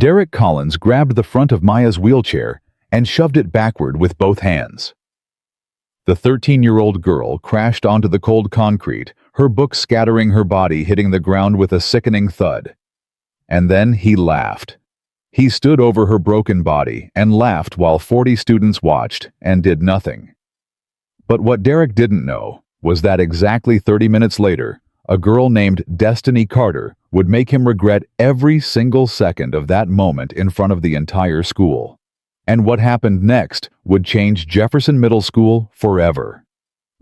Derek Collins grabbed the front of Maya's wheelchair and shoved it backward with both hands. The 13-year-old girl crashed onto the cold concrete, her book scattering, her body hitting the ground with a sickening thud. And then he laughed. He stood over her broken body and laughed while 40 students watched and did nothing. But what Derek didn't know was that exactly 30 minutes later, a girl named Destiny Carter would make him regret every single second of that moment in front of the entire school. And what happened next would change Jefferson Middle School forever.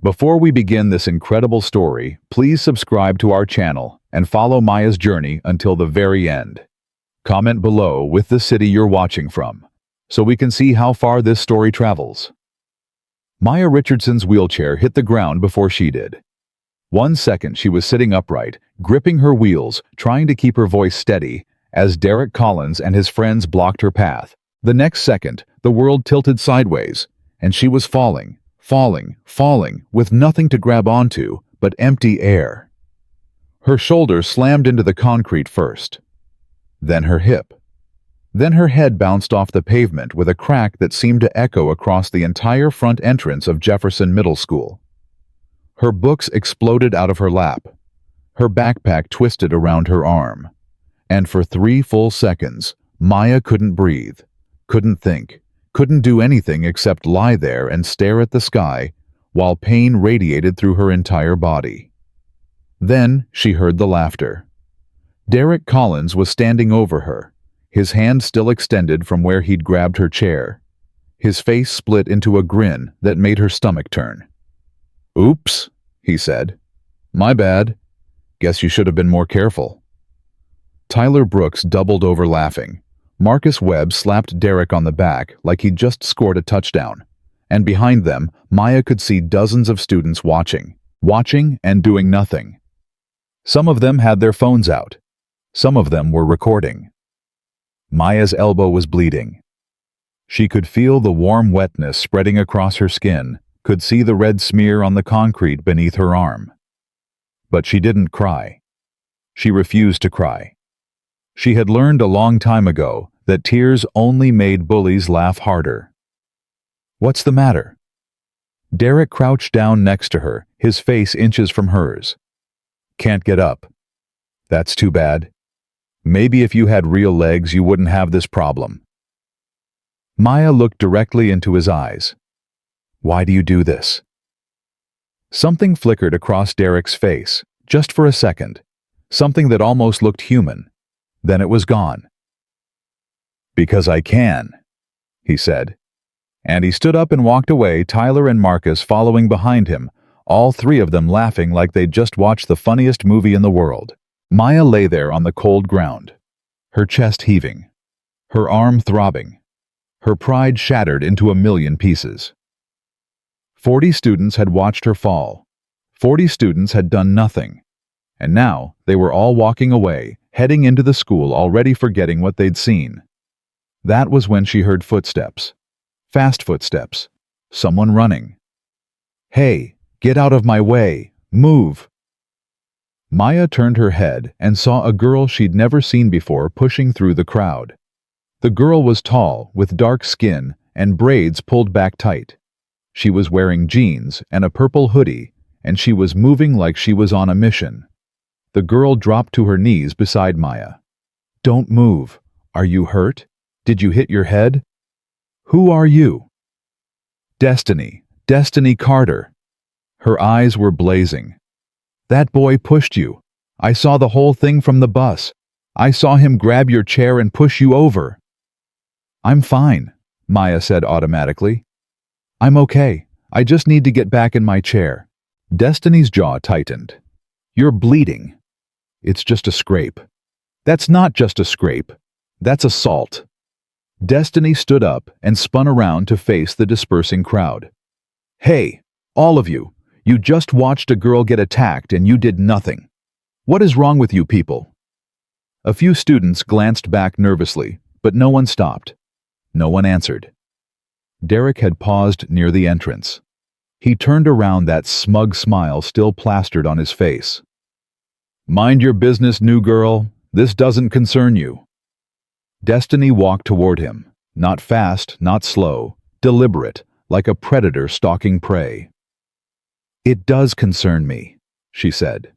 Before we begin this incredible story, please subscribe to our channel and follow Maya's journey until the very end. Comment below with the city you're watching from, so we can see how far this story travels. Maya Richardson's wheelchair hit the ground before she did. 1 second she was sitting upright, gripping her wheels, trying to keep her voice steady, as Derek Collins and his friends blocked her path. The next second, the world tilted sideways, and she was falling, with nothing to grab onto but empty air. Her shoulder slammed into the concrete first, then her hip. Then her head bounced off the pavement with a crack that seemed to echo across the entire front entrance of Jefferson Middle School. Her books exploded out of her lap. Her backpack twisted around her arm. And for 3 full seconds, Maya couldn't breathe, couldn't think, couldn't do anything except lie there and stare at the sky while pain radiated through her entire body. Then she heard the laughter. Derek Collins was standing over her, his hand still extended from where he'd grabbed her chair. His face split into a grin that made her stomach turn. "Oops," he said. "My bad. Guess you should have been more careful." Tyler Brooks doubled over laughing. Marcus Webb slapped Derek on the back like he'd just scored a touchdown. And behind them, Maya could see dozens of students watching and doing nothing. Some of them had their phones out. Some of them were recording. Maya's elbow was bleeding. She could feel the warm wetness spreading across her skin, could see the red smear on the concrete beneath her arm. But she didn't cry. She refused to cry. She had learned a long time ago that tears only made bullies laugh harder. "What's the matter?" Derek crouched down next to her, his face inches from hers. "Can't get up." "That's too bad. Maybe if you had real legs you wouldn't have this problem." Maya looked directly into his eyes. "Why do you do this?" Something flickered across Derek's face, just for a second. Something that almost looked human. Then it was gone. "Because I can," he said. And he stood up and walked away, Tyler and Marcus following behind him, all 3 of them laughing like they'd just watched the funniest movie in the world. Maya lay there on the cold ground, her chest heaving, her arm throbbing, her pride shattered into a million pieces. 40 students had watched her fall. 40 students had done nothing. And now they were all walking away, heading into the school, already forgetting what they'd seen. That was when she heard footsteps. Fast footsteps. Someone running. "Hey, get out of my way! Move!" Maya turned her head and saw a girl she'd never seen before pushing through the crowd. The girl was tall, with dark skin and braids pulled back tight. She was wearing jeans and a purple hoodie, and she was moving like she was on a mission. The girl dropped to her knees beside Maya. "Don't move. Are you hurt? Did you hit your head?" "Who are you?" "Destiny Carter." Her eyes were blazing. "That boy pushed you. I saw the whole thing from the bus. I saw him grab your chair and push you over." "I'm fine," Maya said automatically. "I'm okay. I just need to get back in my chair." Destiny's jaw tightened. "You're bleeding." "It's just a scrape." "That's not just a scrape. That's assault." Destiny stood up and spun around to face the dispersing crowd. "Hey, all of you, you just watched a girl get attacked and you did nothing. What is wrong with you people?" A few students glanced back nervously, but no one stopped. No one answered. Derek had paused near the entrance. He turned around, that smug smile still plastered on his face. "Mind your business, new girl. This doesn't concern you." Destiny walked toward him, not fast, not slow, deliberate, like a predator stalking prey. "It does concern me," she said.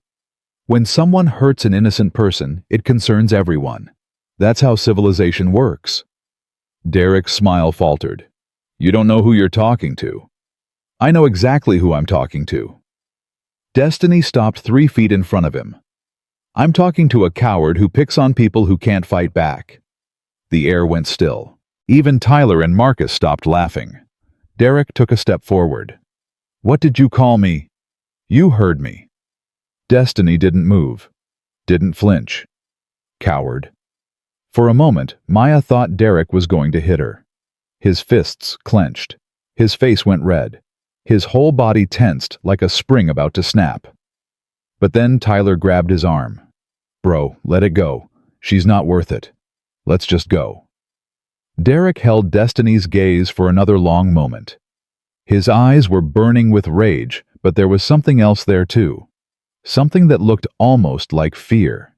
"When someone hurts an innocent person, it concerns everyone. That's how civilization works." Derek's smile faltered. "You don't know who you're talking to." "I know exactly who I'm talking to." Destiny stopped 3 feet in front of him. "I'm talking to a coward who picks on people who can't fight back." The air went still. Even Tyler and Marcus stopped laughing. Derek took a step forward. "What did you call me?" "You heard me." Destiny didn't move. Didn't flinch. Coward. For a moment, Maya thought Derek was going to hit her. His fists clenched. His face went red. His whole body tensed like a spring about to snap. But then Tyler grabbed his arm. "Bro, let it go. She's not worth it. Let's just go." Derek held Destiny's gaze for another long moment. His eyes were burning with rage, but there was something else there too. Something that looked almost like fear.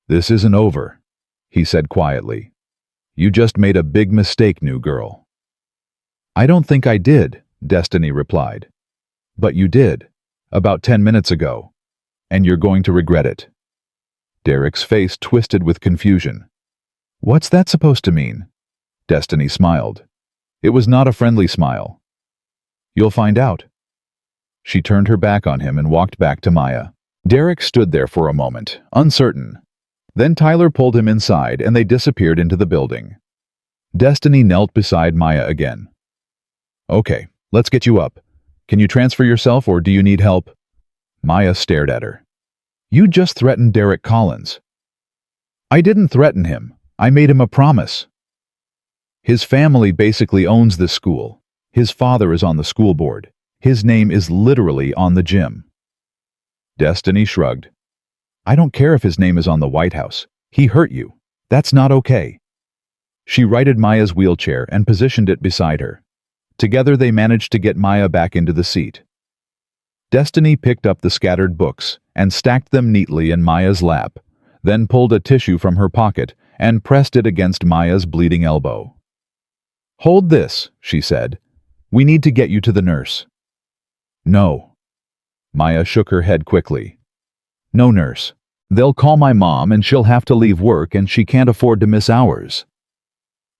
"This isn't over," he said quietly. "You just made a big mistake, new girl." "I don't think I did," Destiny replied. "But you did, about 10 minutes ago, and you're going to regret it." Derek's face twisted with confusion. "What's that supposed to mean?" Destiny smiled. It was not a friendly smile. "You'll find out." She turned her back on him and walked back to Maya. Derek stood there for a moment, uncertain. Then Tyler pulled him inside and they disappeared into the building. Destiny knelt beside Maya again. "Okay, let's get you up. Can you transfer yourself or do you need help?" Maya stared at her. "You just threatened Derek Collins." "I didn't threaten him. I made him a promise." "His family basically owns this school. His father is on the school board. His name is literally on the gym." Destiny shrugged. "I don't care if his name is on the White House. He hurt you. That's not okay." She righted Maya's wheelchair and positioned it beside her. Together they managed to get Maya back into the seat. Destiny picked up the scattered books and stacked them neatly in Maya's lap, then pulled a tissue from her pocket and pressed it against Maya's bleeding elbow. "Hold this," she said. "We need to get you to the nurse." "No." Maya shook her head quickly. "No nurse. They'll call my mom and she'll have to leave work and she can't afford to miss hours."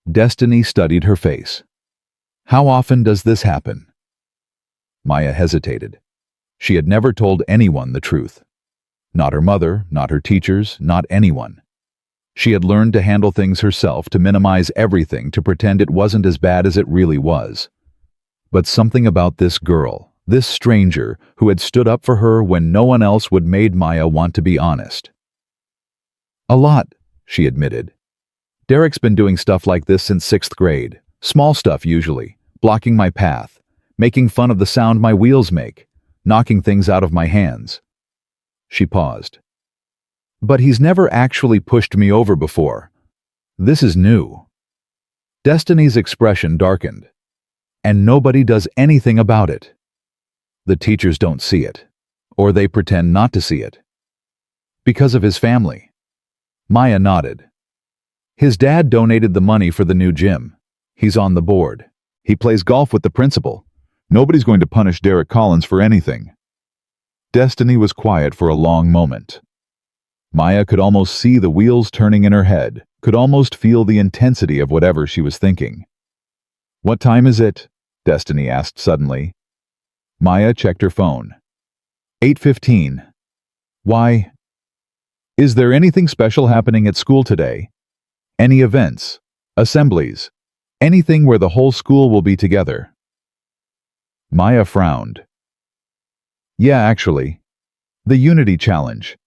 Destiny studied her face. "How often does this happen?" Maya hesitated. She had never told anyone the truth. Not her mother, not her teachers, not anyone. She had learned to handle things herself, to minimize everything, to pretend it wasn't as bad as it really was. But something about this girl, this stranger, who had stood up for her when no one else would, made Maya want to be honest. "A lot," she admitted. "Derek's been doing stuff like this since 6th grade. Small stuff usually, blocking my path, making fun of the sound my wheels make, knocking things out of my hands." She paused. "But he's never actually pushed me over before. This is new." Destiny's expression darkened. "And nobody does anything about it." "The teachers don't see it, or they pretend not to see it." "Because of his family." Maya nodded. "His dad donated the money for the new gym. He's on the board. He plays golf with the principal. Nobody's going to punish Derek Collins for anything." Destiny was quiet for a long moment. Maya could almost see the wheels turning in her head, could almost feel the intensity of whatever she was thinking. "What time is it?" Destiny asked suddenly. Maya checked her phone. 8:15. "Why? Is there anything special happening at school today? Any events? Assemblies? Anything where the whole school will be together?" Maya frowned. "Yeah, actually. The Unity Challenge.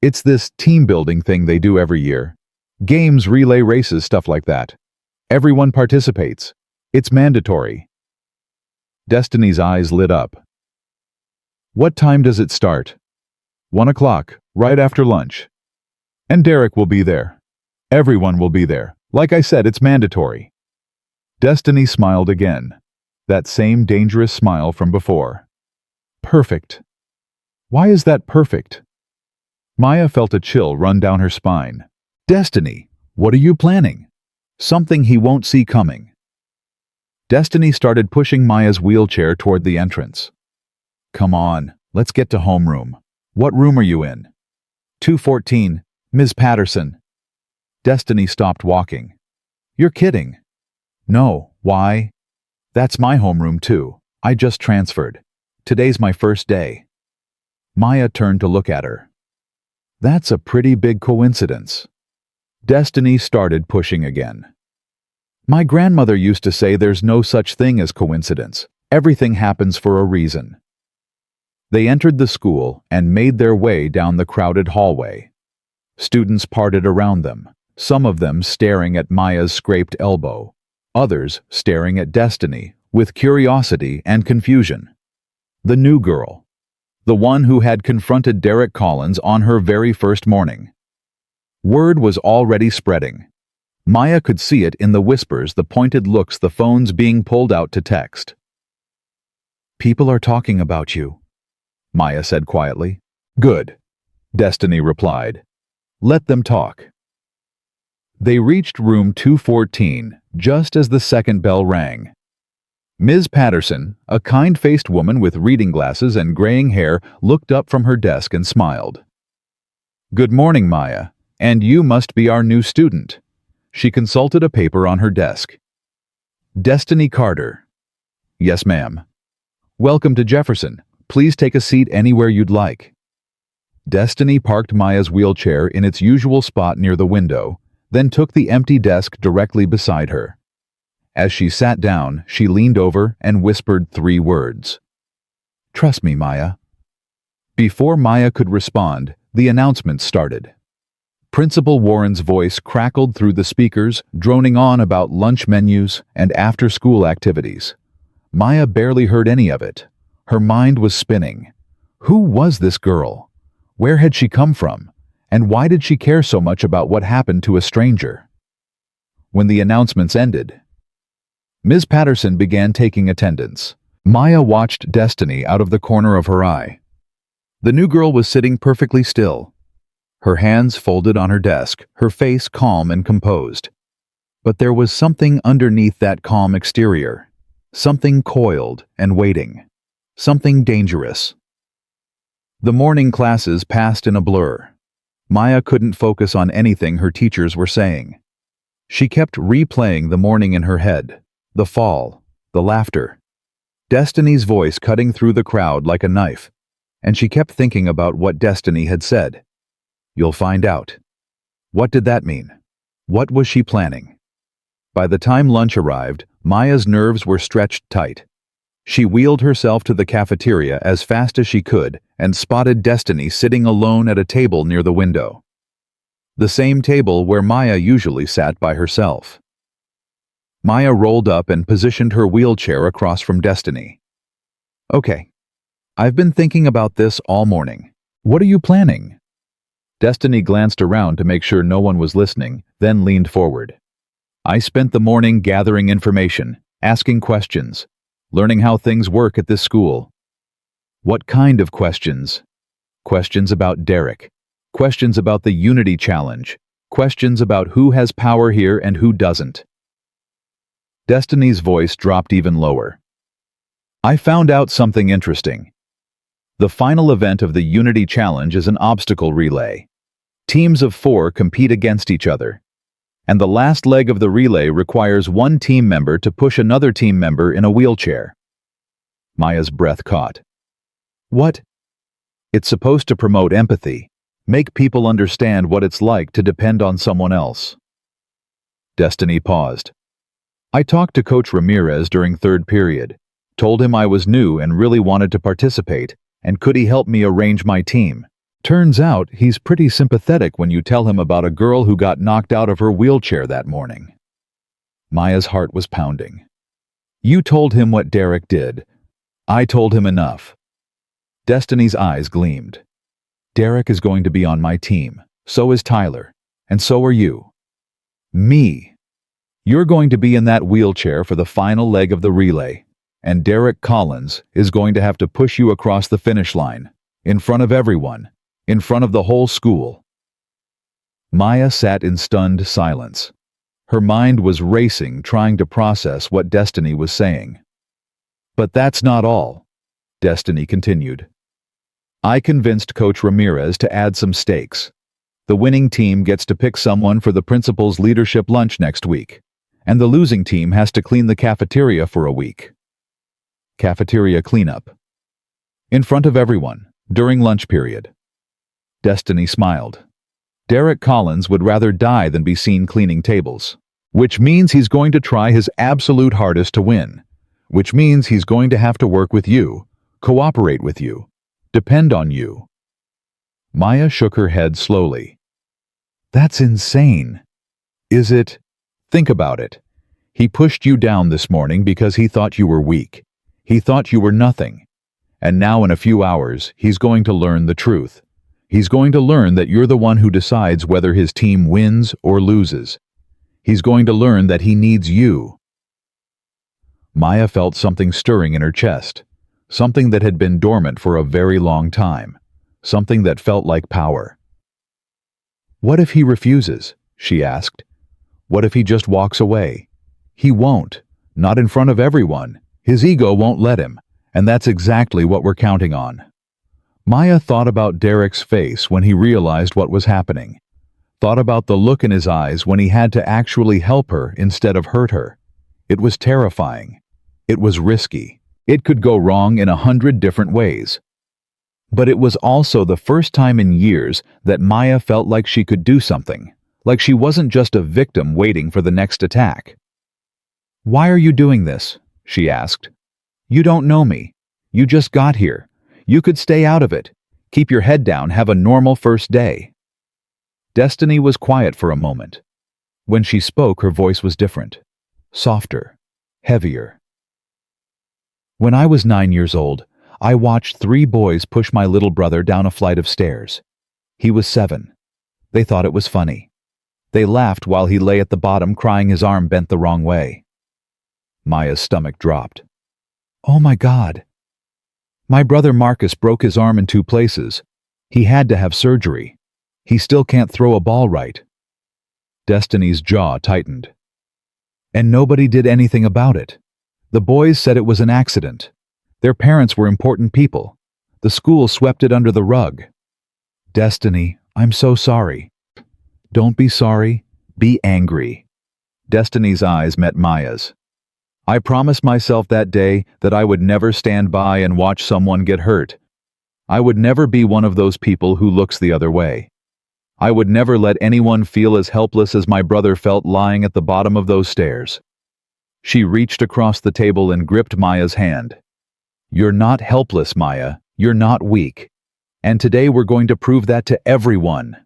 It's this team-building thing they do every year. Games, relay races, stuff like that. Everyone participates. It's mandatory." Destiny's eyes lit up. "What time does it start?" 1 o'clock, right after lunch. And Derek will be there. Everyone will be there. Like I said, it's mandatory." Destiny smiled again. That same dangerous smile from before. "Perfect." "Why is that perfect?" Maya felt a chill run down her spine. "Destiny, what are you planning?" Something he won't see coming. Destiny started pushing Maya's wheelchair toward the entrance. Come on, let's get to homeroom. What room are you in? 214, Ms. Patterson. Destiny stopped walking. You're kidding. No, why? That's my homeroom too. I just transferred. Today's my first day. Maya turned to look at her. That's a pretty big coincidence. Destiny started pushing again. My grandmother used to say there's no such thing as coincidence. Everything happens for a reason. They entered the school and made their way down the crowded hallway. Students parted around them, some of them staring at Maya's scraped elbow, others staring at Destiny with curiosity and confusion. The new girl, the one who had confronted Derek Collins on her very first morning. Word was already spreading. Maya could see it in the whispers, the pointed looks, the phones being pulled out to text. People are talking about you, Maya said quietly. Good, Destiny replied. Let them talk. They reached room 214 just as the second bell rang. Ms. Patterson, a kind-faced woman with reading glasses and graying hair, looked up from her desk and smiled. Good morning, Maya, and you must be our new student. She consulted a paper on her desk. Destiny Carter. Yes, ma'am. Welcome to Jefferson. Please take a seat anywhere you'd like. Destiny parked Maya's wheelchair in its usual spot near the window, then took the empty desk directly beside her. As she sat down, she leaned over and whispered 3 words. Trust me, Maya. Before Maya could respond, the announcement started. Principal Warren's voice crackled through the speakers, droning on about lunch menus and after-school activities. Maya barely heard any of it. Her mind was spinning. Who was this girl? Where had she come from? And why did she care so much about what happened to a stranger? When the announcements ended, Ms. Patterson began taking attendance. Maya watched Destiny out of the corner of her eye. The new girl was sitting perfectly still, her hands folded on her desk, her face calm and composed. But there was something underneath that calm exterior, something coiled and waiting, something dangerous. The morning classes passed in a blur. Maya couldn't focus on anything her teachers were saying. She kept replaying the morning in her head, the fall, the laughter, Destiny's voice cutting through the crowd like a knife, and she kept thinking about what Destiny had said. You'll find out. What did that mean? What was she planning? By the time lunch arrived, Maya's nerves were stretched tight. She wheeled herself to the cafeteria as fast as she could and spotted Destiny sitting alone at a table near the window. The same table where Maya usually sat by herself. Maya rolled up and positioned her wheelchair across from Destiny. Okay, I've been thinking about this all morning. What are you planning? Destiny glanced around to make sure no one was listening, then leaned forward. I spent the morning gathering information, asking questions, learning how things work at this school. What kind of questions? Questions about Derek. Questions about the Unity Challenge. Questions about who has power here and who doesn't. Destiny's voice dropped even lower. I found out something interesting. The final event of the Unity Challenge is an obstacle relay. Teams of 4 compete against each other, and the last leg of the relay requires one team member to push another team member in a wheelchair. Maya's breath caught. What? It's supposed to promote empathy, make people understand what it's like to depend on someone else. Destiny paused. I talked to Coach Ramirez during 3rd period, told him I was new and really wanted to participate, and could he help me arrange my team. Turns out he's pretty sympathetic when you tell him about a girl who got knocked out of her wheelchair that morning. Maya's heart was pounding. You told him what Derek did. I told him enough. Destiny's eyes gleamed. Derek is going to be on my team. So is Tyler. And so are you. Me. You're going to be in that wheelchair for the final leg of the relay, and Derek Collins is going to have to push you across the finish line, in front of everyone, in front of the whole school. Maya sat in stunned silence. Her mind was racing, trying to process what Destiny was saying. "But that's not all," Destiny continued. "I convinced Coach Ramirez to add some stakes. The winning team gets to pick someone for the principal's leadership lunch next week, and the losing team has to clean the cafeteria for a week." Cafeteria cleanup. In front of everyone, during lunch period. Destiny smiled. Derek Collins would rather die than be seen cleaning tables. Which means he's going to try his absolute hardest to win. Which means he's going to have to work with you, cooperate with you, depend on you. Maya shook her head slowly. "That's insane." "Is it? Think about it. He pushed you down this morning because he thought you were weak. He thought you were nothing. And now in a few hours, he's going to learn the truth. He's going to learn that you're the one who decides whether his team wins or loses. He's going to learn that he needs you." Maya felt something stirring in her chest, something that had been dormant for a very long time, something that felt like power. "What if he refuses?" she asked. "What if he just walks away?" "He won't, not in front of everyone. His ego won't let him, and that's exactly what we're counting on." Maya thought about Derek's face when he realized what was happening, thought about the look in his eyes when he had to actually help her instead of hurt her. It was terrifying. It was risky. It could go wrong in 100 different ways. But it was also the first time in years that Maya felt like she could do something, like she wasn't just a victim waiting for the next attack. "Why are you doing this?" she asked. "You don't know me. You just got here. You could stay out of it. Keep your head down, have a normal first day." Destiny was quiet for a moment. When she spoke, her voice was different, softer, heavier. "When I was 9 years old, I watched 3 boys push my little brother down a flight of stairs. He was 7. They thought it was funny. They laughed while he lay at the bottom crying, his arm bent the wrong way." Maya's stomach dropped. "Oh my God. My brother Marcus broke his arm in 2 places. He had to have surgery. He still can't throw a ball right." Destiny's jaw tightened. "And nobody did anything about it. The boys said it was an accident. Their parents were important people. The school swept it under the rug." "Destiny, I'm so sorry." "Don't be sorry. Be angry." Destiny's eyes met Maya's. "I promised myself that day that I would never stand by and watch someone get hurt. I would never be one of those people who looks the other way. I would never let anyone feel as helpless as my brother felt lying at the bottom of those stairs." She reached across the table and gripped Maya's hand. "You're not helpless, Maya. You're not weak. And today we're going to prove that to everyone."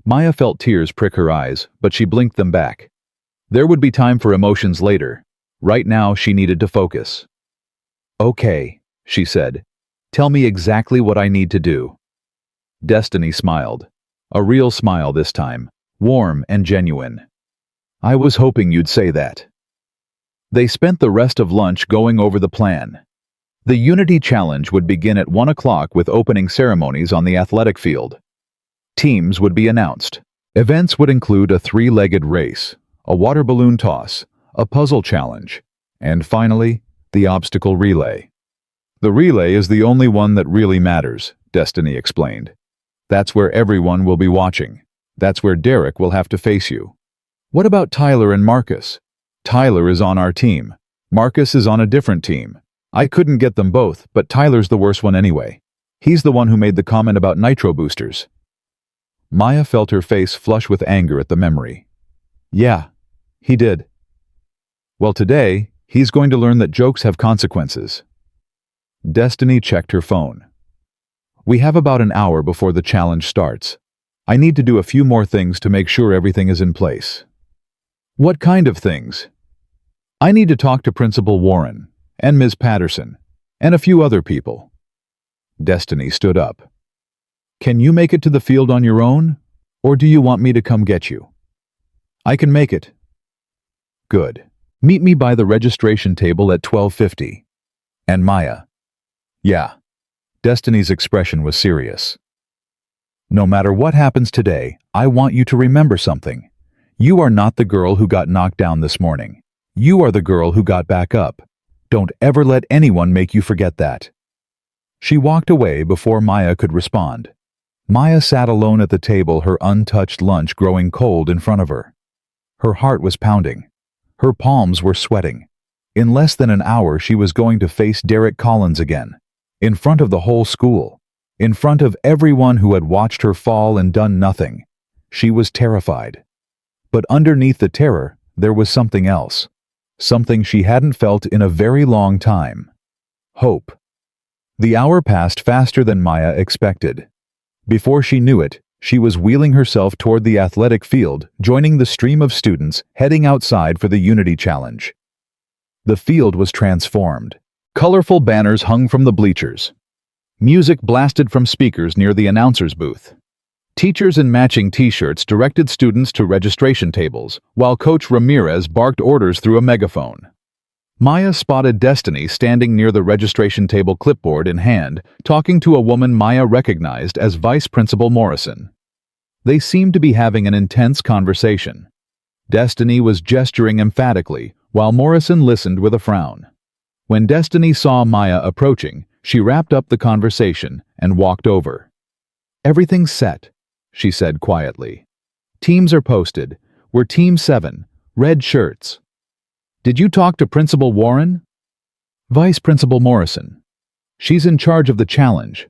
Maya felt tears prick her eyes, but she blinked them back. There would be time for emotions later. Right now, she needed to focus. "Okay," she said. "Tell me exactly what I need to do." Destiny smiled. A real smile this time, warm and genuine. "I was hoping you'd say that." They spent the rest of lunch going over the plan. The Unity Challenge would begin at 1 o'clock with opening ceremonies on the athletic field. Teams would be announced. Events would include a 3-legged race, a water balloon toss, a puzzle challenge, and finally, the obstacle relay. "The relay is the only one that really matters," Destiny explained. "That's where everyone will be watching. That's where Derek will have to face you." "What about Tyler and Marcus?" "Tyler is on our team. Marcus is on a different team. I couldn't get them both, but Tyler's the worst one anyway. He's the one who made the comment about nitro boosters." Maya felt her face flush with anger at the memory. "Yeah, he did. Well, today, he's going to learn that jokes have consequences." Destiny checked her phone. "We have about an hour before the challenge starts. I need to do a few more things to make sure everything is in place." "What kind of things?" "I need to talk to Principal Warren, and Ms. Patterson, and a few other people." Destiny stood up. "Can you make it to the field on your own, or do you want me to come get you?" "I can make it." "Good. Meet me by the registration table at 12:50. And Maya." "Yeah." Destiny's expression was serious. "No matter what happens today, I want you to remember something. You are not the girl who got knocked down this morning. You are the girl who got back up. Don't ever let anyone make you forget that." She walked away before Maya could respond. Maya sat alone at the table, her untouched lunch growing cold in front of her. Her heart was pounding. Her palms were sweating. In less than an hour, she was going to face Derek Collins again, in front of the whole school, in front of everyone who had watched her fall and done nothing. She was terrified. But underneath the terror, there was something else, something she hadn't felt in a very long time. Hope. The hour passed faster than Maya expected. Before she knew it, she was wheeling herself toward the athletic field, joining the stream of students heading outside for the Unity Challenge. The field was transformed. Colorful banners hung from the bleachers. Music blasted from speakers near the announcer's booth. Teachers in matching t-shirts directed students to registration tables, while Coach Ramirez barked orders through a megaphone. Maya spotted Destiny standing near the registration table, clipboard in hand, talking to a woman Maya recognized as Vice Principal Morrison. They seemed to be having an intense conversation. Destiny was gesturing emphatically, while Morrison listened with a frown. When Destiny saw Maya approaching, she wrapped up the conversation and walked over. "Everything's set," she said quietly. "Teams are posted. We're Team 7, red shirts." "Did you talk to Principal Warren?" "Vice Principal Morrison. She's in charge of the challenge.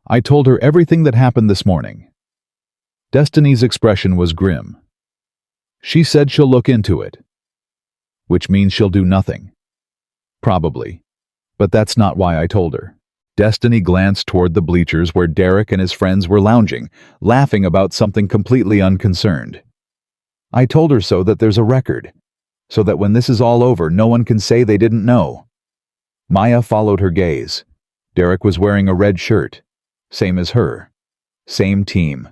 I told her everything that happened this morning." Destiny's expression was grim. "She said she'll look into it." "Which means she'll do nothing." "Probably. But that's not why I told her." Destiny glanced toward the bleachers where Derek and his friends were lounging, laughing about something completely unconcerned. "I told her so that there's a record, so that when this is all over, no one can say they didn't know." Maya followed her gaze. Derek was wearing a red shirt. Same as her. Same team.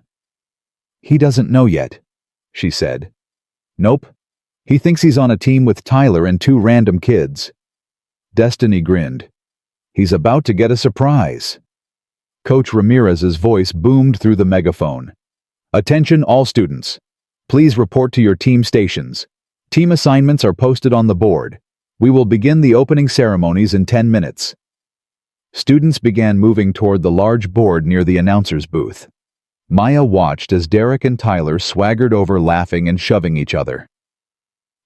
"He doesn't know yet," she said. "Nope. He thinks he's on a team with Tyler and 2 random kids." Destiny grinned. "He's about to get a surprise." Coach Ramirez's voice boomed through the megaphone. "Attention all students. Please report to your team stations. Team assignments are posted on the board. We will begin the opening ceremonies in 10 minutes. Students began moving toward the large board near the announcer's booth. Maya watched as Derek and Tyler swaggered over, laughing and shoving each other.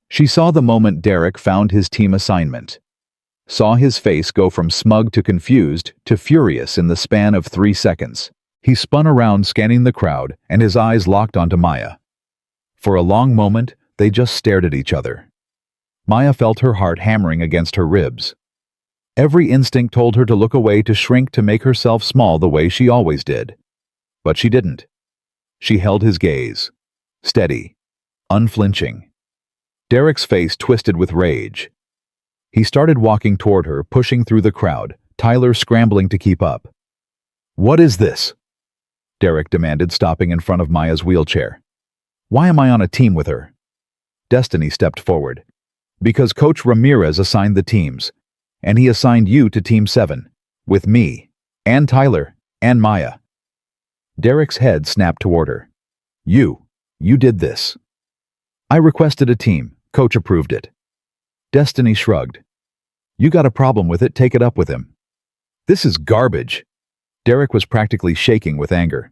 She saw the moment Derek found his team assignment. Saw his face go from smug to confused to furious in the span of 3 seconds. He spun around, scanning the crowd, and his eyes locked onto Maya. For a long moment, they just stared at each other. Maya felt her heart hammering against her ribs. Every instinct told her to look away, to shrink, to make herself small the way she always did. But she didn't. She held his gaze. Steady. Unflinching. Derek's face twisted with rage. He started walking toward her, pushing through the crowd, Tyler scrambling to keep up. "What is this?" Derek demanded, stopping in front of Maya's wheelchair. "Why am I on a team with her?" Destiny stepped forward. "Because Coach Ramirez assigned the teams, and he assigned you to Team 7, with me, and Tyler, and Maya." Derek's head snapped toward her. You did this." "I requested a team. Coach approved it." Destiny shrugged. "You got a problem with it, take it up with him." "This is garbage." Derek was practically shaking with anger.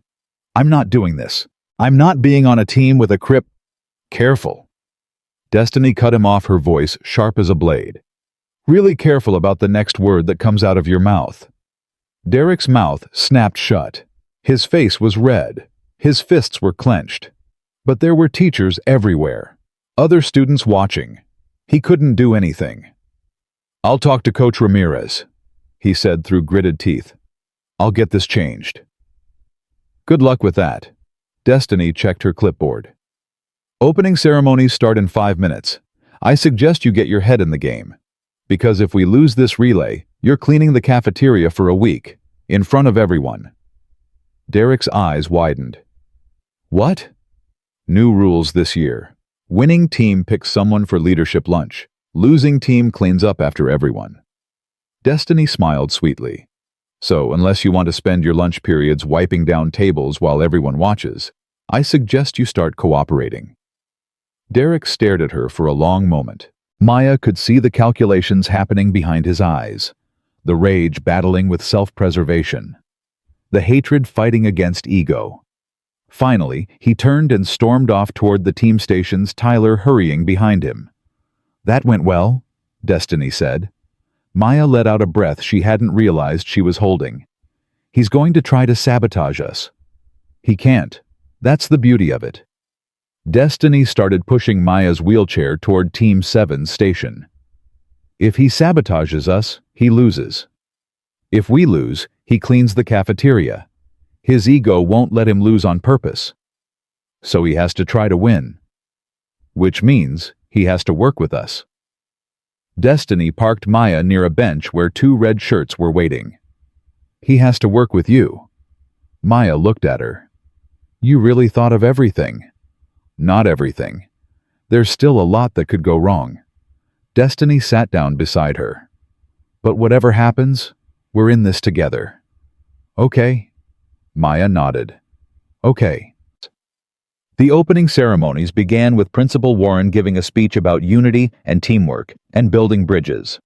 "I'm not doing this. I'm not being on a team with a crip." "Careful." Destiny cut him off, her voice sharp as a blade. "Really careful about the next word that comes out of your mouth." Derek's mouth snapped shut. His face was red. His fists were clenched. But there were teachers everywhere. Other students watching. He couldn't do anything. "I'll talk to Coach Ramirez," he said through gritted teeth. "I'll get this changed." "Good luck with that." Destiny checked her clipboard. "Opening ceremonies start in 5 minutes. I suggest you get your head in the game. Because if we lose this relay, you're cleaning the cafeteria for a week, in front of everyone." Derek's eyes widened. "What?" "New rules this year. Winning team picks someone for leadership lunch. Losing team cleans up after everyone." Destiny smiled sweetly. "So, unless you want to spend your lunch periods wiping down tables while everyone watches, I suggest you start cooperating." Derek stared at her for a long moment. Maya could see the calculations happening behind his eyes, the rage battling with self-preservation, the hatred fighting against ego. Finally, he turned and stormed off toward the team stations, Tyler hurrying behind him. "That went well," Destiny said. Maya let out a breath she hadn't realized she was holding. "He's going to try to sabotage us." "He can't. That's the beauty of it." Destiny started pushing Maya's wheelchair toward Team 7's station. "If he sabotages us, he loses. If we lose, he cleans the cafeteria. His ego won't let him lose on purpose. So he has to try to win. Which means he has to work with us." Destiny parked Maya near a bench where two red shirts were waiting. "He has to work with you." Maya looked at her. "You really thought of everything." "Not everything. There's still a lot that could go wrong." Destiny sat down beside her. "But whatever happens, we're in this together." "Okay." Maya nodded. "Okay." The opening ceremonies began with Principal Warren giving a speech about unity and teamwork and building bridges.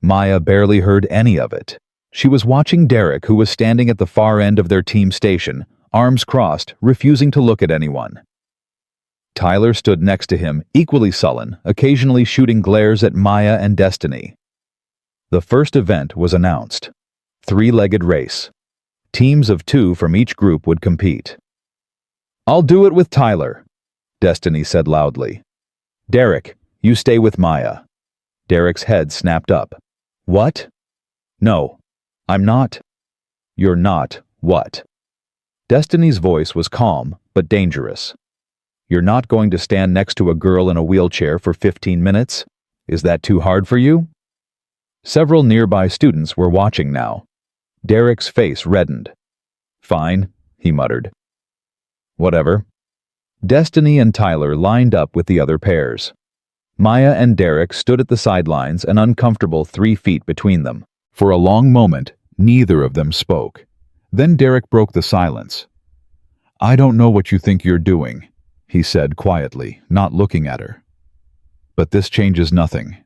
Maya barely heard any of it. She was watching Derek, who was standing at the far end of their team station, arms crossed, refusing to look at anyone. Tyler stood next to him, equally sullen, occasionally shooting glares at Maya and Destiny. The first event was announced. Three-legged race. Teams of 2 from each group would compete. "I'll do it with Tyler," Destiny said loudly. "Derek, you stay with Maya." Derek's head snapped up. "What?" "No, I'm not." "You're not what?" Destiny's voice was calm, but dangerous. "You're not going to stand next to a girl in a wheelchair for 15 minutes? Is that too hard for you?" Several nearby students were watching now. Derek's face reddened. "Fine," he muttered. "Whatever." Destiny and Tyler lined up with the other pairs. Maya and Derek stood at the sidelines, an uncomfortable 3 feet between them. For a long moment, neither of them spoke. Then Derek broke the silence. "I don't know what you think you're doing," he said quietly, not looking at her. "But this changes nothing."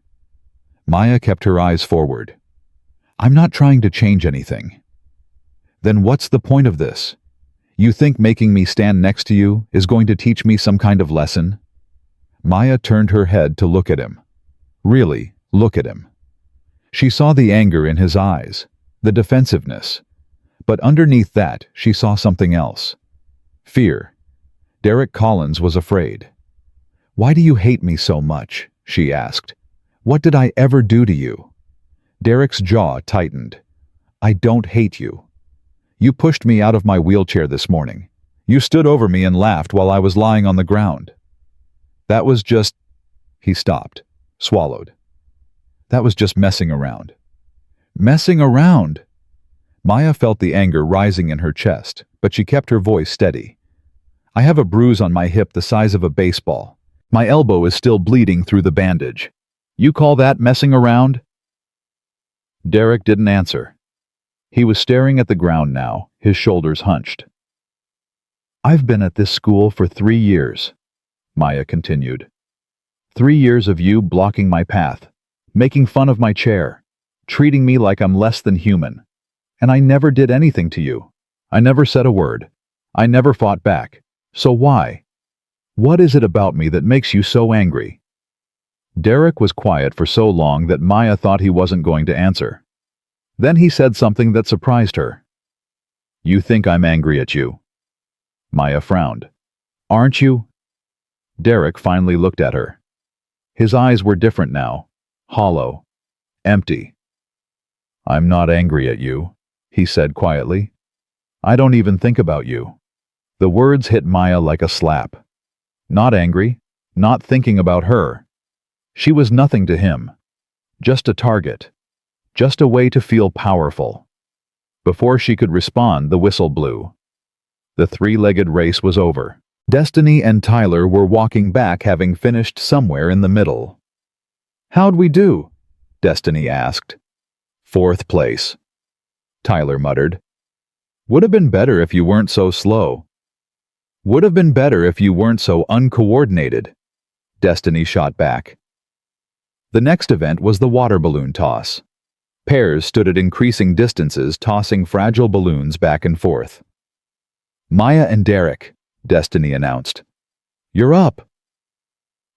Maya kept her eyes forward. "I'm not trying to change anything." "Then what's the point of this? You think making me stand next to you is going to teach me some kind of lesson?" Maya turned her head to look at him. Really, look at him. She saw the anger in his eyes, the defensiveness. But underneath that, she saw something else. Fear. Derek Collins was afraid. "Why do you hate me so much?" she asked. "What did I ever do to you?" Derek's jaw tightened. "I don't hate you. You pushed me out of my wheelchair this morning. You stood over me and laughed while I was lying on the ground. That was just..." He stopped, swallowed. "That was just messing around." "Messing around?" Maya felt the anger rising in her chest, but she kept her voice steady. "I have a bruise on my hip the size of a baseball. My elbow is still bleeding through the bandage. You call that messing around?" Derek didn't answer. He was staring at the ground now, his shoulders hunched. "I've been at this school for 3 years," Maya continued. 3 years of you blocking my path, making fun of my chair, treating me like I'm less than human. And I never did anything to you. I never said a word. I never fought back. So why? What is it about me that makes you so angry?" Derek was quiet for so long that Maya thought he wasn't going to answer. Then he said something that surprised her. "You think I'm angry at you?" Maya frowned. "Aren't you?" Derek finally looked at her. His eyes were different now, hollow, empty. "I'm not angry at you," he said quietly. "I don't even think about you." The words hit Maya like a slap. Not angry, not thinking about her. She was nothing to him. Just a target. Just a way to feel powerful. Before she could respond, the whistle blew. The 3-legged race was over. Destiny and Tyler were walking back, having finished somewhere in the middle. "How'd we do?" Destiny asked. "4th place," Tyler muttered. "Would have been better if you weren't so slow. Would have been better if you weren't so uncoordinated." Destiny shot back. The next event was the water balloon toss. Pairs stood at increasing distances, tossing fragile balloons back and forth. "Maya and Derek," Destiny announced. "You're up."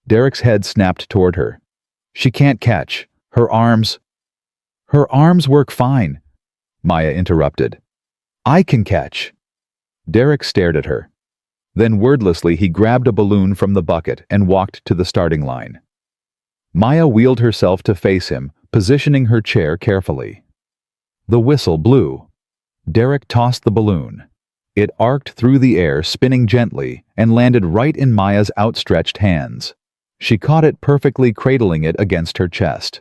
Derek's head snapped toward her. "She can't catch. Her arms—" "Her arms work fine," Maya interrupted. "I can catch." Derek stared at her. Then wordlessly he grabbed a balloon from the bucket and walked to the starting line. Maya wheeled herself to face him, positioning her chair carefully. The whistle blew. Derek tossed the balloon. It arced through the air, spinning gently, and landed right in Maya's outstretched hands. She caught it perfectly, cradling it against her chest.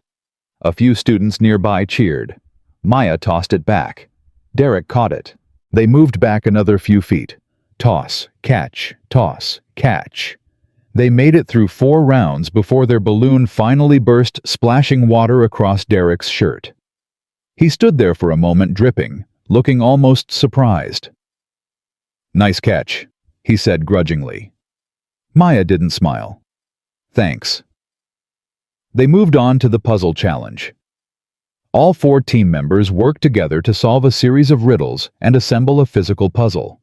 A few students nearby cheered. Maya tossed it back. Derek caught it. They moved back another few feet. Toss, catch, toss, catch. They made it through 4 rounds before their balloon finally burst, splashing water across Derek's shirt. He stood there for a moment, dripping, looking almost surprised. "Nice catch," he said grudgingly. Maya didn't smile. "Thanks." They moved on to the puzzle challenge. All 4 team members worked together to solve a series of riddles and assemble a physical puzzle.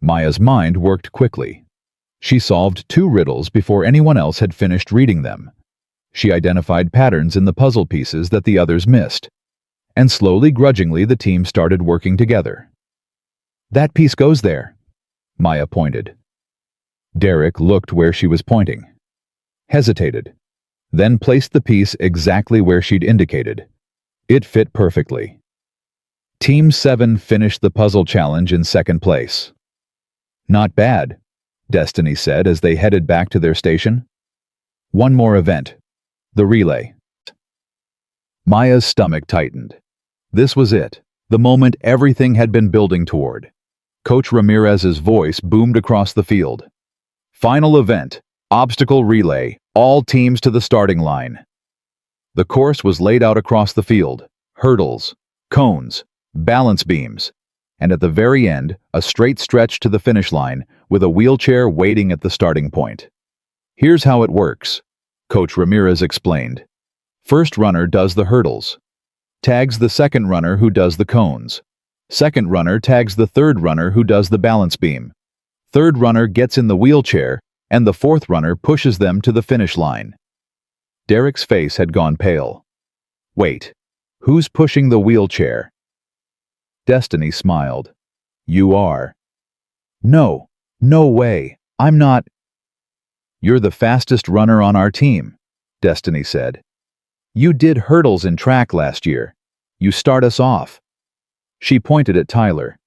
Maya's mind worked quickly. She solved 2 riddles before anyone else had finished reading them. She identified patterns in the puzzle pieces that the others missed. And slowly, grudgingly, the team started working together. "That piece goes there," Maya pointed. Derek looked where she was pointing, hesitated, then placed the piece exactly where she'd indicated. It fit perfectly. Team 7 finished the puzzle challenge in 2nd place. "Not bad," Destiny said as they headed back to their station. "One more event. The relay." Maya's stomach tightened. This was it, the moment everything had been building toward. Coach Ramirez's voice boomed across the field. "Final event, obstacle relay, all teams to the starting line." The course was laid out across the field: hurdles, cones, balance beams, and at the very end, a straight stretch to the finish line with a wheelchair waiting at the starting point. "Here's how it works," Coach Ramirez explained. "First runner does the hurdles. Tags the second runner who does the cones. Second runner tags the third runner who does the balance beam. Third runner gets in the wheelchair, and the fourth runner pushes them to the finish line." Derek's face had gone pale. "Wait, who's pushing the wheelchair?" Destiny smiled. "You are." "No, no way, I'm not." "You're the fastest runner on our team," Destiny said. "You did hurdles in track last year. You start us off." She pointed at Tyler.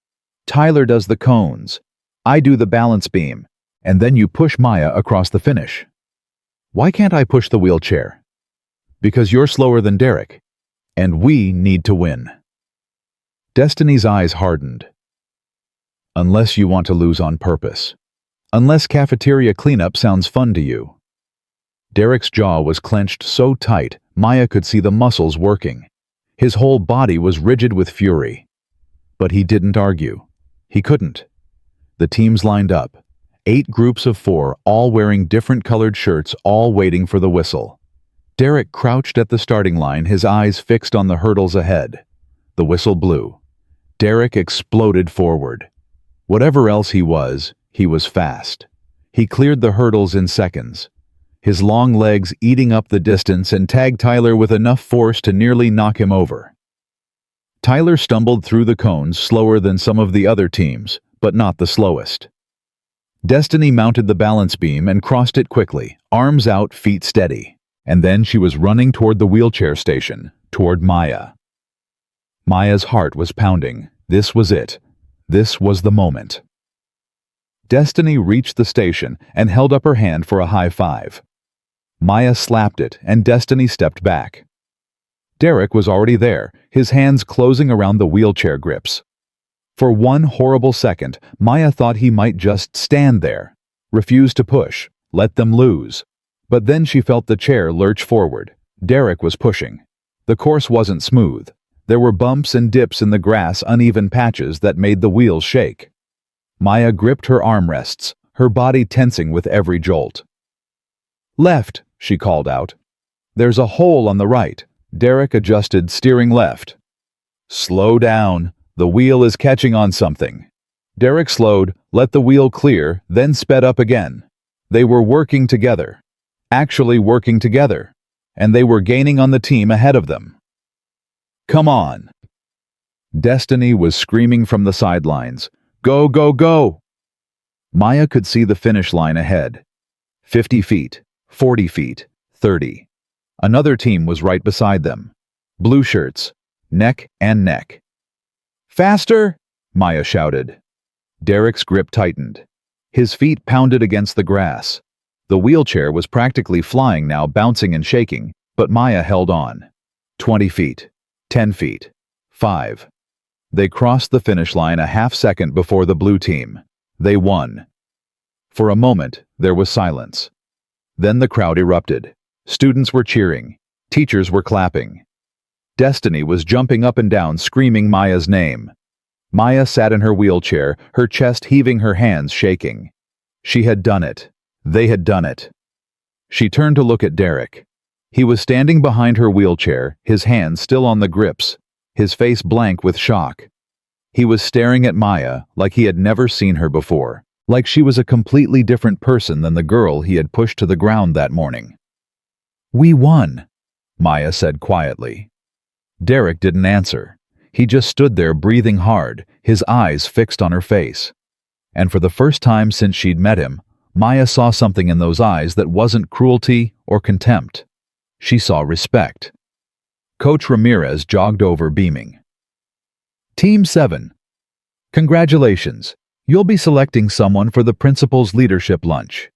"Tyler does the cones. I do the balance beam. And then you push Maya across the finish." "Why can't I push the wheelchair?" "Because you're slower than Derek. And we need to win." Destiny's eyes hardened. "Unless you want to lose on purpose. Unless cafeteria cleanup sounds fun to you." Derek's jaw was clenched so tight, Maya could see the muscles working. His whole body was rigid with fury. But he didn't argue. He couldn't. The teams lined up. 8 groups of 4, all wearing different colored shirts, all waiting for the whistle. Derek crouched at the starting line, his eyes fixed on the hurdles ahead. The whistle blew. Derek exploded forward. Whatever else he was fast. He cleared the hurdles in seconds, his long legs eating up the distance, and tagged Tyler with enough force to nearly knock him over. Tyler stumbled through the cones slower than some of the other teams, but not the slowest. Destiny mounted the balance beam and crossed it quickly, arms out, feet steady. And then she was running toward the wheelchair station, toward Maya. Maya's heart was pounding. This was it. This was the moment. Destiny reached the station and held up her hand for a high five. Maya slapped it, and Destiny stepped back. Derek was already there, his hands closing around the wheelchair grips. For one horrible second, Maya thought he might just stand there, refuse to push, let them lose. But then she felt the chair lurch forward. Derek was pushing. The course wasn't smooth. There were bumps and dips in the grass, uneven patches that made the wheels shake. Maya gripped her armrests, her body tensing with every jolt. Left, she called out. There's a hole on the right. Derek adjusted, steering left. Slow down. The wheel is catching on something. Derek slowed, let the wheel clear, then sped up again. They were working together. Actually working together. And they were gaining on the team ahead of them. Come on. Destiny was screaming from the sidelines. Go, go, go! Maya could see the finish line ahead. 50 feet, 40 feet, 30. Another team was right beside them. Blue shirts, neck and neck. Faster! Maya shouted. Derek's grip tightened. His feet pounded against the grass. The wheelchair was practically flying now, bouncing and shaking, but Maya held on. 20 feet, 10 feet, 5. They crossed the finish line a half-second before the blue team. They won. For a moment, there was silence. Then the crowd erupted. Students were cheering. Teachers were clapping. Destiny was jumping up and down, screaming Maya's name. Maya sat in her wheelchair, her chest heaving, her hands shaking. She had done it. They had done it. She turned to look at Derek. He was standing behind her wheelchair, his hands still on the grips, his face blank with shock. He was staring at Maya like he had never seen her before, like she was a completely different person than the girl he had pushed to the ground that morning. We won, Maya said quietly. Derek didn't answer. He just stood there breathing hard, his eyes fixed on her face. And for the first time since she'd met him, Maya saw something in those eyes that wasn't cruelty or contempt. She saw respect. Coach Ramirez jogged over, beaming. Team 7. Congratulations. You'll be selecting someone for the principal's leadership lunch.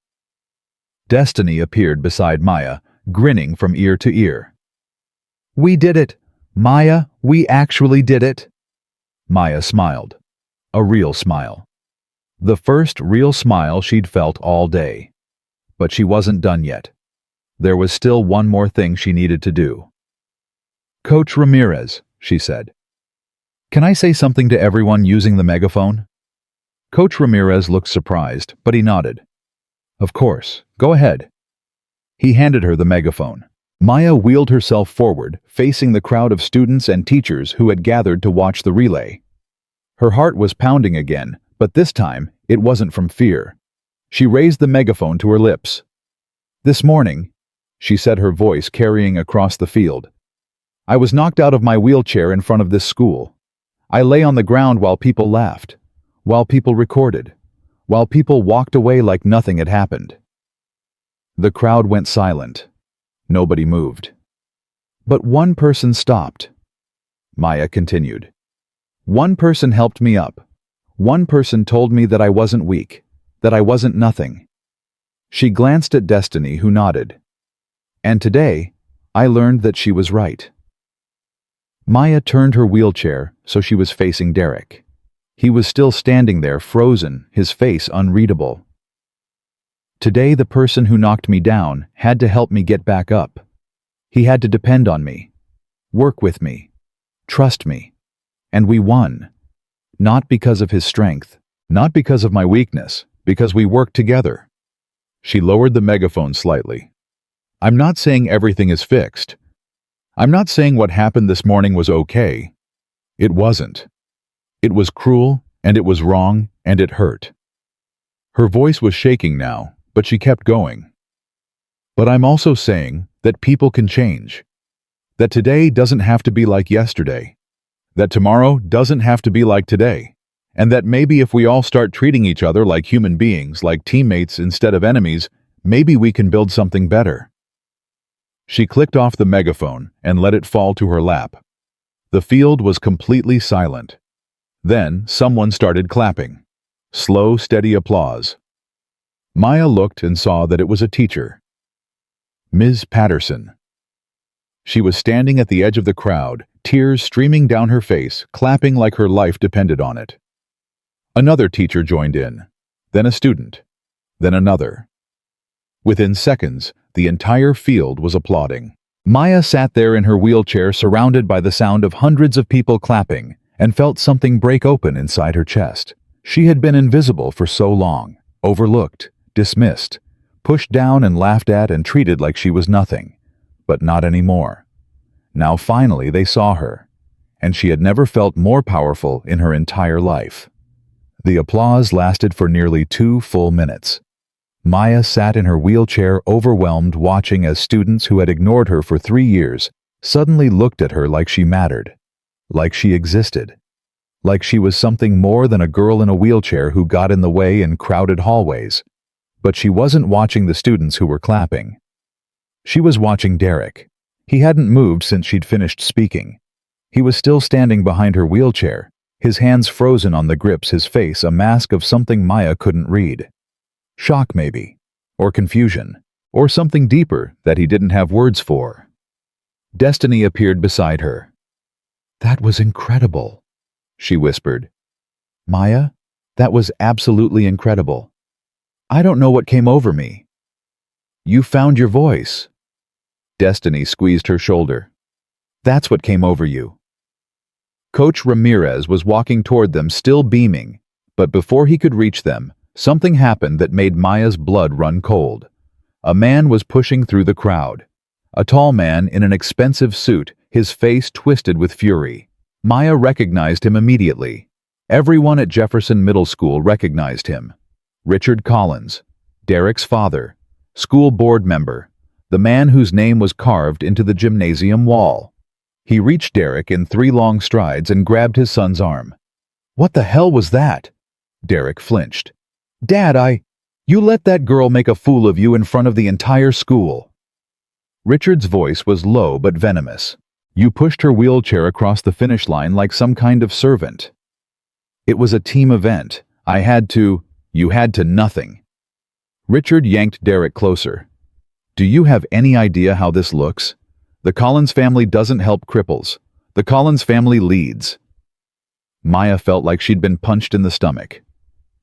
Destiny appeared beside Maya, grinning from ear to ear. We did it. Maya, we actually did it. Maya smiled. A real smile. The first real smile she'd felt all day. But she wasn't done yet. There was still one more thing she needed to do. Coach Ramirez, she said. Can I say something to everyone using the megaphone? Coach Ramirez looked surprised, but he nodded. Of course, go ahead. He handed her the megaphone. Maya wheeled herself forward, facing the crowd of students and teachers who had gathered to watch the relay. Her heart was pounding again, but this time it wasn't from fear. She raised the megaphone to her lips. This morning, she said, her voice carrying across the field, I was knocked out of my wheelchair in front of this school. I lay on the ground while people laughed, while people recorded, while people walked away like nothing had happened. The crowd went silent. Nobody moved. But one person stopped. Maya continued. One person helped me up. One person told me that I wasn't weak, that I wasn't nothing. She glanced at Destiny, who nodded. And today, I learned that she was right. Maya turned her wheelchair so she was facing Derek. He was still standing there, frozen, his face unreadable. Today, the person who knocked me down had to help me get back up. He had to depend on me, work with me, trust me. And we won. Not because of his strength, not because of my weakness, because we worked together. She lowered the megaphone slightly. I'm not saying everything is fixed. I'm not saying what happened this morning was okay. It wasn't. It was cruel, and it was wrong, and it hurt. Her voice was shaking now, but she kept going. But I'm also saying that people can change. That today doesn't have to be like yesterday. That tomorrow doesn't have to be like today. And that maybe if we all start treating each other like human beings, like teammates instead of enemies, maybe we can build something better. She clicked off the megaphone and let it fall to her lap. The field was completely silent. Then someone started clapping. Slow, steady applause. Maya looked and saw that it was a teacher. Ms. Patterson. She was standing at the edge of the crowd, tears streaming down her face, clapping like her life depended on it. Another teacher joined in, then a student, then another. Within seconds, the entire field was applauding. Maya sat there in her wheelchair, surrounded by the sound of hundreds of people clapping, and felt something break open inside her chest. She had been invisible for so long, overlooked, dismissed. pushed down and laughed at and treated like she was nothing. But not anymore. Now finally they saw her, and she had never felt more powerful in her entire life. The applause lasted for nearly 2 full minutes. Maya sat in her wheelchair, overwhelmed, watching as students who had ignored her for 3 years suddenly looked at her like she mattered, like she existed, like she was something more than a girl in a wheelchair who got in the way in crowded hallways. But she wasn't watching the students who were clapping. She was watching Derek. He hadn't moved since she'd finished speaking. He was still standing behind her wheelchair, his hands frozen on the grips, his face a mask of something Maya couldn't read. Shock maybe, or confusion, or something deeper that he didn't have words for. Destiny appeared beside her. "That was incredible," she whispered. "Maya, that was absolutely incredible. I don't know what came over me." "You found your voice." Destiny squeezed her shoulder. "That's what came over you." Coach Ramirez was walking toward them, still beaming, but before he could reach them, something happened that made Maya's blood run cold. A man was pushing through the crowd. A tall man in an expensive suit, his face twisted with fury. Maya recognized him immediately. Everyone at Jefferson Middle School recognized him. Richard Collins, Derek's father, school board member, the man whose name was carved into the gymnasium wall. He reached Derek in 3 long strides and grabbed his son's arm. "What the hell was that?" Derek flinched. "Dad, you let that girl make a fool of you in front of the entire school." Richard's voice was low but venomous. "You pushed her wheelchair across the finish line like some kind of servant. It was a team event. I had to. You had to nothing." Richard yanked Derek closer. "Do you have any idea how this looks? The Collins family doesn't help cripples. The Collins family leads." Maya felt like she'd been punched in the stomach.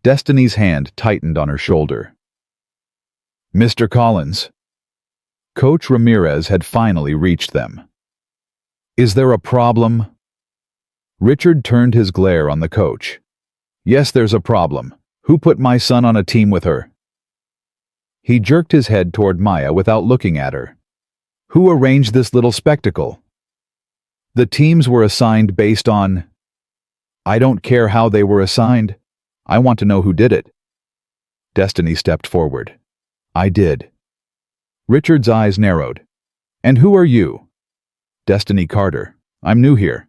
Destiny's hand tightened on her shoulder. "Mr. Collins." Coach Ramirez had finally reached them. "Is there a problem?" Richard turned his glare on the coach. "Yes, there's a problem. Who put my son on a team with her?" He jerked his head toward Maya without looking at her. "Who arranged this little spectacle?" "The teams were assigned based on—" "I don't care how they were assigned. I want to know who did it." Destiny stepped forward. "I did." Richard's eyes narrowed. "And who are you?" "Destiny Carter. I'm new here."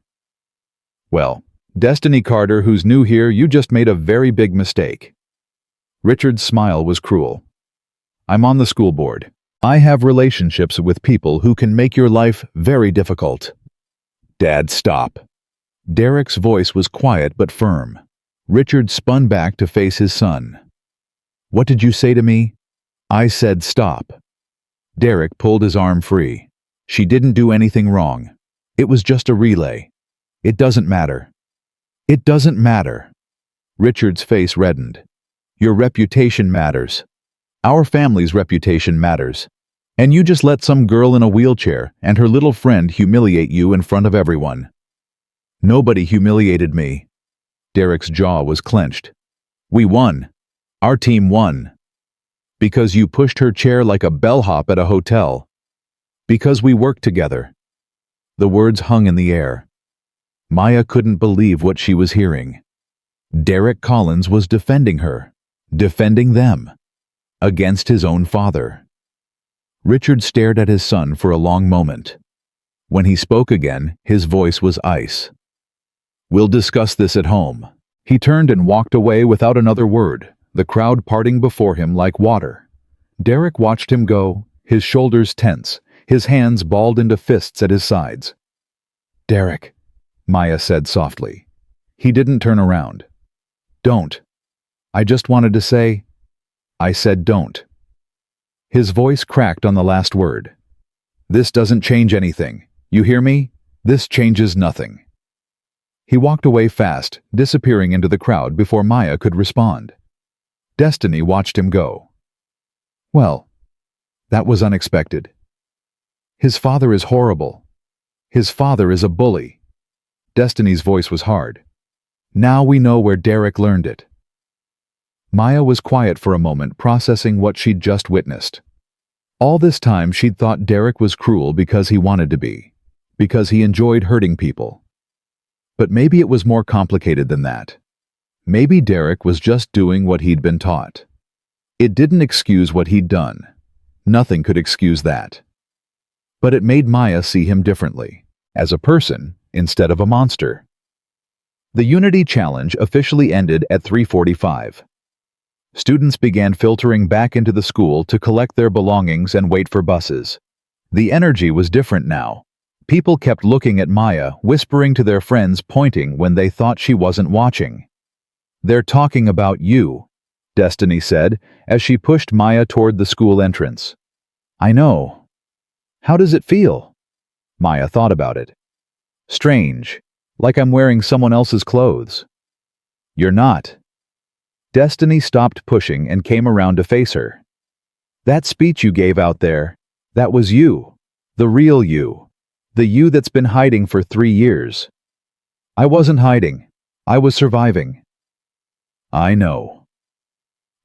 "Well, Destiny Carter, who's new here, you just made a very big mistake." Richard's smile was cruel. "I'm on the school board. I have relationships with people who can make your life very difficult." "Dad, stop." Derek's voice was quiet but firm. Richard spun back to face his son. "What did you say to me?" "I said stop." Derek pulled his arm free. "She didn't do anything wrong. It was just a relay. It doesn't matter." "It doesn't matter." Richard's face reddened. "Your reputation matters. Our family's reputation matters. And you just let some girl in a wheelchair and her little friend humiliate you in front of everyone." "Nobody humiliated me." Derek's jaw was clenched. "We won. Our team won. Because you pushed her chair like a bellhop at a hotel. Because we worked together." The words hung in the air. Maya couldn't believe what she was hearing. Derek Collins was defending her, defending them, against his own father. Richard stared at his son for a long moment. When he spoke again, his voice was ice. "We'll discuss this at home." He turned and walked away without another word, the crowd parting before him like water. Derek watched him go, his shoulders tense, his hands balled into fists at his sides. "Derek," Maya said softly. He didn't turn around. "Don't. I just wanted to say—" "I said don't." His voice cracked on the last word. "This doesn't change anything. You hear me? This changes nothing." He walked away fast, disappearing into the crowd before Maya could respond. Destiny watched him go. "Well, that was unexpected. His father is horrible. His father is a bully." Destiny's voice was hard. "Now we know where Derek learned it." Maya was quiet for a moment, processing what she'd just witnessed. All this time she'd thought Derek was cruel because he wanted to be, because he enjoyed hurting people. But maybe it was more complicated than that. Maybe Derek was just doing what he'd been taught. It didn't excuse what he'd done. Nothing could excuse that. But it made Maya see him differently, as a person instead of a monster. The Unity Challenge officially ended at 3:45. Students began filtering back into the school to collect their belongings and wait for buses. The energy was different now. People kept looking at Maya, whispering to their friends, pointing when they thought she wasn't watching. "They're talking about you," Destiny said as she pushed Maya toward the school entrance. "I know. How does it feel?" Maya thought about it. "Strange, like I'm wearing someone else's clothes." "You're not." Destiny stopped pushing and came around to face her. "That speech you gave out there, that was you. The real you. The you that's been hiding for 3 years." "I wasn't hiding. I was surviving." "I know."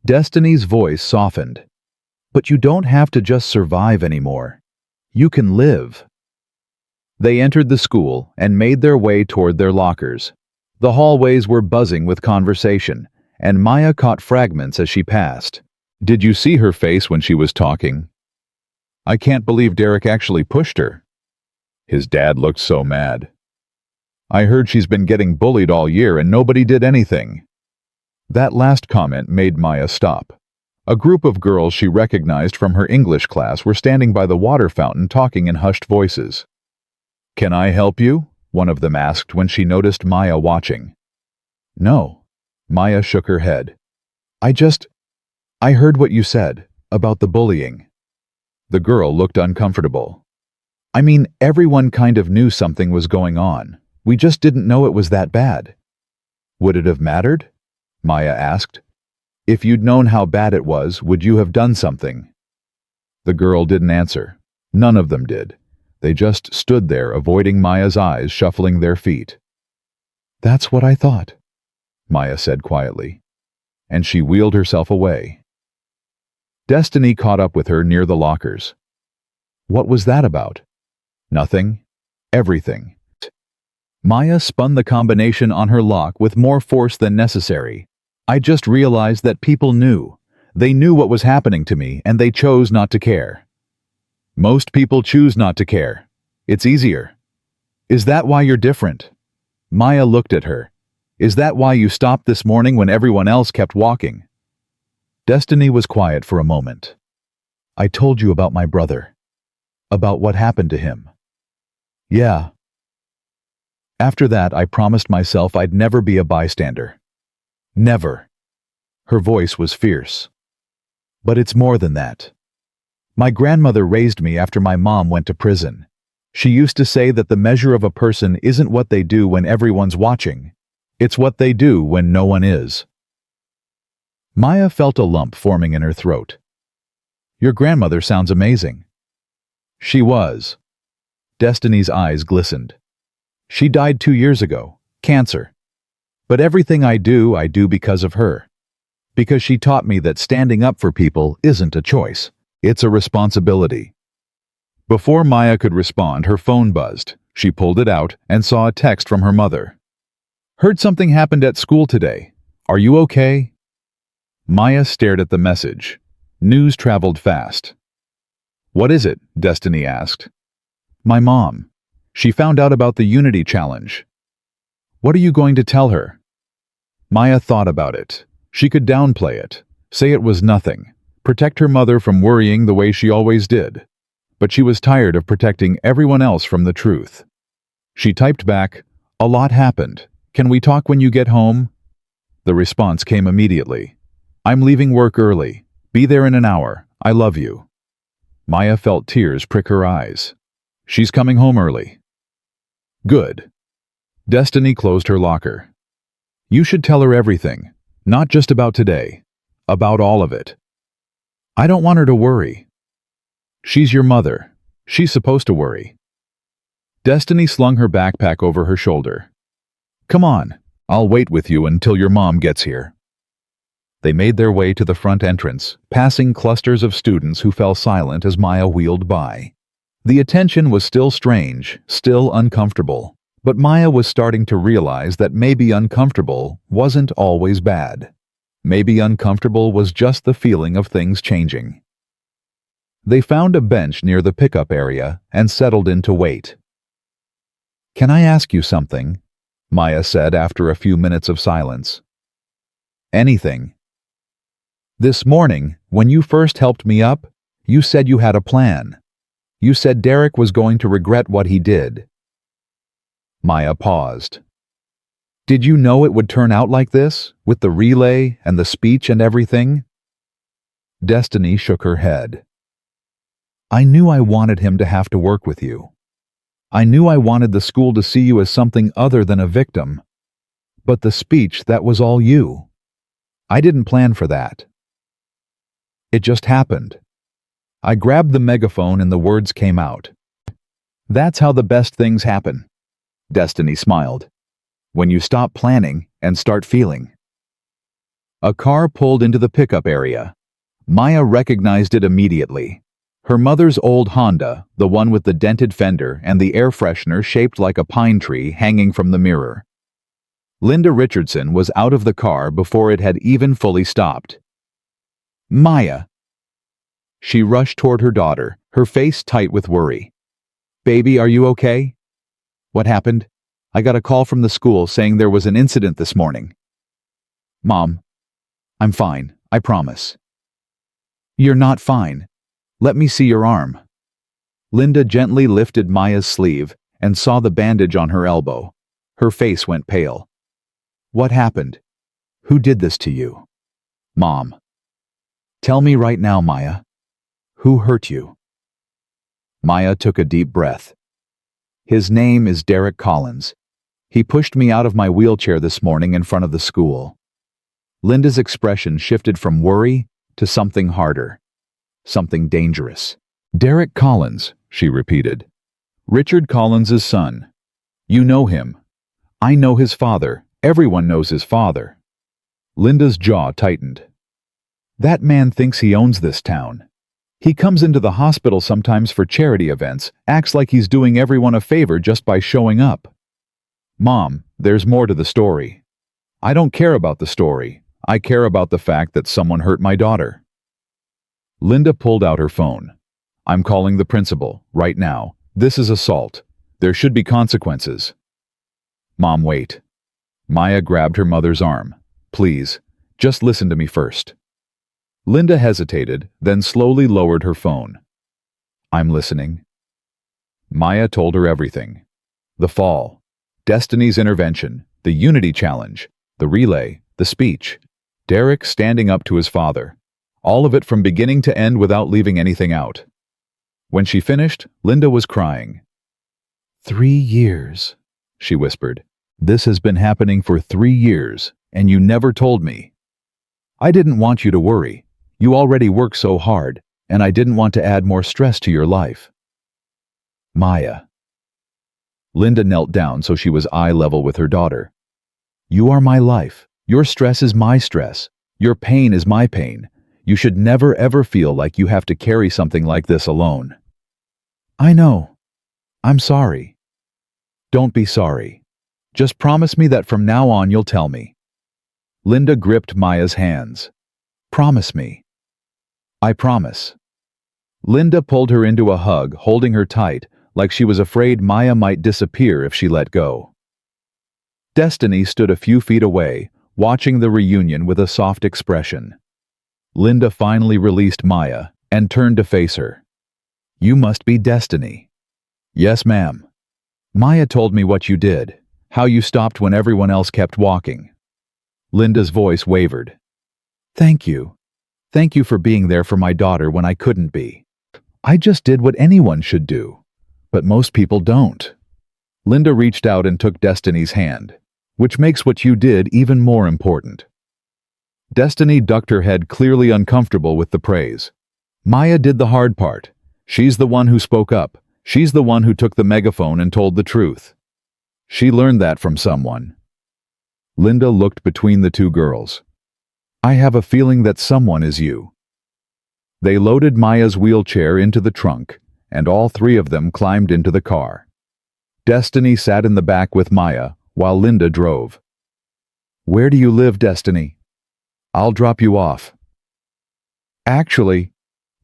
Destiny's voice softened. "But you don't have to just survive anymore. You can live." They entered the school and made their way toward their lockers. The hallways were buzzing with conversation, and Maya caught fragments as she passed. "Did you see her face when she was talking? I can't believe Derek actually pushed her. His dad looked so mad. I heard she's been getting bullied all year and nobody did anything." That last comment made Maya stop. A group of girls she recognized from her English class were standing by the water fountain talking in hushed voices. "Can I help you?" one of them asked when she noticed Maya watching. "No." Maya shook her head. I heard what you said, about the bullying." The girl looked uncomfortable. "I mean, everyone kind of knew something was going on. We just didn't know it was that bad." "Would it have mattered?" Maya asked. "If you'd known how bad it was, would you have done something?" The girl didn't answer. None of them did. They just stood there, avoiding Maya's eyes, shuffling their feet. "That's what I thought," Maya said quietly, and she wheeled herself away. Destiny caught up with her near the lockers. "What was that about?" "Nothing. Everything." Maya spun the combination on her lock with more force than necessary. "I just realized that people knew. They knew what was happening to me, and they chose not to care." "Most people choose not to care. It's easier." "Is that why you're different?" Maya looked at her. "Is that why you stopped this morning when everyone else kept walking?" Destiny was quiet for a moment. "I told you about my brother. About what happened to him." "Yeah." "After that, I promised myself I'd never be a bystander. Never." Her voice was fierce. "But it's more than that. My grandmother raised me after my mom went to prison. She used to say that the measure of a person isn't what they do when everyone's watching. It's what they do when no one is." Maya felt a lump forming in her throat. "Your grandmother sounds amazing." "She was." Destiny's eyes glistened. "She died 2 years ago. Cancer. But everything I do because of her. Because she taught me that standing up for people isn't a choice. It's a responsibility." Before Maya could respond, her phone buzzed. She pulled it out and saw a text from her mother. "Heard something happened at school today. Are you okay?" Maya stared at the message. News traveled fast. "What is it?" Destiny asked. "My mom. She found out about the Unity Challenge." "What are you going to tell her?" Maya thought about it. She could downplay it, say it was nothing, protect her mother from worrying the way she always did. But she was tired of protecting everyone else from the truth. She typed back, "A lot happened. Can we talk when you get home?" The response came immediately. "I'm leaving work early. Be there in an hour. I love you." Maya felt tears prick her eyes. "She's coming home early." "Good." Destiny closed her locker. "You should tell her everything, not just about today, about all of it. I don't want her to worry. She's your mother. She's supposed to worry." Destiny slung her backpack over her shoulder. "Come on, I'll wait with you until your mom gets here." They made their way to the front entrance, passing clusters of students who fell silent as Maya wheeled by. The attention was still strange, still uncomfortable, but Maya was starting to realize that maybe uncomfortable wasn't always bad. Maybe uncomfortable was just the feeling of things changing. They found a bench near the pickup area and settled in to wait. "Can I ask you something?" Maya said after a few minutes of silence. "Anything." "This morning, when you first helped me up, you said you had a plan. You said Derek was going to regret what he did." Maya paused. "Did you know it would turn out like this, with the relay and the speech and everything?" Destiny shook her head. "I knew I wanted him to have to work with you. I knew I wanted the school to see you as something other than a victim. But the speech, that was all you. I didn't plan for that. It just happened. I grabbed the megaphone and the words came out. That's how the best things happen." Destiny smiled. "When you stop planning and start feeling." A car pulled into the pickup area. Maya recognized it immediately. Her mother's old Honda, the one with the dented fender and the air freshener shaped like a pine tree hanging from the mirror. Linda Richardson was out of the car before it had even fully stopped. "Maya!" She rushed toward her daughter, her face tight with worry. "Baby, are you okay?" "What happened?" "I got a call from the school saying there was an incident this morning." "Mom, I'm fine, I promise." "You're not fine. Let me see your arm." Linda gently lifted Maya's sleeve and saw the bandage on her elbow. Her face went pale. "What happened? Who did this to you?" "Mom." "Tell me right now, Maya. Who hurt you?" Maya took a deep breath. "His name is Derek Collins. He pushed me out of my wheelchair this morning in front of the school." Linda's expression shifted from worry to something harder. Something dangerous. "Derek Collins," she repeated. "Richard Collins's son. You know him. I know his father. Everyone knows his father." Linda's jaw tightened. "That man thinks he owns this town. He comes into the hospital sometimes for charity events, acts like he's doing everyone a favor just by showing up." "Mom, there's more to the story. I don't care about the story. I care about the fact that someone hurt my daughter." Linda pulled out her phone. "I'm calling the principal, right now. This is assault. There should be consequences." "Mom, wait." Maya grabbed her mother's arm. "Please, just listen to me first." Linda hesitated, then slowly lowered her phone. "I'm listening." Maya told her everything. The fall, Destiny's intervention, the Unity Challenge, the relay, the speech, Derek standing up to his father. All of it from beginning to end without leaving anything out. When she finished, Linda was crying. 3 years, she whispered. "This has been happening for 3 years, and you never told me. I didn't want you to worry. You already work so hard, and I didn't want to add more stress to your life." "Maya." Linda knelt down so she was eye level with her daughter. "You are my life. Your stress is my stress. Your pain is my pain. You should never ever feel like you have to carry something like this alone." "I know. I'm sorry." "Don't be sorry. Just promise me that from now on you'll tell me." Linda gripped Maya's hands. "Promise me." "I promise." Linda pulled her into a hug, holding her tight, like she was afraid Maya might disappear if she let go. Destiny stood a few feet away, watching the reunion with a soft expression. Linda finally released Maya and turned to face her. "You must be Destiny." "Yes, ma'am." "Maya told me what you did, how you stopped when everyone else kept walking." Linda's voice wavered. "Thank you. Thank you for being there for my daughter when I couldn't be. I just did what anyone should do, but most people don't." Linda reached out and took Destiny's hand, which makes what you did even more important. Destiny ducked her head, clearly uncomfortable with the praise. "Maya did the hard part. She's the one who spoke up. She's the one who took the megaphone and told the truth. She learned that from someone." Linda looked between the two girls. I have a feeling that someone is you." They loaded Maya's wheelchair into the trunk, and all three of them climbed into the car. Destiny sat in the back with Maya, while Linda drove. "Where do you live, Destiny? I'll drop you off." "Actually,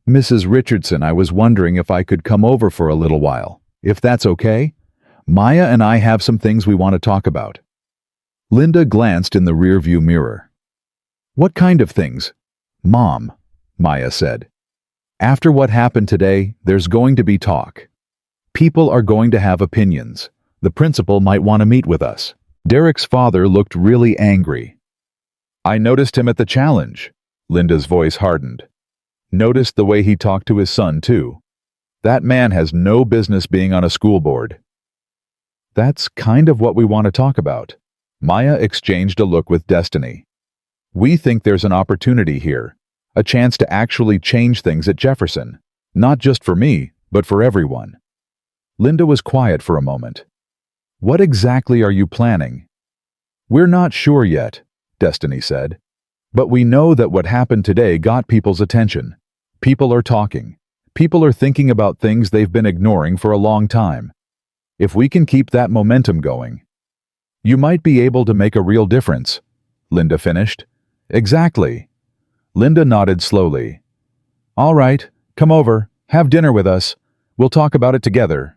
Mrs. Richardson, I was wondering if I could come over for a little while, if that's okay. Maya and I have some things we want to talk about." Linda glanced in the rearview mirror. "What kind of things?" "Mom," Maya said. "After what happened today, there's going to be talk. People are going to have opinions. The principal might want to meet with us." Derek's father looked really angry. "I noticed him at the challenge." Linda's voice hardened. "Noticed the way he talked to his son, too. That man has no business being on a school board." "That's kind of what we want to talk about." Maya exchanged a look with Destiny. "We think there's an opportunity here, a chance to actually change things at Jefferson, not just for me, but for everyone." Linda was quiet for a moment. "What exactly are you planning?" "We're not sure yet," Destiny said. "But we know that what happened today got people's attention. People are talking. People are thinking about things they've been ignoring for a long time. If we can keep that momentum going, you might be able to make a real difference," Linda finished. "Exactly." Linda nodded slowly. "All right, come over, have dinner with us. We'll talk about it together."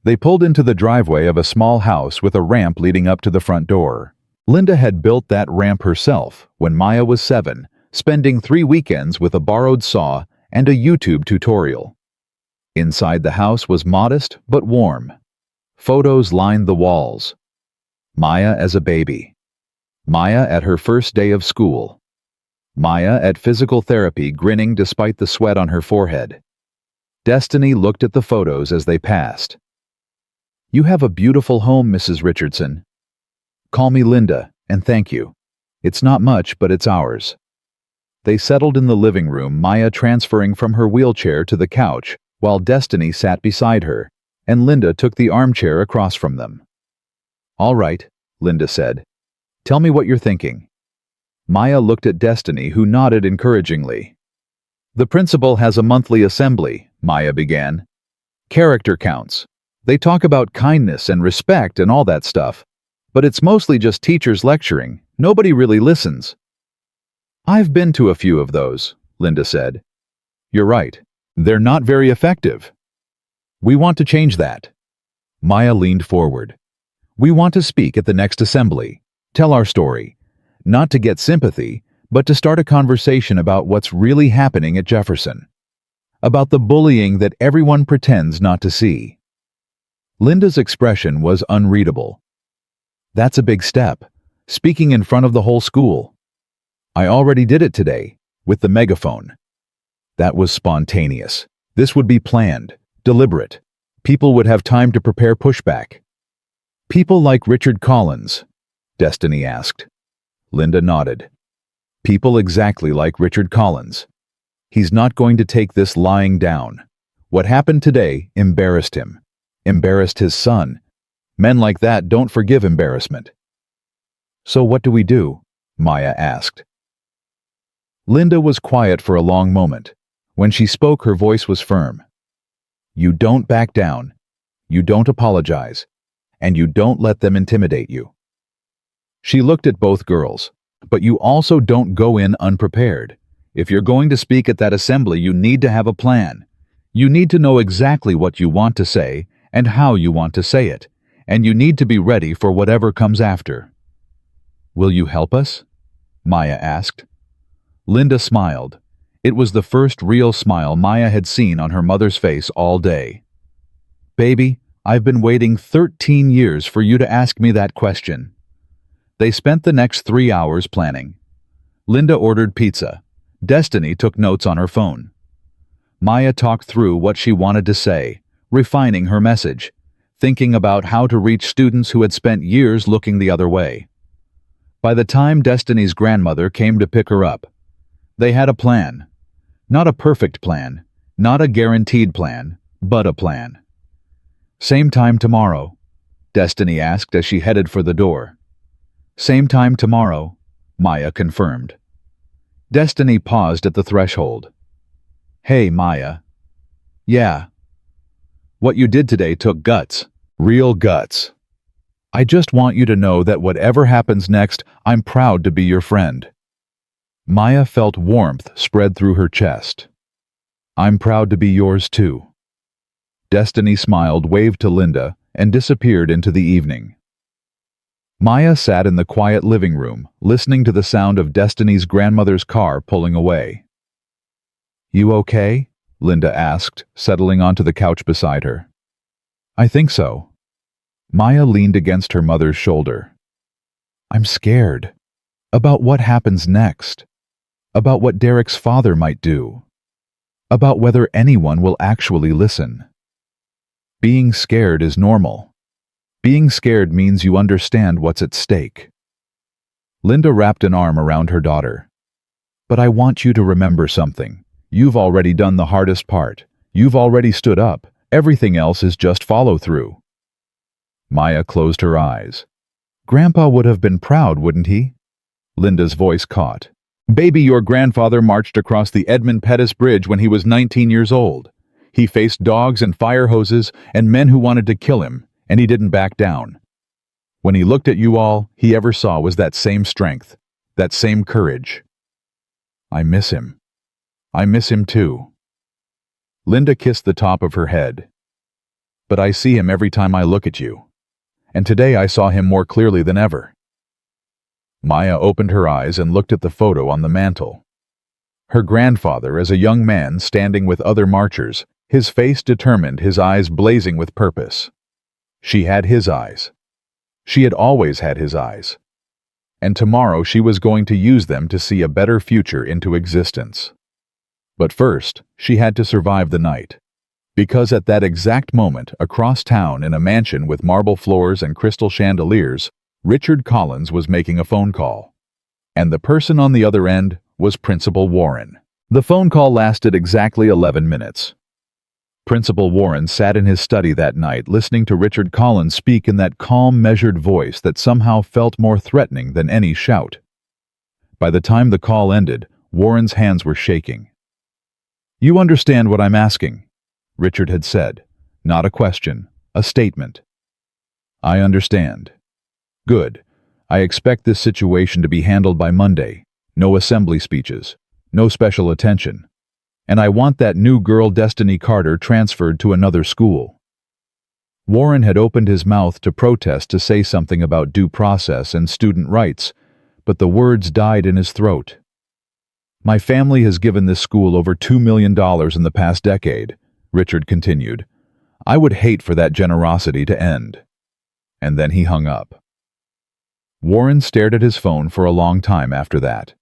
They pulled into the driveway of a small house with a ramp leading up to the front door. Linda had built that ramp herself when Maya was 7, spending 3 weekends with a borrowed saw and a YouTube tutorial. Inside the house was modest but warm. Photos lined the walls. Maya as a baby. Maya at her first day of school. Maya at physical therapy, grinning despite the sweat on her forehead. Destiny looked at the photos as they passed. "You have a beautiful home, Mrs. Richardson. Call me Linda, and thank you. It's not much, but it's ours." They settled in the living room, Maya transferring from her wheelchair to the couch, while Destiny sat beside her, and Linda took the armchair across from them. "All right," Linda said. "Tell me what you're thinking." Maya looked at Destiny, who nodded encouragingly. "The principal has a monthly assembly," Maya began. "Character counts. They talk about kindness and respect and all that stuff. But it's mostly just teachers lecturing. Nobody really listens." "I've been to a few of those," Linda said. "You're right. They're not very effective. We want to change that." Maya leaned forward. "We want to speak at the next assembly, tell our story, not to get sympathy, but to start a conversation about what's really happening at Jefferson, about the bullying that everyone pretends not to see." Linda's expression was unreadable. "That's a big step, speaking in front of the whole school." "I already did it today, with the megaphone." "That was spontaneous. This would be planned, deliberate. People would have time to prepare pushback." "People like Richard Collins?" Destiny asked. Linda nodded. "People exactly like Richard Collins. He's not going to take this lying down. What happened today embarrassed him, embarrassed his son. Men like that don't forgive embarrassment." "So what do we do?" Maya asked. Linda was quiet for a long moment. When she spoke, her voice was firm. "You don't back down. You don't apologize. And you don't let them intimidate you." She looked at both girls. "But you also don't go in unprepared. If you're going to speak at that assembly, you need to have a plan. You need to know exactly what you want to say and how you want to say it. And you need to be ready for whatever comes after." "Will you help us?" Maya asked. Linda smiled. It was the first real smile Maya had seen on her mother's face all day. "Baby, I've been waiting 13 years for you to ask me that question." They spent the next 3 hours planning. Linda ordered pizza. Destiny took notes on her phone. Maya talked through what she wanted to say, refining her message, thinking about how to reach students who had spent years looking the other way. By the time Destiny's grandmother came to pick her up, they had a plan. Not a perfect plan, not a guaranteed plan, but a plan. "Same time tomorrow?" Destiny asked as she headed for the door. "Same time tomorrow," Maya confirmed. Destiny paused at the threshold. Hey, Maya. Yeah. What you did today took guts. Real guts. I just want you to know that whatever happens next, I'm proud to be your friend. Maya felt warmth spread through her chest. I'm proud to be yours too. Destiny smiled, waved to Linda, and disappeared into the evening. Maya sat in the quiet living room, listening to the sound of Destiny's grandmother's car pulling away. You okay? Linda asked, settling onto the couch beside her. I think so. Maya leaned against her mother's shoulder. I'm scared. About what happens next. About what Derek's father might do. About whether anyone will actually listen. Being scared is normal. Being scared means you understand what's at stake. Linda wrapped an arm around her daughter. But I want you to remember something. You've already done the hardest part. You've already stood up. Everything else is just follow-through. Maya closed her eyes. Grandpa would have been proud, wouldn't he? Linda's voice caught. Baby, your grandfather marched across the Edmund Pettus Bridge when he was 19 years old. He faced dogs and fire hoses and men who wanted to kill him, and he didn't back down. When he looked at you all, he ever saw was that same strength, that same courage. I miss him. I miss him too. Linda kissed the top of her head. But I see him every time I look at you. And today I saw him more clearly than ever. Maya opened her eyes and looked at the photo on the mantel. Her grandfather as a young man standing with other marchers, his face determined, his eyes blazing with purpose. She had his eyes. She had always had his eyes. And tomorrow she was going to use them to see a better future into existence. But first, she had to survive the night. Because at that exact moment, across town in a mansion with marble floors and crystal chandeliers, Richard Collins was making a phone call. And the person on the other end was Principal Warren. The phone call lasted exactly 11 minutes. Principal Warren sat in his study that night listening to Richard Collins speak in that calm, measured voice that somehow felt more threatening than any shout. By the time the call ended, Warren's hands were shaking. You understand what I'm asking, Richard had said. Not a question, a statement. I understand. Good. I expect this situation to be handled by Monday. No assembly speeches. No special attention. And I want that new girl Destiny Carter transferred to another school. Warren had opened his mouth to protest, to say something about due process and student rights, but the words died in his throat. My family has given this school over $2 million in the past decade, Richard continued. I would hate for that generosity to end. And then he hung up. Warren stared at his phone for a long time after that.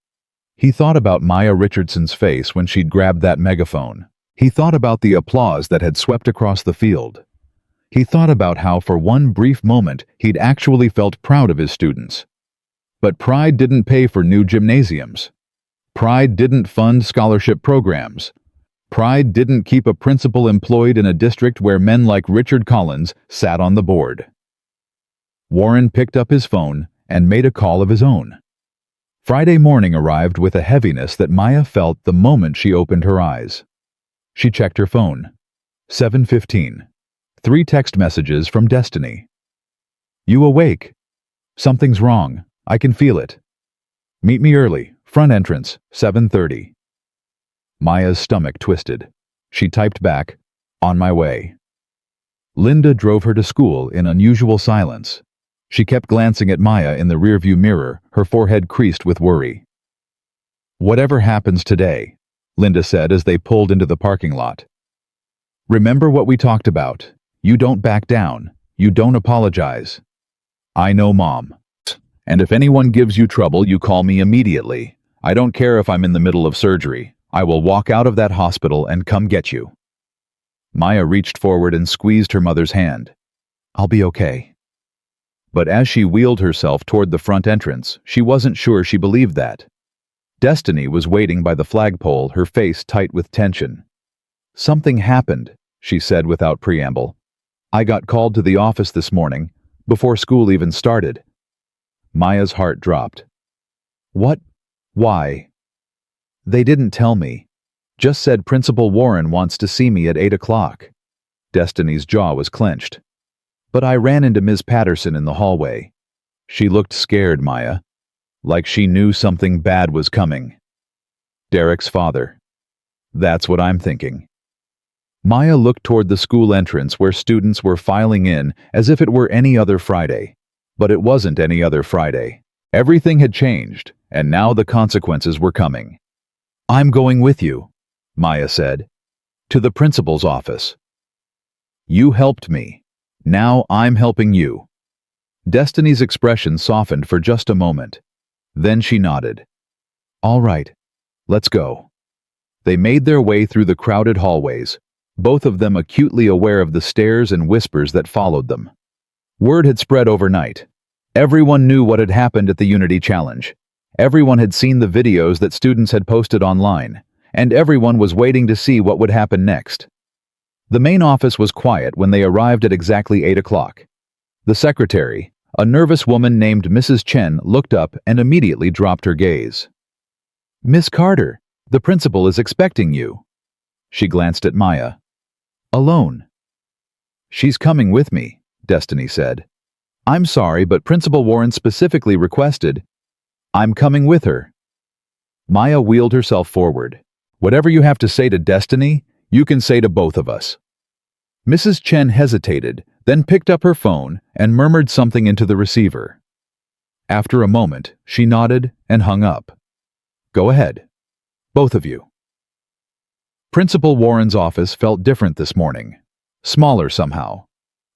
He thought about Maya Richardson's face when she'd grabbed that megaphone. He thought about the applause that had swept across the field. He thought about how for one brief moment he'd actually felt proud of his students. But pride didn't pay for new gymnasiums. Pride didn't fund scholarship programs. Pride didn't keep a principal employed in a district where men like Richard Collins sat on the board. Warren picked up his phone and made a call of his own. Friday morning arrived with a heaviness that Maya felt the moment she opened her eyes. She checked her phone. 7:15. 3 text messages from Destiny. You awake? Something's wrong. I can feel it. Meet me early. Front entrance, 7:30. Maya's stomach twisted. She typed back, on my way. Linda drove her to school in unusual silence. She kept glancing at Maya in the rearview mirror, her forehead creased with worry. Whatever happens today, Linda said as they pulled into the parking lot. Remember what we talked about. You don't back down. You don't apologize. I know, Mom. And if anyone gives you trouble, you call me immediately. I don't care if I'm in the middle of surgery. I will walk out of that hospital and come get you. Maya reached forward and squeezed her mother's hand. I'll be okay. But as she wheeled herself toward the front entrance, she wasn't sure she believed that. Destiny was waiting by the flagpole, her face tight with tension. Something happened, she said without preamble. I got called to the office this morning, before school even started. Maya's heart dropped. What? Why? They didn't tell me. Just said Principal Warren wants to see me at 8 o'clock. Destiny's jaw was clenched. But I ran into Ms. Patterson in the hallway. She looked scared, Maya. Like she knew something bad was coming. Derek's father. That's what I'm thinking. Maya looked toward the school entrance where students were filing in as if it were any other Friday. But it wasn't any other Friday. Everything had changed, and now the consequences were coming. I'm going with you, Maya said. To the principal's office. You helped me. Now I'm helping you. Destiny's expression softened for just a moment. Then she nodded. All right, let's go. They made their way through the crowded hallways, both of them acutely aware of the stares and whispers that followed them. Word had spread overnight. Everyone knew what had happened at the Unity Challenge. Everyone had seen the videos that students had posted online, and everyone was waiting to see what would happen next. The main office was quiet when they arrived at exactly 8 o'clock. The secretary, a nervous woman named Mrs. Chen, looked up and immediately dropped her gaze. Miss Carter, the principal is expecting you. She glanced at Maya. Alone. She's coming with me, Destiny said. I'm sorry, but Principal Warren specifically requested. I'm coming with her. Maya wheeled herself forward. Whatever you have to say to Destiny, you can say to both of us. Mrs. Chen hesitated, then picked up her phone and murmured something into the receiver. After a moment, she nodded and hung up. Go ahead. Both of you. Principal Warren's office felt different this morning. Smaller somehow.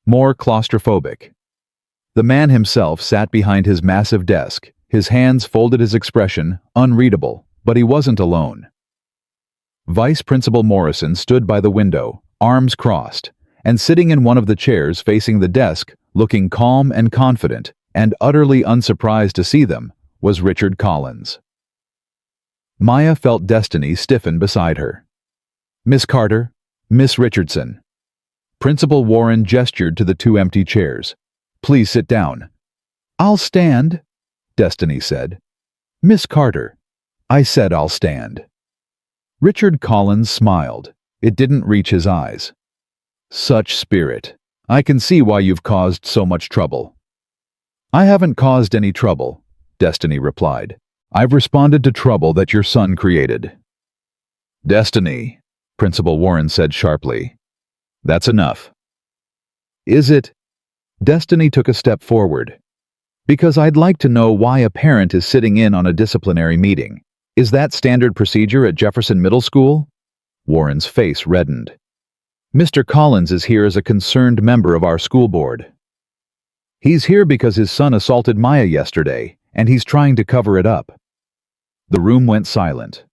More claustrophobic. The man himself sat behind his massive desk, his hands folded, his expression unreadable, but he wasn't alone. Vice Principal Morrison stood by the window, arms crossed, and sitting in one of the chairs facing the desk, looking calm and confident, and utterly unsurprised to see them, was Richard Collins. Maya felt Destiny stiffen beside her. Miss Carter, Miss Richardson. Principal Warren gestured to the two empty chairs. Please sit down. I'll stand, Destiny said. Miss Carter. I said I'll stand. Richard Collins smiled. It didn't reach his eyes. Such spirit. I can see why you've caused so much trouble. I haven't caused any trouble, Destiny replied. I've responded to trouble that your son created. Destiny, Principal Warren said sharply. That's enough. Is it? Destiny took a step forward. Because I'd like to know why a parent is sitting in on a disciplinary meeting. Is that standard procedure at Jefferson Middle School? Warren's face reddened. Mr. Collins is here as a concerned member of our school board. He's here because his son assaulted Maya yesterday, and he's trying to cover it up. The room went silent.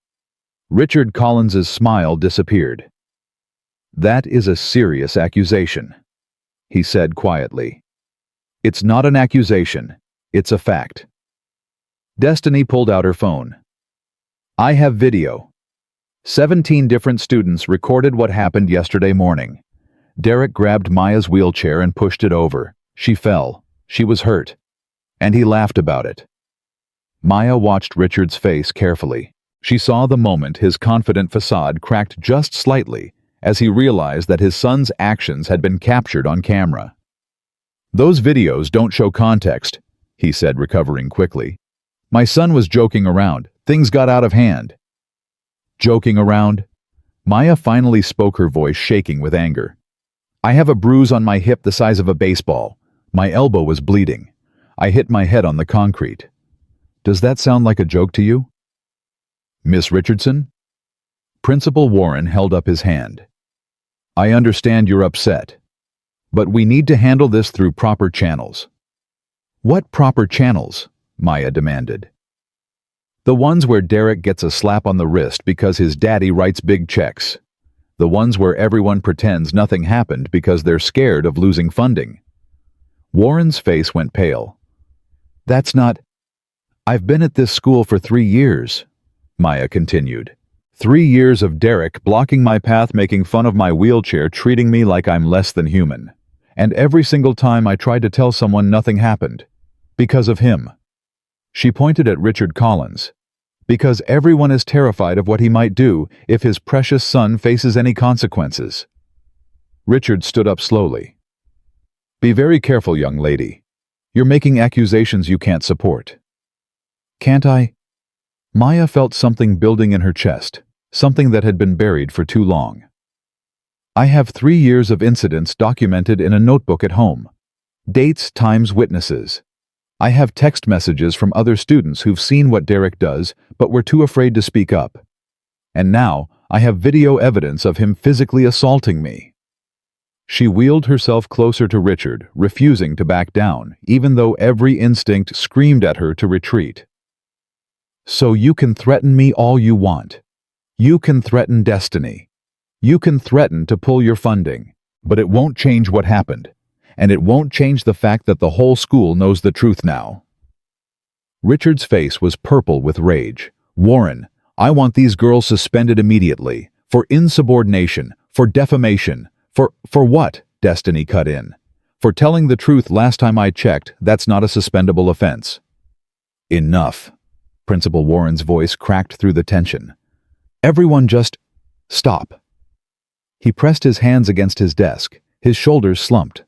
Richard Collins's smile disappeared. That is a serious accusation, he said quietly. It's not an accusation, it's a fact. Destiny pulled out her phone. I have video. 17 different students recorded what happened yesterday morning. Derek grabbed Maya's wheelchair and pushed it over. She fell. She was hurt. And he laughed about it. Maya watched Richard's face carefully. She saw the moment his confident facade cracked just slightly as he realized that his son's actions had been captured on camera. Those videos don't show context, he said, recovering quickly. My son was joking around. Things got out of hand. Joking around? Maya finally spoke, her voice shaking with anger. I have a bruise on my hip the size of a baseball. My elbow was bleeding. I hit my head on the concrete. Does that sound like a joke to you? Miss Richardson? Principal Warren held up his hand. I understand you're upset, but we need to handle this through proper channels. What proper channels? Maya demanded. The ones where Derek gets a slap on the wrist because his daddy writes big checks. The ones where everyone pretends nothing happened because they're scared of losing funding. Warren's face went pale. That's not... I've been at this school for 3 years, Maya continued. 3 years of Derek blocking my path, making fun of my wheelchair, treating me like I'm less than human. And every single time I tried to tell someone, nothing happened. Because of him. She pointed at Richard Collins. Because everyone is terrified of what he might do if his precious son faces any consequences. Richard stood up slowly. Be very careful, young lady. You're making accusations you can't support. Can't I? Maya felt something building in her chest, something that had been buried for too long. I have 3 years of incidents documented in a notebook at home. Dates, times, witnesses. I have text messages from other students who've seen what Derek does, but were too afraid to speak up. And now, I have video evidence of him physically assaulting me. She wheeled herself closer to Richard, refusing to back down, even though every instinct screamed at her to retreat. So you can threaten me all you want. You can threaten Destiny. You can threaten to pull your funding, but it won't change what happened. And it won't change the fact that the whole school knows the truth now. Richard's face was purple with rage. Warren, I want these girls suspended immediately. For insubordination, for defamation, for what? Destiny cut in. For telling the truth last time I checked, that's not a suspendable offense. Enough. Principal Warren's voice cracked through the tension. Everyone just stop. He pressed his hands against his desk. His shoulders slumped.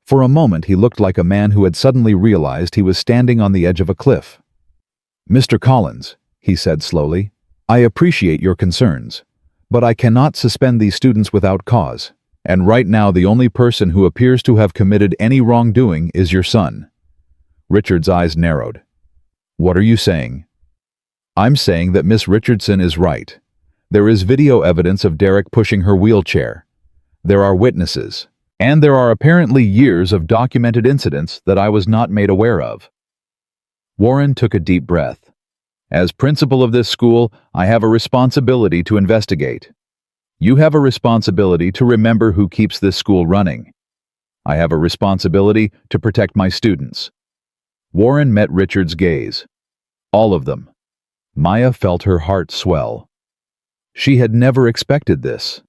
For a moment he looked like a man who had suddenly realized he was standing on the edge of a cliff. Mr. Collins, he said slowly, I appreciate your concerns, but I cannot suspend these students without cause, and right now the only person who appears to have committed any wrongdoing is your son. Richard's eyes narrowed. What are you saying? I'm saying that Miss Richardson is right. There is video evidence of Derek pushing her wheelchair. There are witnesses. And there are apparently years of documented incidents that I was not made aware of. Warren took a deep breath. As principal of this school, I have a responsibility to investigate. You have a responsibility to remember who keeps this school running. I have a responsibility to protect my students. Warren met Richard's gaze. All of them. Maya felt her heart swell. She had never expected this.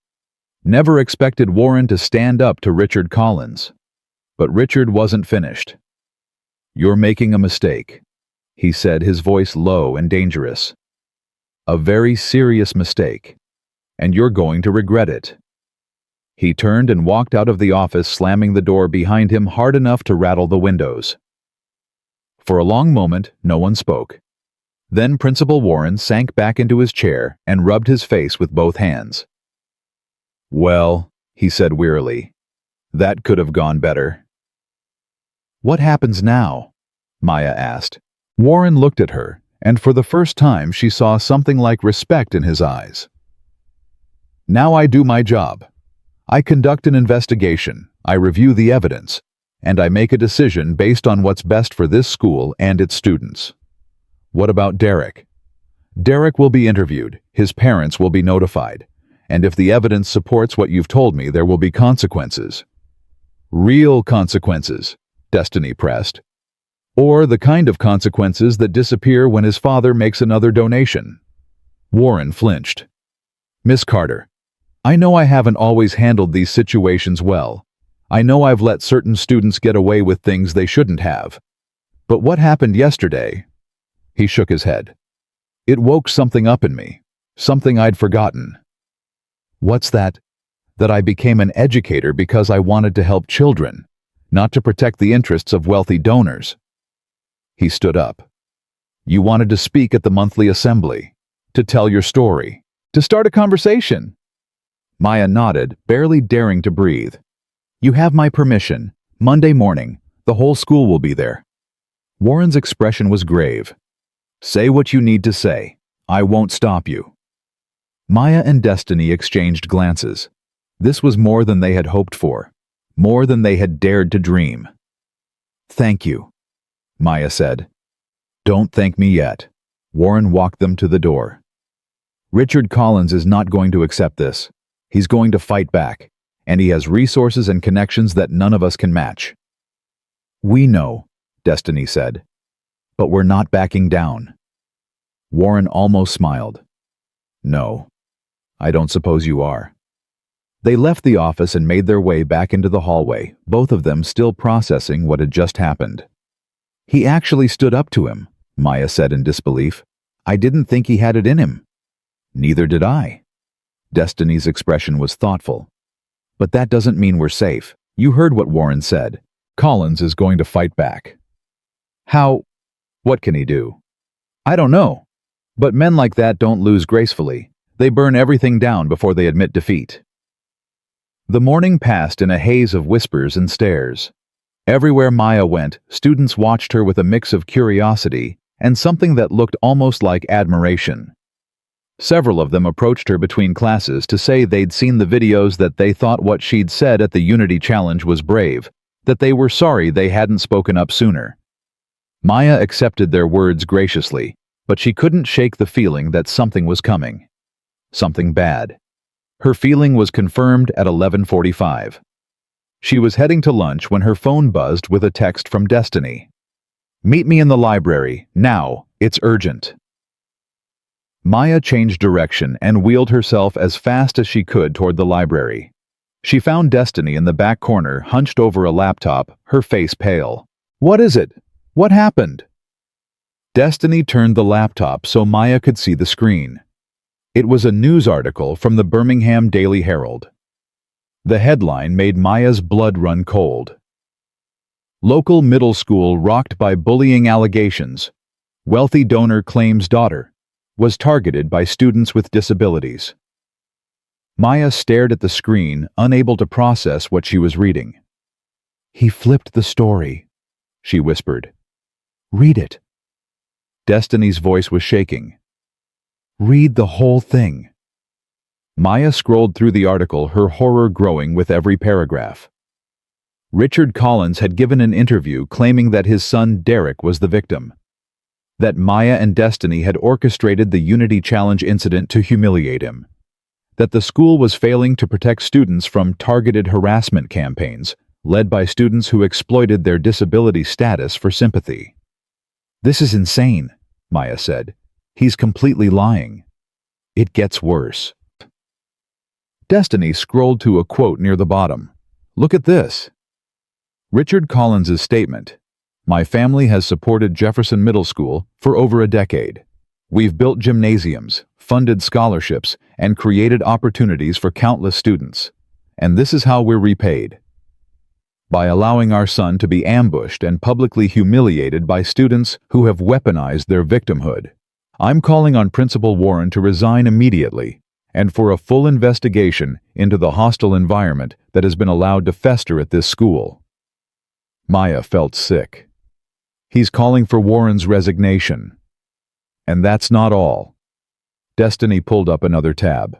Never expected Warren to stand up to Richard Collins. But Richard wasn't finished. You're making a mistake, he said, his voice low and dangerous. A very serious mistake, and you're going to regret it. He turned and walked out of the office, slamming the door behind him hard enough to rattle the windows. For a long moment, no one spoke. Then Principal Warren sank back into his chair and rubbed his face with both hands. Well, he said wearily, that could have gone better. What happens now? Maya asked. Warren looked at her, and for the first time she saw something like respect in his eyes. Now I do my job. I conduct an investigation, I review the evidence, and I make a decision based on what's best for this school and its students. What about Derek? Derek will be interviewed, his parents will be notified. And if the evidence supports what you've told me, there will be consequences. Real consequences, Destiny pressed. Or the kind of consequences that disappear when his father makes another donation. Warren flinched. Miss Carter, I know I haven't always handled these situations well. I know I've let certain students get away with things they shouldn't have. But what happened yesterday? He shook his head. It woke something up in me, something I'd forgotten. What's that? That I became an educator because I wanted to help children, not to protect the interests of wealthy donors. He stood up. You wanted to speak at the monthly assembly, to tell your story, to start a conversation. Maya nodded, barely daring to breathe. You have my permission. Monday morning, the whole school will be there. Warren's expression was grave. Say what you need to say. I won't stop you. Maya and Destiny exchanged glances. This was more than they had hoped for, more than they had dared to dream. Thank you, Maya said. Don't thank me yet. Warren walked them to the door. Richard Collins is not going to accept this. He's going to fight back, and he has resources and connections that none of us can match. We know, Destiny said, but we're not backing down. Warren almost smiled. No. I don't suppose you are. They left the office and made their way back into the hallway, both of them still processing what had just happened. He actually stood up to him, Maya said in disbelief. I didn't think he had it in him. Neither did I. Destiny's expression was thoughtful. But that doesn't mean we're safe. You heard what Warren said. Collins is going to fight back. How? What can he do? I don't know. But men like that don't lose gracefully. They burn everything down before they admit defeat. The morning passed in a haze of whispers and stares. Everywhere Maya went, students watched her with a mix of curiosity and something that looked almost like admiration. Several of them approached her between classes to say they'd seen the videos, that they thought what she'd said at the Unity Challenge was brave, that they were sorry they hadn't spoken up sooner. Maya accepted their words graciously, but she couldn't shake the feeling that something was coming. Something bad. Her feeling was confirmed at 11:45. She was heading to lunch when her phone buzzed with a text from Destiny. Meet me in the library, now, it's urgent. Maya changed direction and wheeled herself as fast as she could toward the library. She found Destiny in the back corner, hunched over a laptop, her face pale. What is it? What happened? Destiny turned the laptop so Maya could see the screen. It was a news article from the Birmingham Daily Herald. The headline made Maya's blood run cold. Local middle school rocked by bullying allegations. Wealthy donor claims daughter was targeted by students with disabilities. Maya stared at the screen, unable to process what she was reading. He flipped the story, she whispered. Read it. Destiny's voice was shaking. Read the whole thing. Maya scrolled through the article, her horror growing with every paragraph. Richard Collins had given an interview claiming that his son Derek was the victim. That Maya and Destiny had orchestrated the Unity Challenge incident to humiliate him. That the school was failing to protect students from targeted harassment campaigns, led by students who exploited their disability status for sympathy. This is insane, Maya said. He's completely lying. It gets worse. Destiny scrolled to a quote near the bottom. Look at this. Richard Collins's statement. My family has supported Jefferson Middle School for over a decade. We've built gymnasiums, funded scholarships, and created opportunities for countless students. And this is how we're repaid. By allowing our son to be ambushed and publicly humiliated by students who have weaponized their victimhood. I'm calling on Principal Warren to resign immediately and for a full investigation into the hostile environment that has been allowed to fester at this school. Maya felt sick. He's calling for Warren's resignation. And that's not all. Destiny pulled up another tab.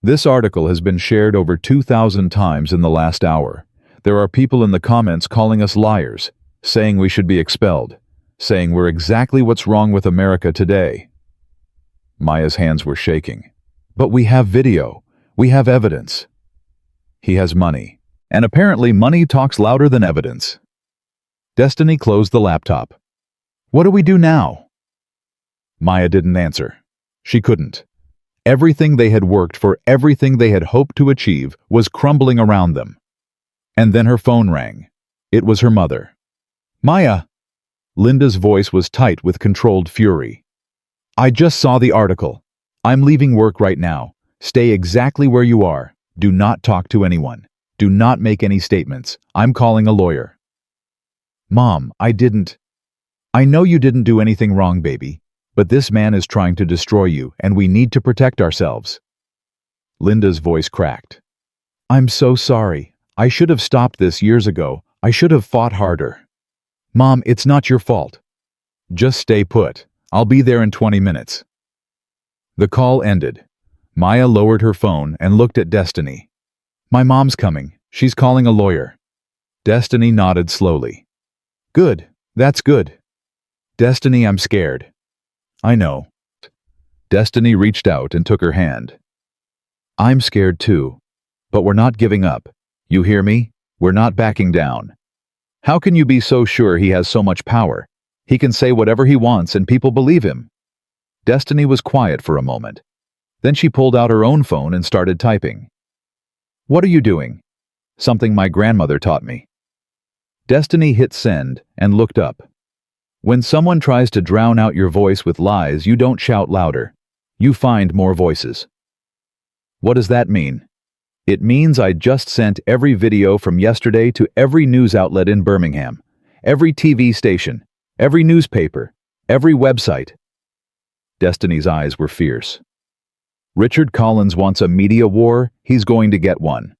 This article has been shared over 2,000 times in the last hour. There are people in the comments calling us liars, saying we should be expelled, saying we're exactly what's wrong with America today. Maya's hands were shaking. But we have video. We have evidence. He has money. And apparently money talks louder than evidence. Destiny closed the laptop. What do we do now? Maya didn't answer. She couldn't. Everything they had worked for, everything they had hoped to achieve, was crumbling around them. And then her phone rang. It was her mother. Maya! Linda's voice was tight with controlled fury. I just saw the article. I'm leaving work right now. Stay exactly where you are. Do not talk to anyone. Do not make any statements. I'm calling a lawyer. Mom, I know you didn't do anything wrong, baby, but this man is trying to destroy you, and we need to protect ourselves. Linda's voice cracked. I'm so sorry. I should have stopped this years ago. I should have fought harder. Mom, it's not your fault. Just stay put. I'll be there in 20 minutes. The call ended. Maya lowered her phone and looked at Destiny. My mom's coming. She's calling a lawyer. Destiny nodded slowly. Good. That's good. Destiny, I'm scared. I know. Destiny reached out and took her hand. I'm scared too. But we're not giving up. You hear me? We're not backing down. How can you be so sure he has so much power? He can say whatever he wants and people believe him. Destiny was quiet for a moment. Then she pulled out her own phone and started typing. What are you doing? Something my grandmother taught me. Destiny hit send and looked up. When someone tries to drown out your voice with lies, you don't shout louder. You find more voices. What does that mean? It means I just sent every video from yesterday to every news outlet in Birmingham, every TV station, every newspaper, every website. Destiny's eyes were fierce. Richard Collins wants a media war, he's going to get one.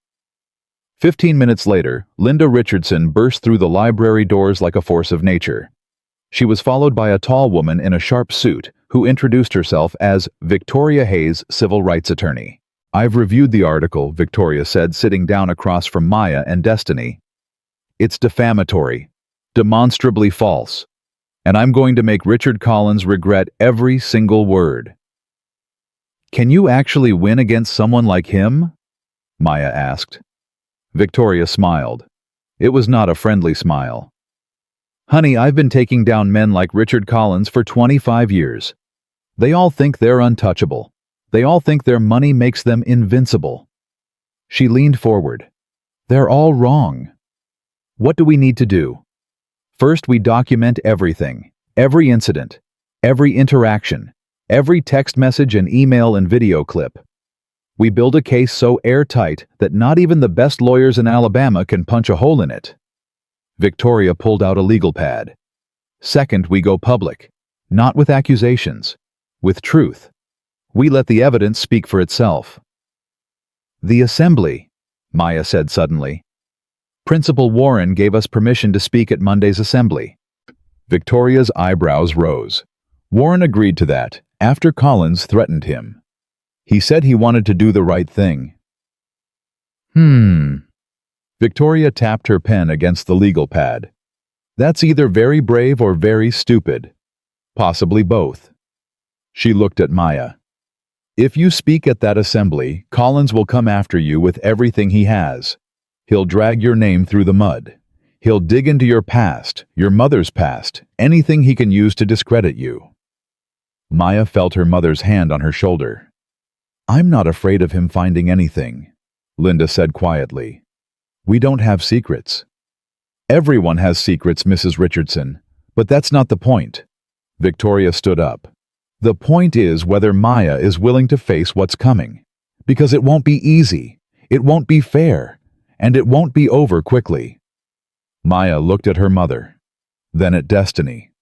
15 minutes later, Linda Richardson burst through the library doors like a force of nature. She was followed by a tall woman in a sharp suit who introduced herself as Victoria Hayes, civil rights attorney. "I've reviewed the article," Victoria said, sitting down across from Maya and Destiny. "It's defamatory, demonstrably false, and I'm going to make Richard Collins regret every single word." "Can you actually win against someone like him?" Maya asked. Victoria smiled. It was not a friendly smile. "Honey, I've been taking down men like Richard Collins for 25 years. They all think they're untouchable. They all think their money makes them invincible." She leaned forward. "They're all wrong. What do we need to do? First, we document everything, every incident, every interaction, every text message and email and video clip. We build a case so airtight that not even the best lawyers in Alabama can punch a hole in it." Victoria pulled out a legal pad. "Second, we go public, not with accusations, with truth. We let the evidence speak for itself." "The assembly," Maya said suddenly. "Principal Warren gave us permission to speak at Monday's assembly." Victoria's eyebrows rose. Warren agreed to that after Collins threatened him. He said he wanted to do the right thing. Victoria tapped her pen against the legal pad. "That's either very brave or very stupid. Possibly both." She looked at Maya. "If you speak at that assembly, Collins will come after you with everything he has. He'll drag your name through the mud. He'll dig into your past, your mother's past, anything he can use to discredit you." Maya felt her mother's hand on her shoulder. "I'm not afraid of him finding anything," Linda said quietly. "We don't have secrets." "Everyone has secrets, Mrs. Richardson, but that's not the point." Victoria stood up. "The point is whether Maya is willing to face what's coming. Because it won't be easy, it won't be fair, and it won't be over quickly." Maya looked at her mother, then at Destiny,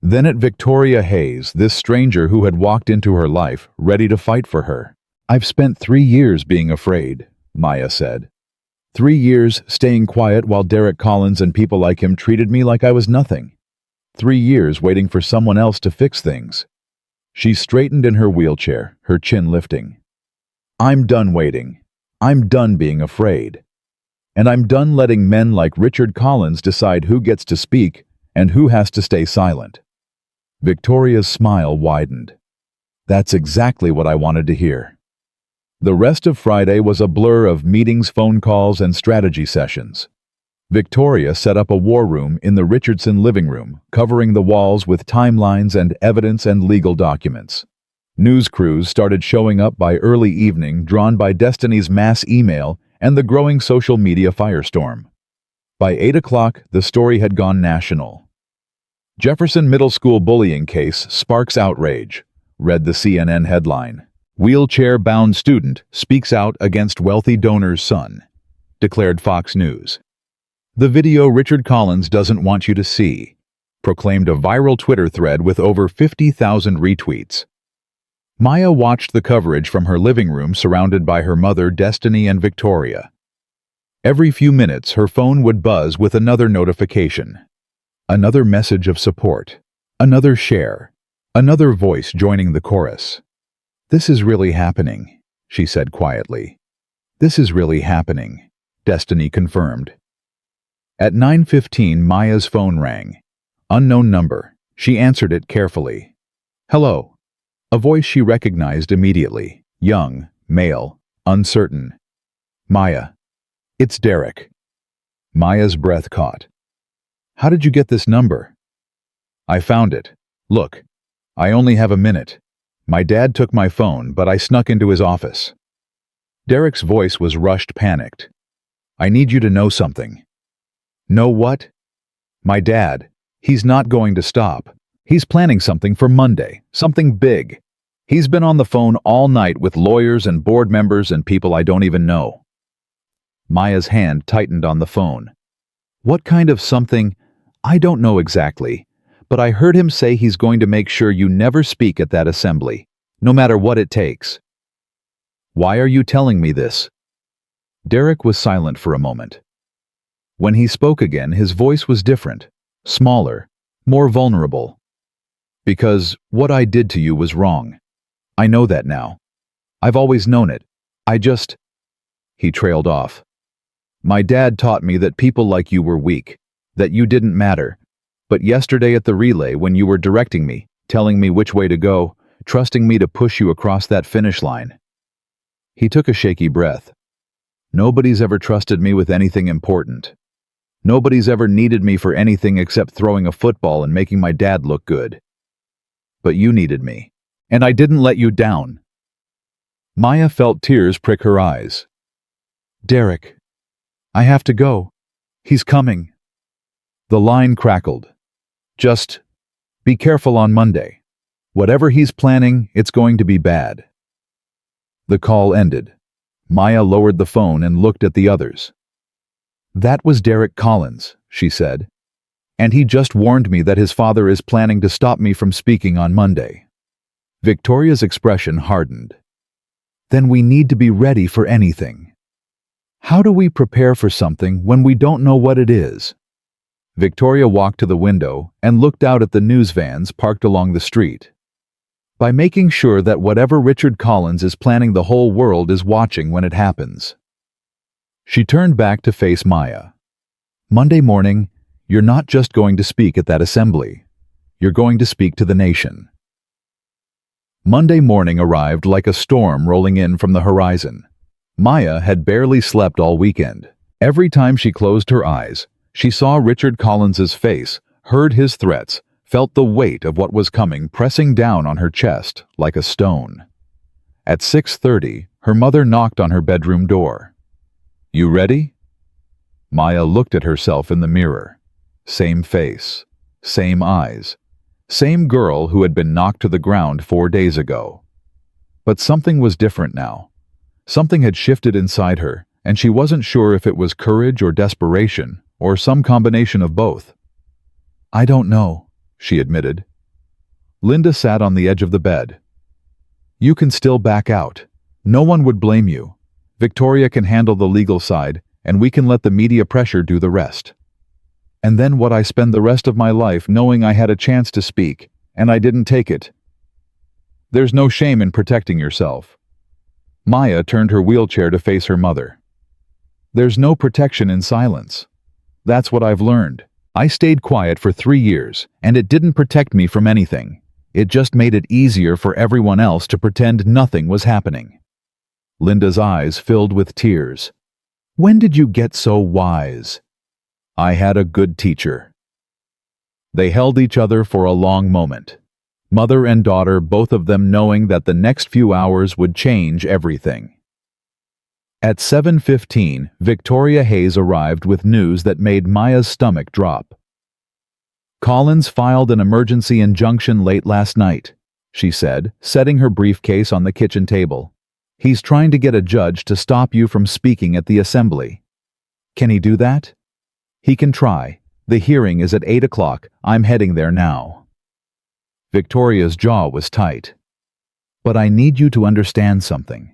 then at Victoria Hayes, this stranger who had walked into her life, ready to fight for her. "I've spent 3 years being afraid," Maya said. 3 years staying quiet while Derek Collins and people like him treated me like I was nothing. 3 years waiting for someone else to fix things. She straightened in her wheelchair, her chin lifting. "I'm done waiting. I'm done being afraid. And I'm done letting men like Richard Collins decide who gets to speak and who has to stay silent." Victoria's smile widened. "That's exactly what I wanted to hear." The rest of Friday was a blur of meetings, phone calls, and strategy sessions. Victoria set up a war room in the Richardson living room, covering the walls with timelines and evidence and legal documents. News crews started showing up by early evening, drawn by Destiny's mass email and the growing social media firestorm. By 8 o'clock, the story had gone national. "Jefferson Middle School bullying case sparks outrage," read the CNN headline. "Wheelchair-bound student speaks out against wealthy donor's son," declared Fox News. "The video Richard Collins doesn't want you to see," proclaimed a viral Twitter thread with over 50,000 retweets. Maya watched the coverage from her living room, surrounded by her mother, Destiny, and Victoria. Every few minutes, her phone would buzz with another notification. Another message of support. Another share. Another voice joining the chorus. "This is really happening," she said quietly. "This is really happening," Destiny confirmed. At 9:15, Maya's phone rang. Unknown number. She answered it carefully. "Hello." A voice she recognized immediately. Young, male, uncertain. "Maya." "It's Derek." Maya's breath caught. "How did you get this number?" "I found it. Look, I only have a minute. My dad took my phone, but I snuck into his office." Derek's voice was rushed, panicked. "I need you to know something." "Know what?" "My dad. He's not going to stop. He's planning something for Monday, something big. He's been on the phone all night with lawyers and board members and people I don't even know. Maya's hand tightened on the phone. What kind of something? I don't know exactly, but I heard him say he's going to make sure you never speak at that assembly, no matter what it takes. Why are you telling me this? Derek was silent for a moment. When he spoke again, his voice was different, smaller, more vulnerable. Because what I did to you was wrong. I know that now. I've always known it. He trailed off. My dad taught me that people like you were weak, that you didn't matter. But yesterday at the relay, when you were directing me, telling me which way to go, trusting me to push you across that finish line. He took a shaky breath. Nobody's ever trusted me with anything important. Nobody's ever needed me for anything except throwing a football and making my dad look good. But you needed me, and I didn't let you down. Maya felt tears prick her eyes. Derek, I have to go. He's coming. The line crackled. Just be careful on Monday. Whatever he's planning, it's going to be bad. The call ended. Maya lowered the phone and looked at the others. That was Derek Collins, she said. And he just warned me that his father is planning to stop me from speaking on Monday. Victoria's expression hardened. Then we need to be ready for anything. How do we prepare for something when we don't know what it is? Victoria walked to the window and looked out at the news vans parked along the street. By making sure that whatever Richard Collins is planning, the whole world is watching when it happens. She turned back to face Maya. Monday morning, you're not just going to speak at that assembly. You're going to speak to the nation. Monday morning arrived like a storm rolling in from the horizon. Maya had barely slept all weekend. Every time she closed her eyes, she saw Richard Collins's face, heard his threats, felt the weight of what was coming pressing down on her chest like a stone. At 6:30, her mother knocked on her bedroom door. You ready? Maya looked at herself in the mirror. Same face, same eyes, same girl who had been knocked to the ground 4 days ago. But something was different now. Something had shifted inside her, and she wasn't sure if it was courage or desperation, or some combination of both. I don't know, she admitted. Linda sat on the edge of the bed. You can still back out. No one would blame you. Victoria can handle the legal side, and we can let the media pressure do the rest. And then what I spend the rest of my life knowing I had a chance to speak, and I didn't take it. There's no shame in protecting yourself. Maya turned her wheelchair to face her mother. There's no protection in silence. That's what I've learned. I stayed quiet for 3 years, and it didn't protect me from anything. It just made it easier for everyone else to pretend nothing was happening. Linda's eyes filled with tears. When did you get so wise? I had a good teacher. They held each other for a long moment. Mother and daughter, both of them knowing that the next few hours would change everything. At 7:15, Victoria Hayes arrived with news that made Maya's stomach drop. Collins filed an emergency injunction late last night, she said, setting her briefcase on the kitchen table. He's trying to get a judge to stop you from speaking at the assembly. Can he do that? He can try. The hearing is at 8 o'clock. I'm heading there now. Victoria's jaw was tight. But I need you to understand something.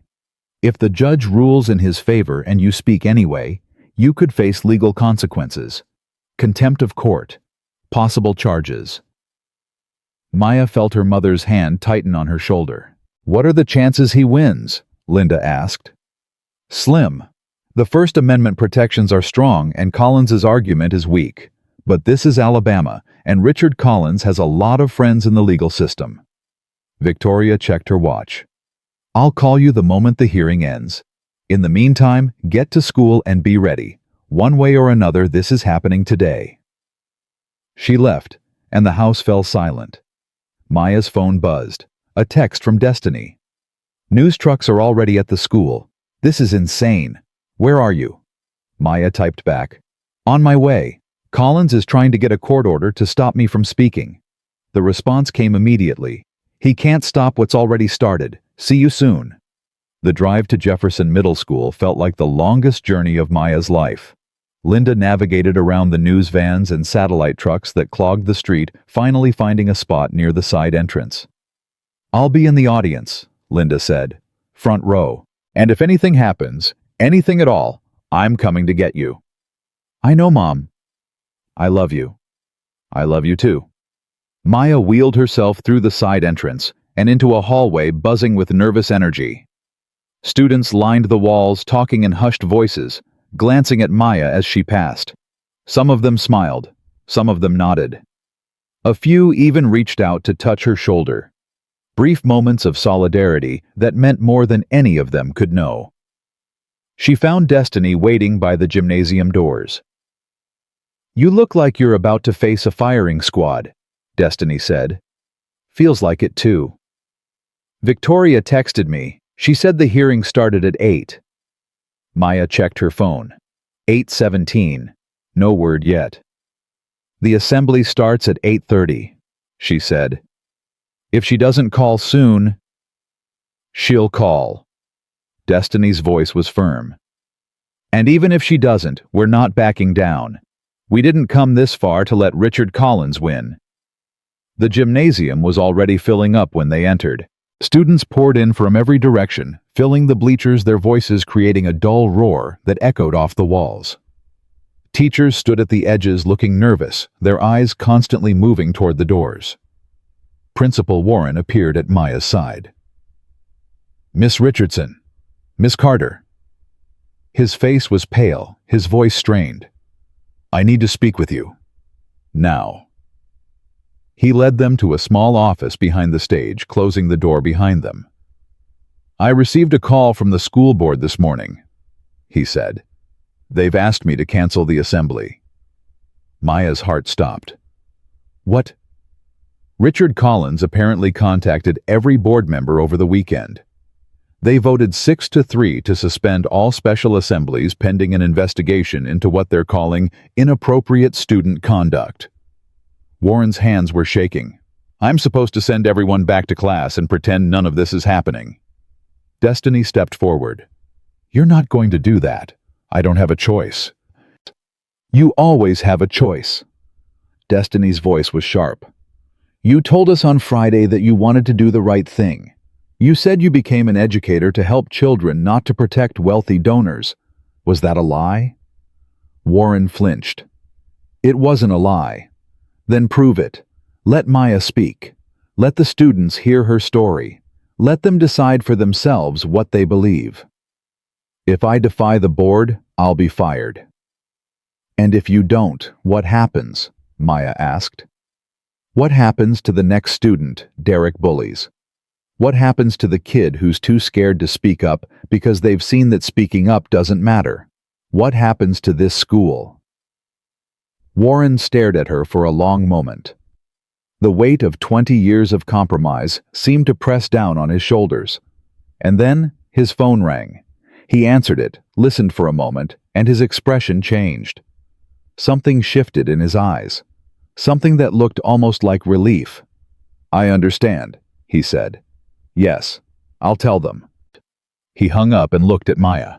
If the judge rules in his favor and you speak anyway, you could face legal consequences. Contempt of court. Possible charges. Maya felt her mother's hand tighten on her shoulder. What are the chances he wins? Linda asked. Slim. The First Amendment protections are strong and Collins's argument is weak. But this is Alabama, and Richard Collins has a lot of friends in the legal system. Victoria checked her watch. I'll call you the moment the hearing ends. In the meantime, get to school and be ready. One way or another, this is happening today. She left, and the house fell silent. Maya's phone buzzed. A text from Destiny. News trucks are already at the school. This is insane. Where are you? Maya typed back. On my way. Collins is trying to get a court order to stop me from speaking. The response came immediately. He can't stop what's already started. See you soon. The drive to Jefferson Middle School felt like the longest journey of Maya's life. Linda navigated around the news vans and satellite trucks that clogged the street, finally finding a spot near the side entrance. I'll be in the audience, Linda said. Front row. And if anything happens, anything at all, I'm coming to get you. I know, Mom. I love you. I love you too. Maya wheeled herself through the side entrance and into a hallway buzzing with nervous energy. Students lined the walls, talking in hushed voices, glancing at Maya as she passed. Some of them smiled, some of them nodded. A few even reached out to touch her shoulder. Brief moments of solidarity that meant more than any of them could know. She found Destiny waiting by the gymnasium doors. You look like you're about to face a firing squad, Destiny said. Feels like it too. Victoria texted me. She said the hearing started at 8. Maya checked her phone. 8:17. No word yet. The assembly starts at 8:30, she said. If she doesn't call soon, she'll call. Destiny's voice was firm. And even if she doesn't, we're not backing down. We didn't come this far to let Richard Collins win. The gymnasium was already filling up when they entered. Students poured in from every direction, filling the bleachers, their voices creating a dull roar that echoed off the walls. Teachers stood at the edges looking nervous, their eyes constantly moving toward the doors. Principal Warren appeared at Maya's side. Miss Richardson, Miss Carter. His face was pale, his voice strained. I need to speak with you. Now. He led them to a small office behind the stage, closing the door behind them. I received a call from the school board this morning, he said. They've asked me to cancel the assembly. Maya's heart stopped. What? Richard Collins apparently contacted every board member over the weekend. They voted 6-3 to suspend all special assemblies pending an investigation into what they're calling inappropriate student conduct. Warren's hands were shaking. I'm supposed to send everyone back to class and pretend none of this is happening. Destiny stepped forward. You're not going to do that. I don't have a choice. You always have a choice. Destiny's voice was sharp. You told us on Friday that you wanted to do the right thing. You said you became an educator to help children, not to protect wealthy donors. Was that a lie? Warren flinched. It wasn't a lie. Then prove it. Let Maya speak. Let the students hear her story. Let them decide for themselves what they believe. If I defy the board, I'll be fired. And if you don't, what happens? Maya asked. What happens to the next student, Derek Bullies? What happens to the kid who's too scared to speak up because they've seen that speaking up doesn't matter? What happens to this school? Warren stared at her for a long moment. The weight of 20 years of compromise seemed to press down on his shoulders. And then his phone rang. He answered it, listened for a moment, and his expression changed. Something shifted in his eyes. Something that looked almost like relief. I understand, he said. Yes, I'll tell them. He hung up and looked at Maya.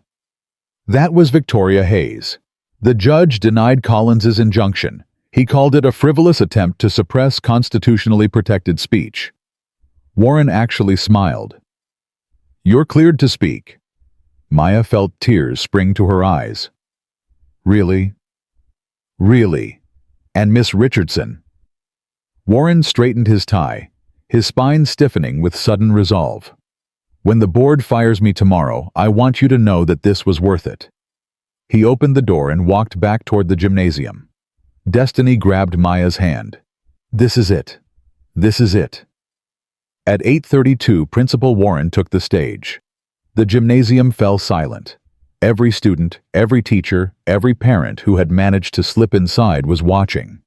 That was Victoria Hayes. The judge denied Collins's injunction. He called it a frivolous attempt to suppress constitutionally protected speech. Warren actually smiled. You're cleared to speak. Maya felt tears spring to her eyes. Really? Really? And Miss Richardson? Warren straightened his tie, his spine stiffening with sudden resolve. When the board fires me tomorrow, I want you to know that this was worth it. He opened the door and walked back toward the gymnasium. Destiny grabbed Maya's hand. This is it. This is it. At 8:32, Principal Warren took the stage. The gymnasium fell silent. Every student, every teacher, every parent who had managed to slip inside was watching.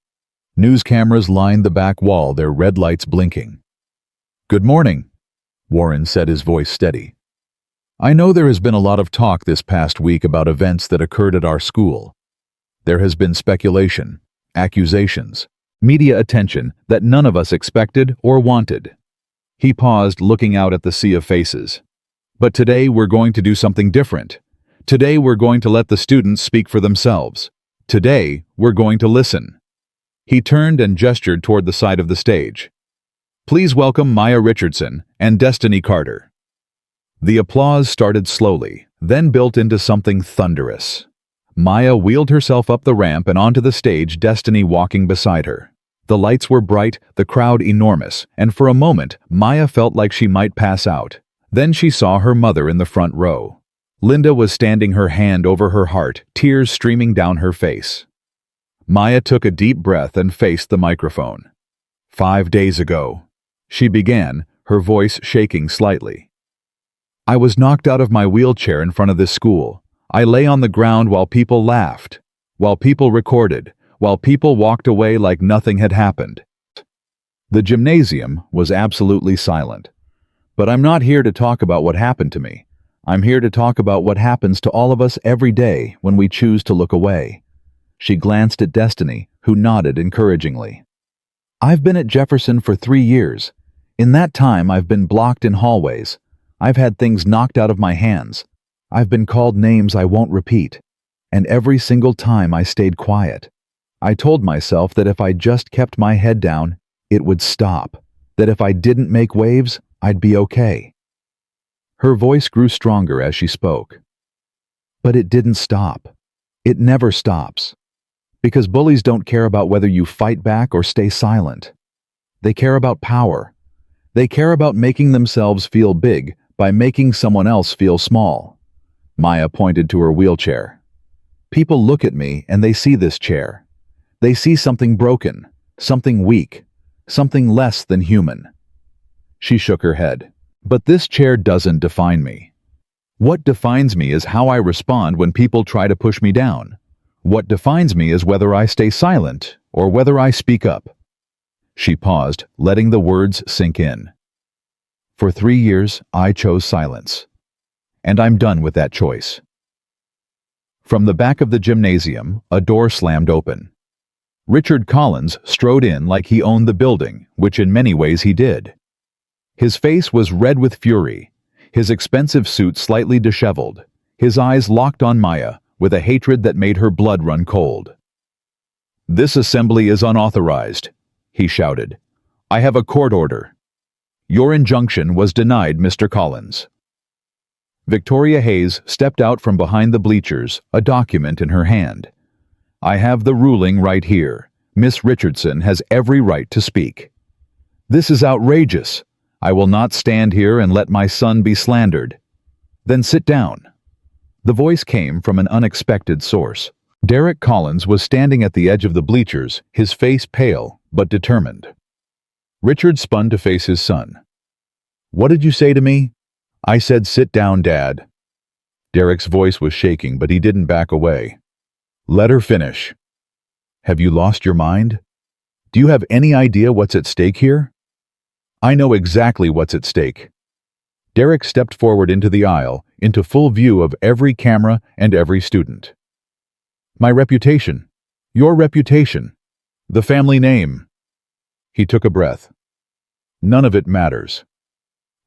News cameras lined the back wall, their red lights blinking. Good morning, Warren said, his voice steady. I know there has been a lot of talk this past week about events that occurred at our school. There has been speculation, accusations, media attention that none of us expected or wanted. He paused, looking out at the sea of faces. But today we're going to do something different. Today we're going to let the students speak for themselves. Today we're going to listen. He turned and gestured toward the side of the stage. Please welcome Maya Richardson and Destiny Carter. The applause started slowly, then built into something thunderous. Maya wheeled herself up the ramp and onto the stage, Destiny walking beside her. The lights were bright, the crowd enormous, and for a moment, Maya felt like she might pass out. Then she saw her mother in the front row. Linda was standing, her hand over her heart, tears streaming down her face. Maya took a deep breath and faced the microphone. 5 days ago, she began, her voice shaking slightly. I was knocked out of my wheelchair in front of this school. I lay on the ground while people laughed, while people recorded, while people walked away like nothing had happened. The gymnasium was absolutely silent. But I'm not here to talk about what happened to me. I'm here to talk about what happens to all of us every day when we choose to look away. She glanced at Destiny, who nodded encouragingly. I've been at Jefferson for 3 years. In that time, I've been blocked in hallways. I've had things knocked out of my hands. I've been called names I won't repeat. And every single time I stayed quiet. I told myself that if I just kept my head down, it would stop. That if I didn't make waves, I'd be okay. Her voice grew stronger as she spoke. But it didn't stop. It never stops. Because bullies don't care about whether you fight back or stay silent. They care about power. They care about making themselves feel big by making someone else feel small. Maya pointed to her wheelchair. People look at me and they see this chair. They see something broken, something weak, something less than human. She shook her head. But this chair doesn't define me. What defines me is how I respond when people try to push me down. What defines me is whether I stay silent or whether I speak up. She paused, letting the words sink in. For 3 years, I chose silence. And I'm done with that choice. From the back of the gymnasium, a door slammed open. Richard Collins strode in like he owned the building, which in many ways he did. His face was red with fury, his expensive suit slightly disheveled, his eyes locked on Maya with a hatred that made her blood run cold. This assembly is unauthorized, he shouted. I have a court order. Your injunction was denied, Mr. Collins. Victoria Hayes stepped out from behind the bleachers, a document in her hand. I have the ruling right here. Miss Richardson has every right to speak. This is outrageous. I will not stand here and let my son be slandered. Then sit down. The voice came from an unexpected source. Derek Collins was standing at the edge of the bleachers, his face pale but determined. Richard spun to face his son. What did you say to me? I said, sit down, Dad. Derek's voice was shaking, but he didn't back away. Let her finish. Have you lost your mind? Do you have any idea what's at stake here? I know exactly what's at stake. Derek stepped forward into the aisle, into full view of every camera and every student. My reputation. Your reputation. The family name. He took a breath. None of it matters.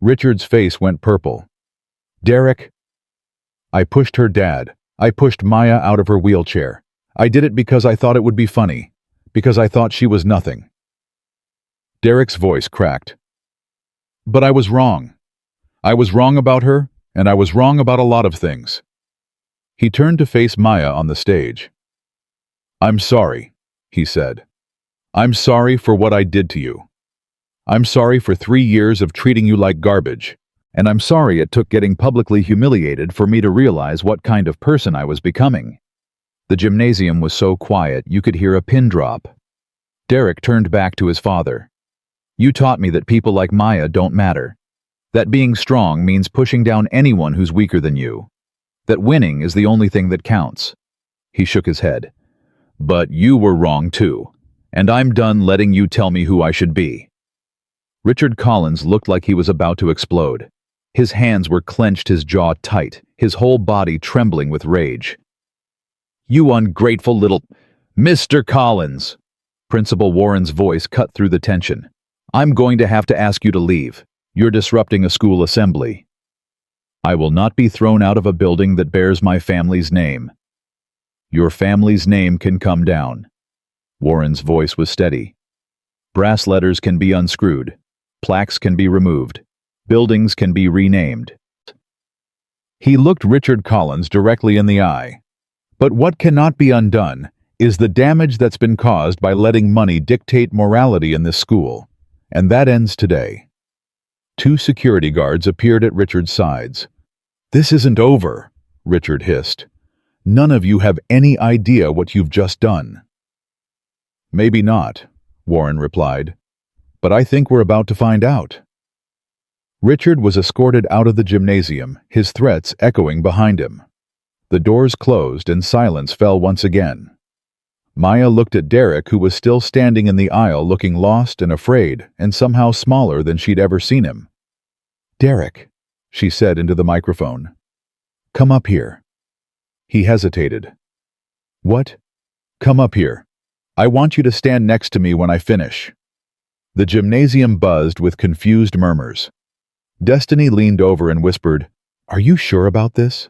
Richard's face went purple. Derek. I pushed her, Dad. I pushed Maya out of her wheelchair. I did it because I thought it would be funny. Because I thought she was nothing. Derek's voice cracked. But I was wrong. I was wrong about her, and I was wrong about a lot of things. He turned to face Maya on the stage. I'm sorry, he said. I'm sorry for what I did to you. I'm sorry for 3 years of treating you like garbage, and I'm sorry it took getting publicly humiliated for me to realize what kind of person I was becoming. The gymnasium was so quiet you could hear a pin drop. Derek turned back to his father. You taught me that people like Maya don't matter. That being strong means pushing down anyone who's weaker than you. That winning is the only thing that counts. He shook his head. But you were wrong too, and I'm done letting you tell me who I should be. Richard Collins looked like he was about to explode. His hands were clenched, his jaw tight, his whole body trembling with rage. You ungrateful little... Mr. Collins! Principal Warren's voice cut through the tension. I'm going to have to ask you to leave. You're disrupting a school assembly. I will not be thrown out of a building that bears my family's name. Your family's name can come down. Warren's voice was steady. Brass letters can be unscrewed. Plaques can be removed. Buildings can be renamed. He looked Richard Collins directly in the eye. But what cannot be undone is the damage that's been caused by letting money dictate morality in this school. And that ends today. 2 security guards appeared at Richard's sides. This isn't over, Richard hissed. None of you have any idea what you've just done. Maybe not, Warren replied. But I think we're about to find out. Richard was escorted out of the gymnasium, his threats echoing behind him. The doors closed and silence fell once again. Maya looked at Derek, who was still standing in the aisle looking lost and afraid and somehow smaller than she'd ever seen him. Derek, she said into the microphone. Come up here. He hesitated. What? Come up here. I want you to stand next to me when I finish. The gymnasium buzzed with confused murmurs. Destiny leaned over and whispered, Are you sure about this?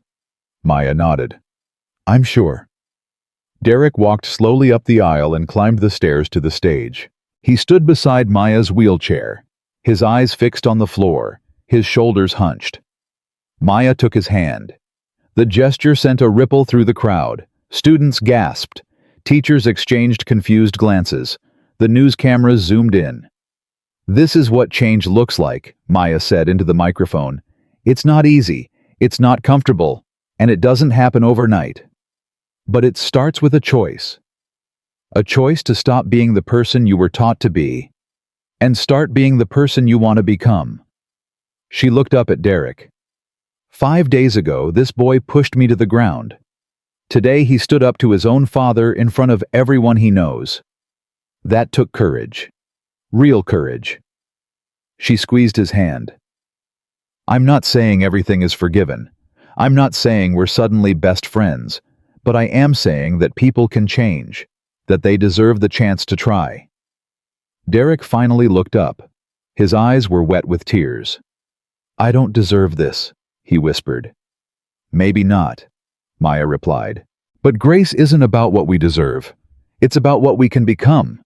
Maya nodded. I'm sure. Derek walked slowly up the aisle and climbed the stairs to the stage. He stood beside Maya's wheelchair, his eyes fixed on the floor, his shoulders hunched. Maya took his hand. The gesture sent a ripple through the crowd. Students gasped. Teachers exchanged confused glances. The news cameras zoomed in. This is what change looks like, Maya said into the microphone. It's not easy, it's not comfortable, and it doesn't happen overnight. But it starts with a choice. A choice to stop being the person you were taught to be, and start being the person you want to become. She looked up at Derek. 5 days ago, this boy pushed me to the ground. Today, he stood up to his own father in front of everyone he knows. That took courage. Real courage. She squeezed his hand. I'm not saying everything is forgiven. I'm not saying we're suddenly best friends, but I am saying that people can change, that they deserve the chance to try. Derek finally looked up. His eyes were wet with tears. I don't deserve this, he whispered. Maybe not, Maya replied. But grace isn't about what we deserve. It's about what we can become.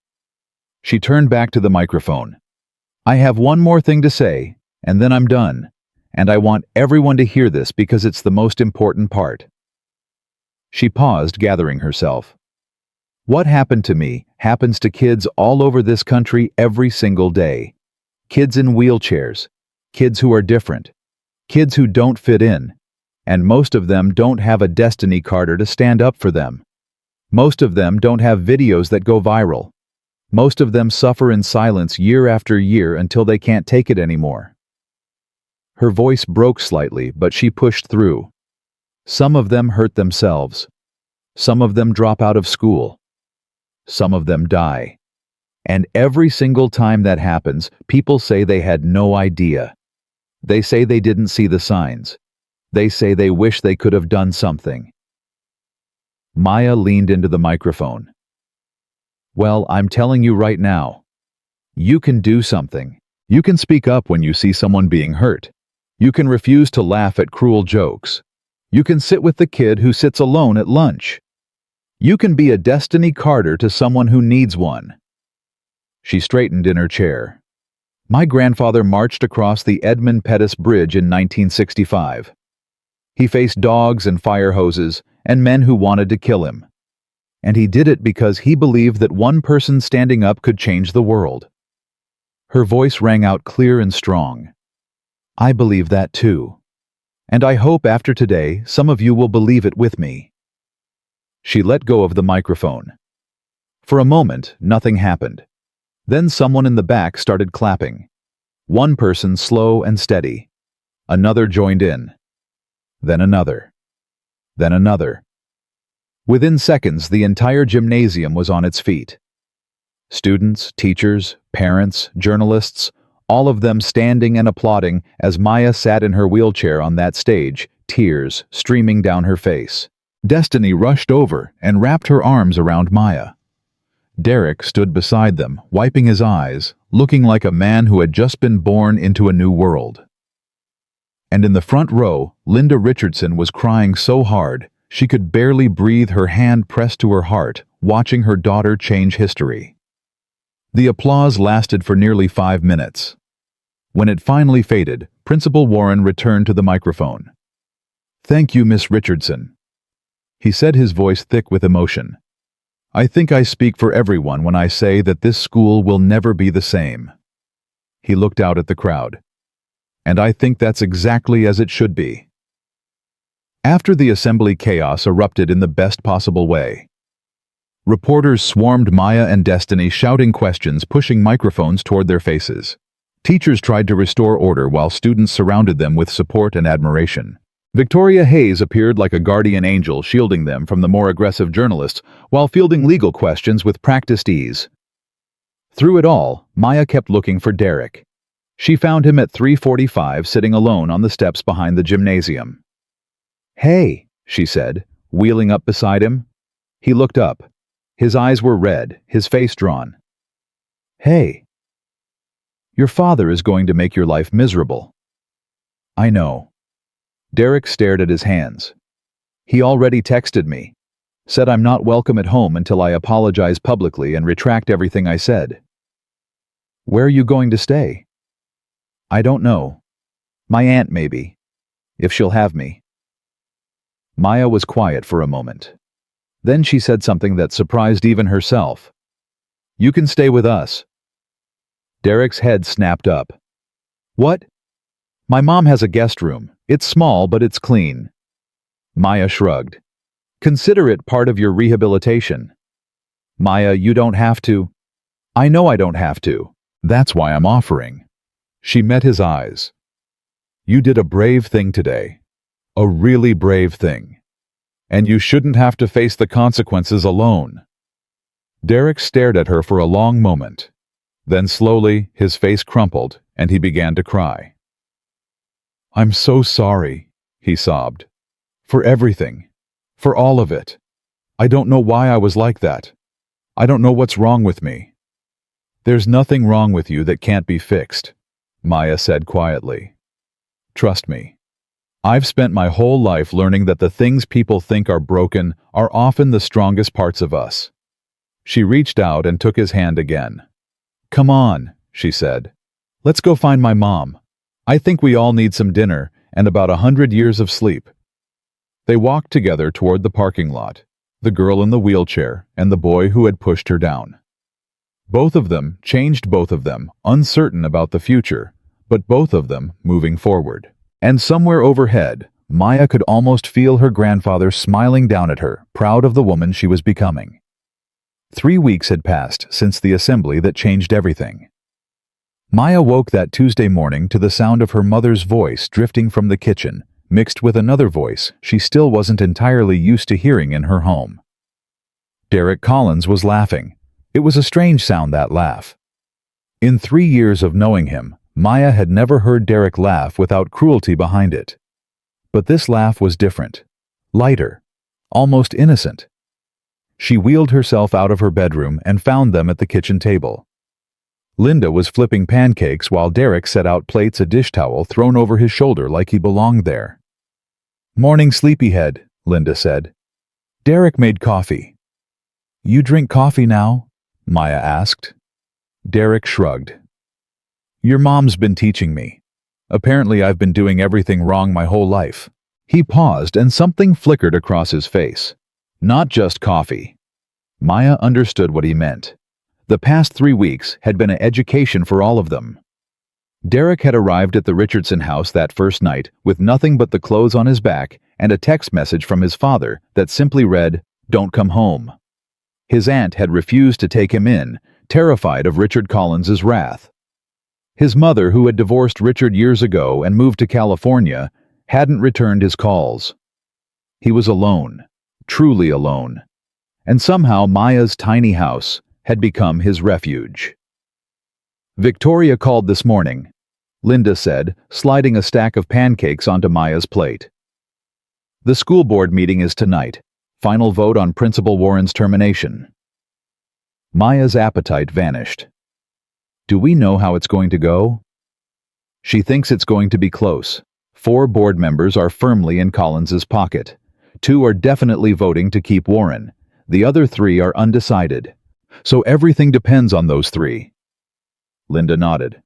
She turned back to the microphone. I have one more thing to say, and then I'm done. And I want everyone to hear this because it's the most important part. She paused, gathering herself. What happened to me happens to kids all over this country every single day. Kids in wheelchairs, kids who are different, kids who don't fit in, and most of them don't have a Destiny Carter to stand up for them. Most of them don't have videos that go viral. Most of them suffer in silence year after year until they can't take it anymore. Her voice broke slightly, but she pushed through. Some of them hurt themselves. Some of them drop out of school. Some of them die. And every single time that happens, people say they had no idea. They say they didn't see the signs. They say they wish they could have done something. Maya leaned into the microphone. Well, I'm telling you right now. You can do something. You can speak up when you see someone being hurt. You can refuse to laugh at cruel jokes. You can sit with the kid who sits alone at lunch. You can be a Destiny Carter to someone who needs one. She straightened in her chair. My grandfather marched across the Edmund Pettus Bridge in 1965. He faced dogs and fire hoses and men who wanted to kill him. And he did it because he believed that one person standing up could change the world. Her voice rang out clear and strong. I believe that too. And I hope after today some of you will believe it with me. She let go of the microphone. For a moment, nothing happened. Then someone in the back started clapping. One person slow and steady. Another joined in. Then another. Then another. Within seconds, the entire gymnasium was on its feet. Students, teachers, parents, journalists, all of them standing and applauding as Maya sat in her wheelchair on that stage, tears streaming down her face. Destiny rushed over and wrapped her arms around Maya. Derek stood beside them, wiping his eyes, looking like a man who had just been born into a new world. And in the front row, Linda Richardson was crying so hard she could barely breathe, her hand pressed to her heart, watching her daughter change history. The applause lasted for nearly 5 minutes. When it finally faded, Principal Warren returned to the microphone. "Thank you, Miss Richardson," he said, his voice thick with emotion. "I think I speak for everyone when I say that this school will never be the same." He looked out at the crowd. "And I think that's exactly as it should be." After the assembly, chaos erupted in the best possible way. Reporters swarmed Maya and Destiny, shouting questions, pushing microphones toward their faces. Teachers tried to restore order while students surrounded them with support and admiration. Victoria Hayes appeared like a guardian angel, shielding them from the more aggressive journalists while fielding legal questions with practiced ease. Through it all, Maya kept looking for Derek. She found him at 3:45, sitting alone on the steps behind the gymnasium. "Hey," she said, wheeling up beside him. He looked up. His eyes were red, his face drawn. "Hey. Your father is going to make your life miserable." "I know." Derek stared at his hands. "He already texted me. Said I'm not welcome at home until I apologize publicly and retract everything I said." "Where are you going to stay?" "I don't know. My aunt, maybe. If she'll have me." Maya was quiet for a moment. Then she said something that surprised even herself. "You can stay with us." Derek's head snapped up. "What?" "My mom has a guest room. It's small, but it's clean." Maya shrugged. "Consider it part of your rehabilitation." "Maya, you don't have to." "I know I don't have to. That's why I'm offering." She met his eyes. "You did a brave thing today. A really brave thing. And you shouldn't have to face the consequences alone." Derek stared at her for a long moment. Then slowly, his face crumpled, and he began to cry. "I'm so sorry," he sobbed. "For everything. For all of it. I don't know why I was like that. I don't know what's wrong with me." "There's nothing wrong with you that can't be fixed," Maya said quietly. "Trust me. I've spent my whole life learning that the things people think are broken are often the strongest parts of us." She reached out and took his hand again. "Come on," she said. "Let's go find my mom. I think we all need some dinner and about 100 years of sleep." They walked together toward the parking lot, the girl in the wheelchair and the boy who had pushed her down. Both of them, uncertain about the future, but both of them moving forward. And somewhere overhead, Maya could almost feel her grandfather smiling down at her, proud of the woman she was becoming. 3 weeks had passed since the assembly that changed everything. Maya woke that Tuesday morning to the sound of her mother's voice drifting from the kitchen, mixed with another voice she still wasn't entirely used to hearing in her home. Derek Collins was laughing. It was a strange sound, that laugh. In 3 years of knowing him, Maya had never heard Derek laugh without cruelty behind it. But this laugh was different, lighter, almost innocent. She wheeled herself out of her bedroom and found them at the kitchen table. Linda was flipping pancakes while Derek set out plates, a dish towel thrown over his shoulder like he belonged there. "Morning, sleepyhead," Linda said. Derek made coffee. "You drink coffee now?" Maya asked. Derek shrugged. "Your mom's been teaching me. Apparently I've been doing everything wrong my whole life." He paused and something flickered across his face. Not just coffee. Maya understood what he meant. The past 3 weeks had been an education for all of them. Derek had arrived at the Richardson house that first night with nothing but the clothes on his back and a text message from his father that simply read, "Don't come home." His aunt had refused to take him in, terrified of Richard Collins's wrath. His mother, who had divorced Richard years ago and moved to California, hadn't returned his calls. He was alone, truly alone. And somehow Maya's tiny house had become his refuge. "Victoria called this morning," Linda said, sliding a stack of pancakes onto Maya's plate. "The school board meeting is tonight. Final vote on Principal Warren's termination. Maya's appetite vanished. Do we know how it's going to go? She thinks it's going to be close. 4 board members are firmly in Collins's pocket. 2 are definitely voting to keep Warren. The other 3 are undecided. So everything depends on those 3. Linda nodded.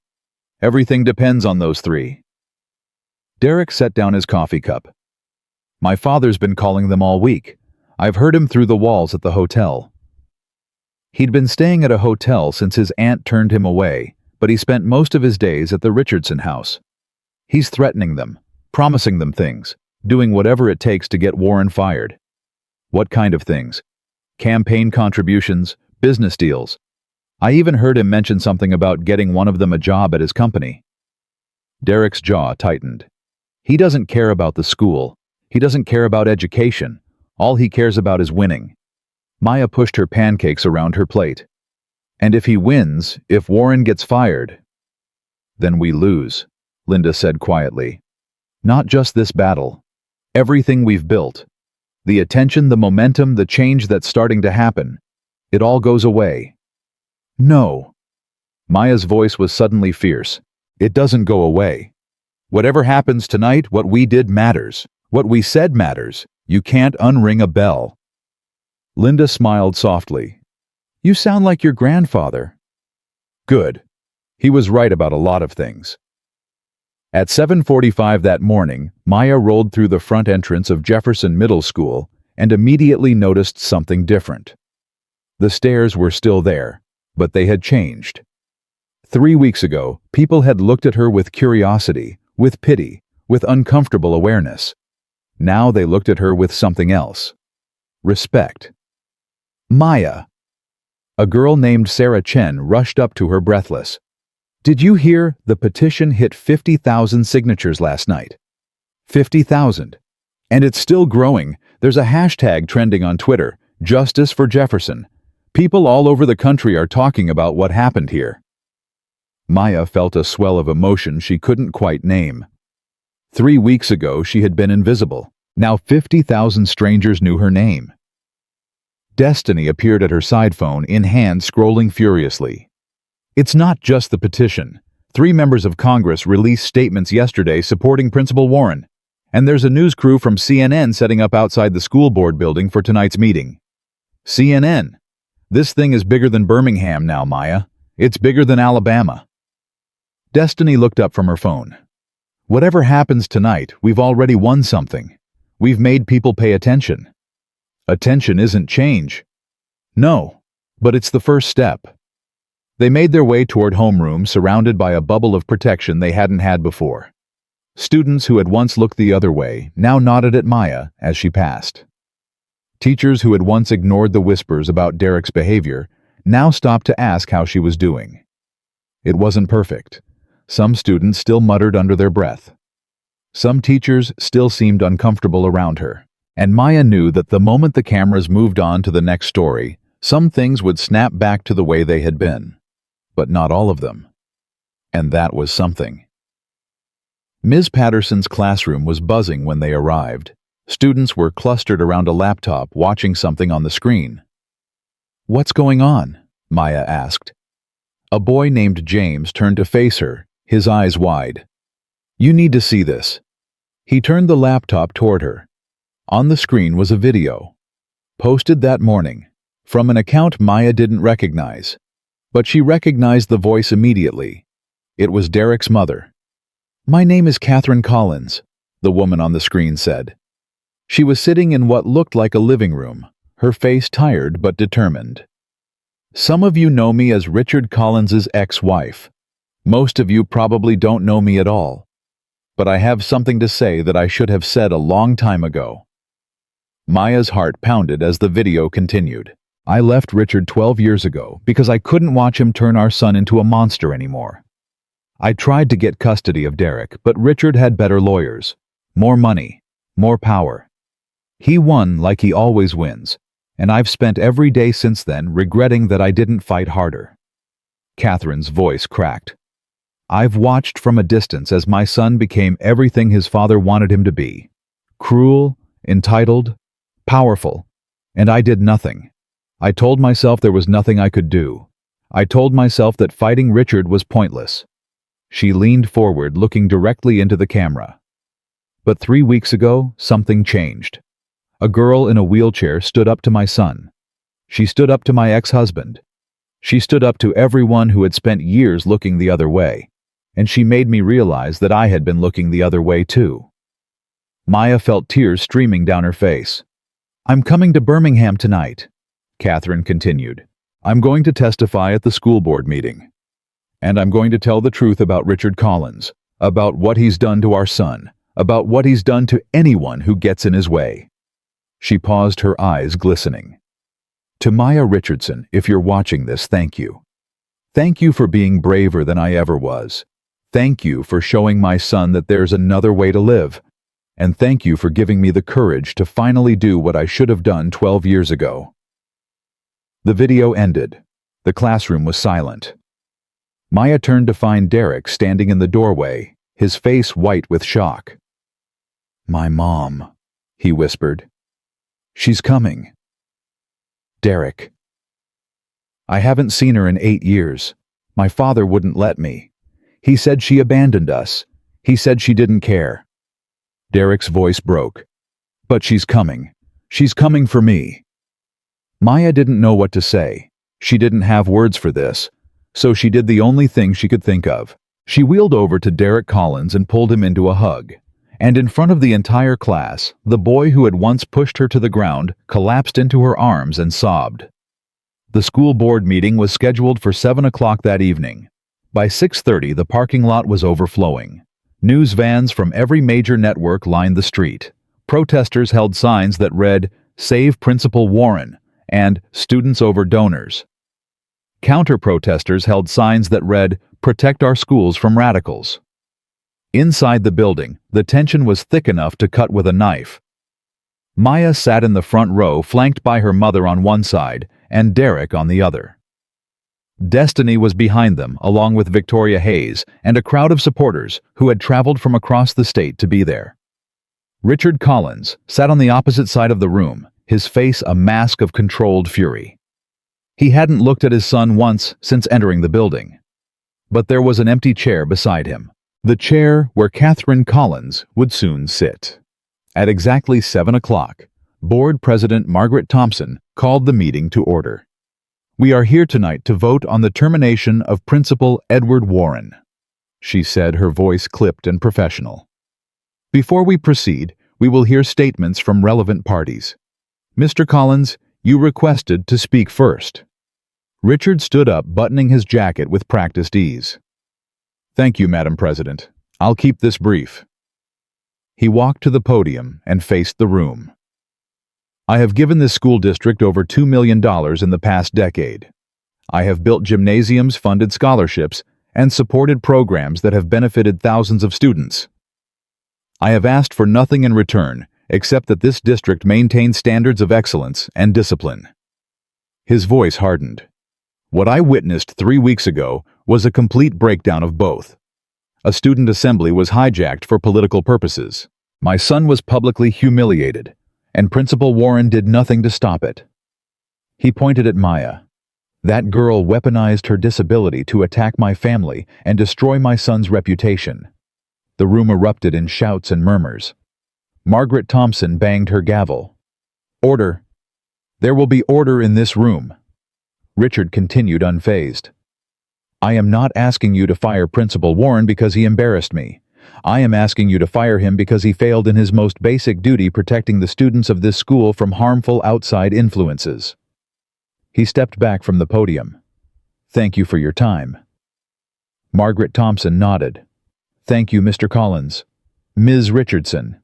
Everything depends on those 3. Derek set down his coffee cup. My father's been calling them all week. I've heard him through the walls at the hotel. He'd been staying at a hotel since his aunt turned him away, but he spent most of his days at the Richardson house. He's threatening them, promising them things, doing whatever it takes to get Warren fired. What kind of things? Campaign contributions, business deals. I even heard him mention something about getting one of them a job at his company. Derek's jaw tightened. He doesn't care about the school. He doesn't care about education. All he cares about is winning. Maya pushed her pancakes around her plate. And if he wins, if Warren gets fired, then we lose, Linda said quietly. Not just this battle. Everything we've built. The attention, the momentum, the change that's starting to happen. It all goes away. No. Maya's voice was suddenly fierce. It doesn't go away. Whatever happens tonight, what we did matters. What we said matters. You can't unring a bell. Linda smiled softly. You sound like your grandfather. Good. He was right about a lot of things. At 7:45 that morning, Maya rolled through the front entrance of Jefferson Middle School and immediately noticed something different. The stairs were still there, but they had changed. 3 weeks ago, people had looked at her with curiosity, with pity, with uncomfortable awareness. Now they looked at her with something else. Respect. Maya. A girl named Sarah Chen rushed up to her breathless. Did you hear the petition hit 50,000 signatures last night? 50,000. And it's still growing. There's a hashtag trending on Twitter, Justice for Jefferson. People all over the country are talking about what happened here. Maya felt a swell of emotion she couldn't quite name. 3 weeks ago, she had been invisible. Now 50,000 strangers knew her name. Destiny appeared at her side phone, in hand, scrolling furiously. It's not just the petition. 3 members of Congress released statements yesterday supporting Principal Warren. And there's a news crew from CNN setting up outside the school board building for tonight's meeting. CNN. This thing is bigger than Birmingham now, Maya. It's bigger than Alabama. Destiny looked up from her phone. Whatever happens tonight, we've already won something. We've made people pay attention. Attention isn't change. No, but it's the first step. They made their way toward homeroom, surrounded by a bubble of protection they hadn't had before. Students who had once looked the other way now nodded at Maya as she passed. Teachers who had once ignored the whispers about Derek's behavior now stopped to ask how she was doing. It wasn't perfect. Some students still muttered under their breath. Some teachers still seemed uncomfortable around her, and Maya knew that the moment the cameras moved on to the next story, some things would snap back to the way they had been. But not all of them. And that was something. Ms. Patterson's classroom was buzzing when they arrived. Students were clustered around a laptop watching something on the screen. What's going on? Maya asked. A boy named James turned to face her, his eyes wide. You need to see this. He turned the laptop toward her. On the screen was a video. Posted that morning. From an account Maya didn't recognize. But she recognized the voice immediately. It was Derek's mother. My name is Catherine Collins, the woman on the screen said. She was sitting in what looked like a living room, her face tired but determined. Some of you know me as Richard Collins's ex-wife. Most of you probably don't know me at all. But I have something to say that I should have said a long time ago. Maya's heart pounded as the video continued. I left Richard 12 years ago because I couldn't watch him turn our son into a monster anymore. I tried to get custody of Derek, but Richard had better lawyers, more money, more power. He won like he always wins, and I've spent every day since then regretting that I didn't fight harder. Catherine's voice cracked. I've watched from a distance as my son became everything his father wanted him to be. Cruel, entitled, powerful, And I did nothing. I told myself there was nothing I could do. I told myself that fighting Richard was pointless. She leaned forward, looking directly into the camera. But 3 weeks ago, something changed. A girl in a wheelchair stood up to my son. She stood up to my ex-husband. She stood up to everyone who had spent years looking the other way. And she made me realize that I had been looking the other way too. Maya felt tears streaming down her face. "I'm coming to Birmingham tonight," Catherine continued. "I'm going to testify at the school board meeting. And I'm going to tell the truth about Richard Collins, about what he's done to our son, about what he's done to anyone who gets in his way." She paused, her eyes glistening. "To Maya Richardson, if you're watching this, thank you. Thank you for being braver than I ever was. Thank you for showing my son that there's another way to live. And thank you for giving me the courage to finally do what I should have done 12 years ago." The video ended. The classroom was silent. Maya turned to find Derek standing in the doorway, his face white with shock. "My mom," he whispered. "She's coming." "Derek." "I haven't seen her in 8 years. My father wouldn't let me. He said she abandoned us. He said she didn't care." Derek's voice broke. "But she's coming. She's coming for me." Maya didn't know what to say. She didn't have words for this, so she did the only thing she could think of. She wheeled over to Derek Collins and pulled him into a hug. And in front of the entire class, the boy who had once pushed her to the ground collapsed into her arms and sobbed. The school board meeting was scheduled for 7 o'clock that evening. By 6:30, the parking lot was overflowing. News vans from every major network lined the street. Protesters held signs that read, "Save Principal Warren," and "Students over donors." Counter-protesters held signs that read, "Protect our schools from radicals." Inside the building, the tension was thick enough to cut with a knife. Maya sat in the front row, flanked by her mother on one side and Derek on the other. Destiny was behind them, along with Victoria Hayes and a crowd of supporters who had traveled from across the state to be there. Richard Collins sat on the opposite side of the room, his face a mask of controlled fury. He hadn't looked at his son once since entering the building. But there was an empty chair beside him, the chair where Catherine Collins would soon sit. At exactly 7 o'clock, Board President Margaret Thompson called the meeting to order. "We are here tonight to vote on the termination of Principal Edward Warren," she said, her voice clipped and professional. "Before we proceed, we will hear statements from relevant parties. Mr. Collins, you requested to speak first." Richard stood up, buttoning his jacket with practiced ease. "Thank you, Madam President. I'll keep this brief." He walked to the podium and faced the room. "I have given this school district over $2 million in the past decade. I have built gymnasiums, funded scholarships, and supported programs that have benefited thousands of students. I have asked for nothing in return except that this district maintain standards of excellence and discipline." His voice hardened. "What I witnessed 3 weeks ago was a complete breakdown of both. A student assembly was hijacked for political purposes. My son was publicly humiliated, and Principal Warren did nothing to stop it." He pointed at Maya. "That girl weaponized her disability to attack my family and destroy my son's reputation." The room erupted in shouts and murmurs. Margaret Thompson banged her gavel. "Order! There will be order in this room." Richard continued unfazed. "I am not asking you to fire Principal Warren because he embarrassed me. I am asking you to fire him because he failed in his most basic duty, protecting the students of this school from harmful outside influences." He stepped back from the podium. "Thank you for your time." Margaret Thompson nodded. "Thank you, Mr. Collins. Ms. Richardson,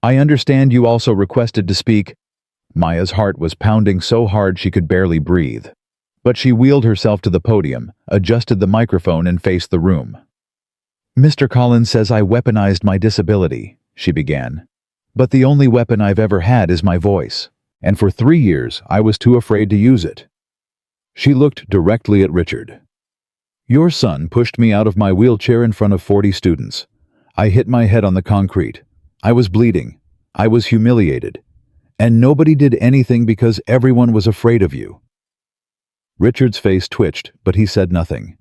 I understand you also requested to speak." Maya's heart was pounding so hard she could barely breathe. But she wheeled herself to the podium, adjusted the microphone, and faced the room. "Mr. Collins says I weaponized my disability," she began. "But the only weapon I've ever had is my voice, and for 3 years I was too afraid to use it." She looked directly at Richard. "Your son pushed me out of my wheelchair in front of 40 students. I hit my head on the concrete. I was bleeding. I was humiliated. And nobody did anything because everyone was afraid of you. Richard's face twitched, but he said nothing.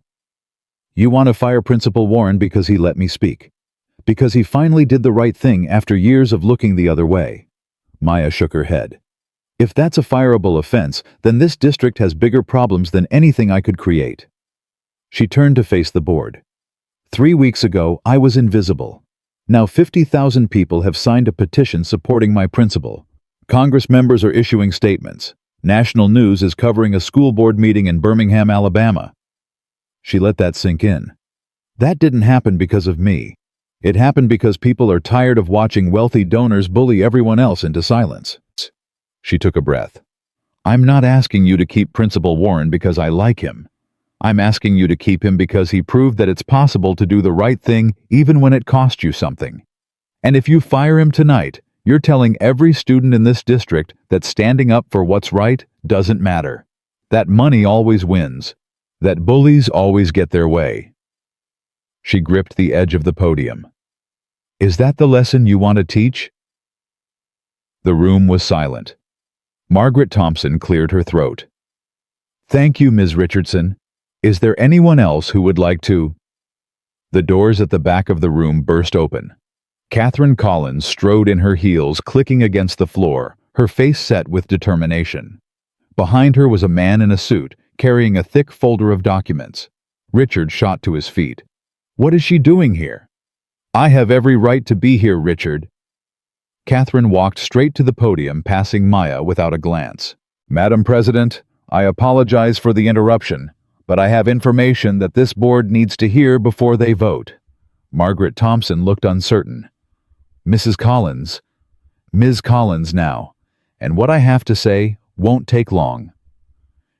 You want to fire Principal Warren because he let me speak. Because he finally did the right thing after years of looking the other way. Maya shook her head. If that's a fireable offense, then this district has bigger problems than anything I could create. She turned to face the board. 3 weeks ago, I was invisible. Now 50,000 people have signed a petition supporting my principal. Congress members are issuing statements. National news is covering a school board meeting in Birmingham, Alabama. She let that sink in. That didn't happen because of me. It happened because people are tired of watching wealthy donors bully everyone else into silence. She took a breath. I'm not asking you to keep Principal Warren because I like him. I'm asking you to keep him because he proved that it's possible to do the right thing even when it costs you something. And if you fire him tonight, you're telling every student in this district that standing up for what's right doesn't matter. That money always wins. That bullies always get their way. She gripped the edge of the podium. Is that the lesson you want to teach? The room was silent. Margaret Thompson cleared her throat. Thank you, Ms. Richardson. Is there anyone else who would like to? The doors at the back of the room burst open. Catherine Collins strode in her heels, clicking against the floor, her face set with determination. Behind her was a man in a suit, carrying a thick folder of documents. Richard shot to his feet. What is she doing here? I have every right to be here, Richard. Catherine walked straight to the podium, passing Maya without a glance. Madam President, I apologize for the interruption, but I have information that this board needs to hear before they vote. Margaret Thompson looked uncertain. Mrs. Collins. Ms. Collins now, and what I have to say won't take long.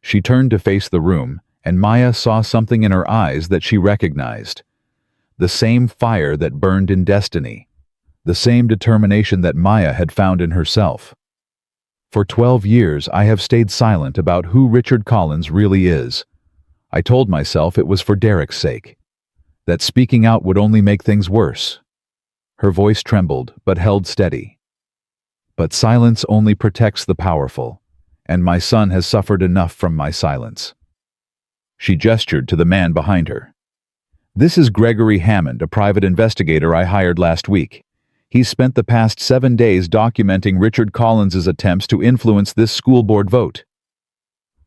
She turned to face the room, and Maya saw something in her eyes that she recognized. The same fire that burned in Destiny. The same determination that Maya had found in herself. For 12 years, I have stayed silent about who Richard Collins really is. I told myself it was for Derek's sake. That speaking out would only make things worse. Her voice trembled, but held steady. But silence only protects the powerful, and my son has suffered enough from my silence. She gestured to the man behind her. This is Gregory Hammond, a private investigator I hired last week. He's spent the past 7 days documenting Richard Collins's attempts to influence this school board vote.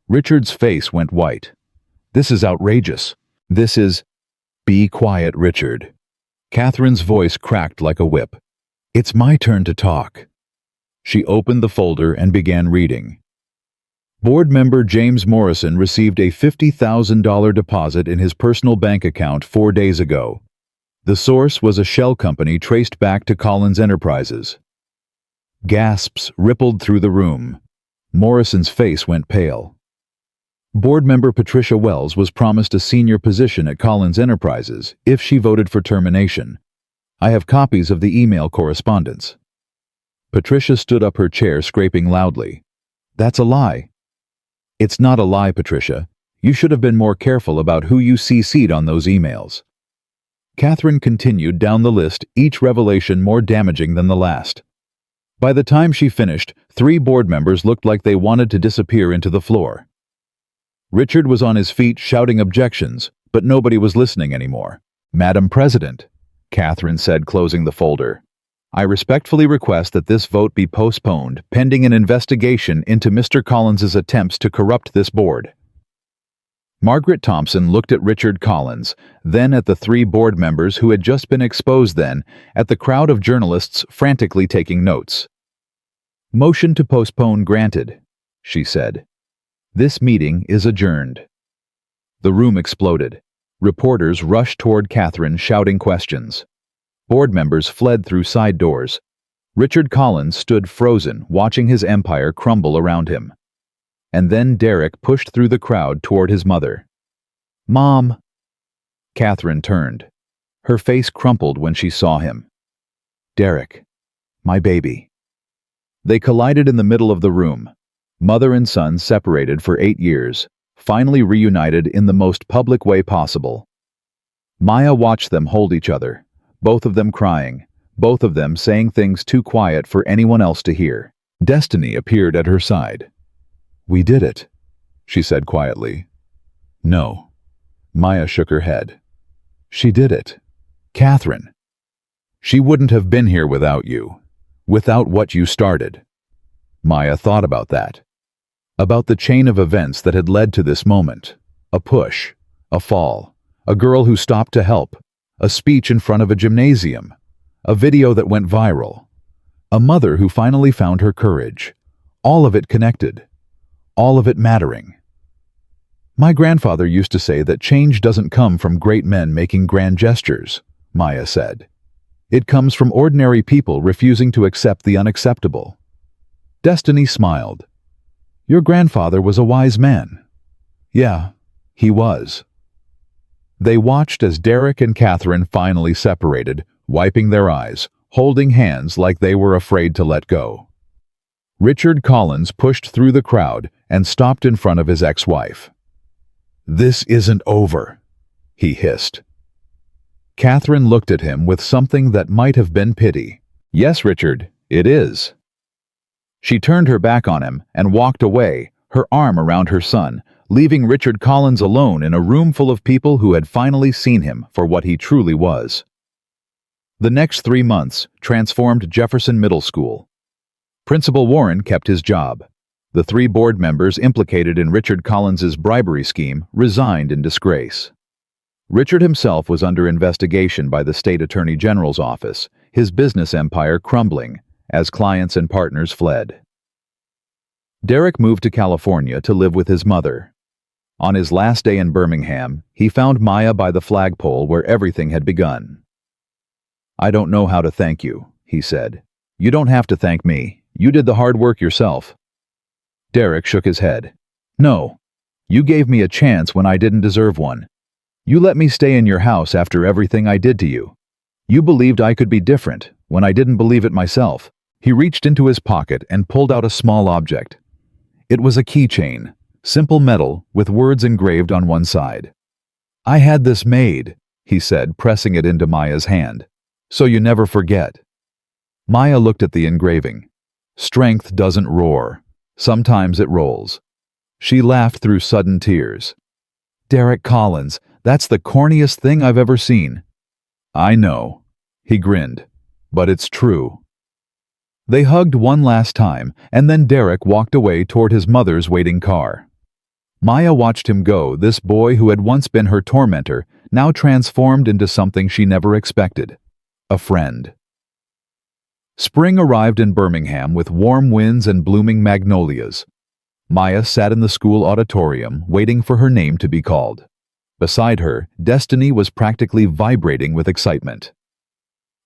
Richard's face went white. This is outrageous. This is... Be quiet, Richard. Catherine's voice cracked like a whip. It's my turn to talk. She opened the folder and began reading. Board member James Morrison received a $50,000 deposit in his personal bank account 4 days ago. The source was a shell company traced back to Collins Enterprises. Gasps rippled through the room. Morrison's face went pale. Board member Patricia Wells was promised a senior position at Collins Enterprises if she voted for termination. I have copies of the email correspondence. Patricia stood up her chair, scraping loudly. That's a lie. It's not a lie, Patricia. You should have been more careful about who you CC'd on those emails. Catherine continued down the list, each revelation more damaging than the last. By the time she finished, 3 board members looked like they wanted to disappear into the floor. Richard was on his feet shouting objections, but nobody was listening anymore. Madam President, Catherine said, closing the folder, I respectfully request that this vote be postponed pending an investigation into Mr. Collins's attempts to corrupt this board. Margaret Thompson looked at Richard Collins, then at the 3 board members who had just been exposed, then at the crowd of journalists frantically taking notes. Motion to postpone granted, she said. This meeting is adjourned. The room exploded. Reporters rushed toward Catherine, shouting questions. Board members fled through side doors. Richard Collins stood frozen, watching his empire crumble around him. And then Derek pushed through the crowd toward his mother. Mom! Catherine turned. Her face crumpled when she saw him. Derek, my baby. They collided in the middle of the room. Mother and son separated for 8 years, finally reunited in the most public way possible. Maya watched them hold each other, both of them crying, both of them saying things too quiet for anyone else to hear. Destiny appeared at her side. "We did it," she said quietly. "No." Maya shook her head. "She did it. Catherine. She wouldn't have been here without you. Without what you started." Maya thought about that. About the chain of events that had led to this moment. A push, a fall, a girl who stopped to help, a speech in front of a gymnasium, a video that went viral, a mother who finally found her courage. All of it connected. All of it mattering. "My grandfather used to say that change doesn't come from great men making grand gestures," Maya said. "It comes from ordinary people refusing to accept the unacceptable." Destiny smiled. "Your grandfather was a wise man." "Yeah, he was." They watched as Derek and Catherine finally separated, wiping their eyes, holding hands like they were afraid to let go. Richard Collins pushed through the crowd and stopped in front of his ex-wife. "This isn't over," he hissed. Catherine looked at him with something that might have been pity. "Yes, Richard, it is." She turned her back on him and walked away, her arm around her son, leaving Richard Collins alone in a room full of people who had finally seen him for what he truly was. The next 3 months transformed Jefferson Middle School. Principal Warren kept his job. The 3 board members implicated in Richard Collins's bribery scheme resigned in disgrace. Richard himself was under investigation by the State Attorney General's office, his business empire crumbling as clients and partners fled. Derek moved to California to live with his mother. On his last day in Birmingham, he found Maya by the flagpole where everything had begun. "I don't know how to thank you," he said. "You don't have to thank me. You did the hard work yourself." Derek shook his head. "No. You gave me a chance when I didn't deserve one. You let me stay in your house after everything I did to you. You believed I could be different when I didn't believe it myself." He reached into his pocket and pulled out a small object. It was a keychain, simple metal with words engraved on one side. "I had this made," he said, pressing it into Maya's hand. "So you never forget." Maya looked at the engraving. "Strength doesn't roar. Sometimes it rolls." She laughed through sudden tears. "Derek Collins, that's the corniest thing I've ever seen." "I know," he grinned, "but it's true." They hugged one last time, and then Derek walked away toward his mother's waiting car. Maya watched him go, this boy who had once been her tormentor, now transformed into something she never expected. A friend. Spring arrived in Birmingham with warm winds and blooming magnolias. Maya sat in the school auditorium, waiting for her name to be called. Beside her, Destiny was practically vibrating with excitement.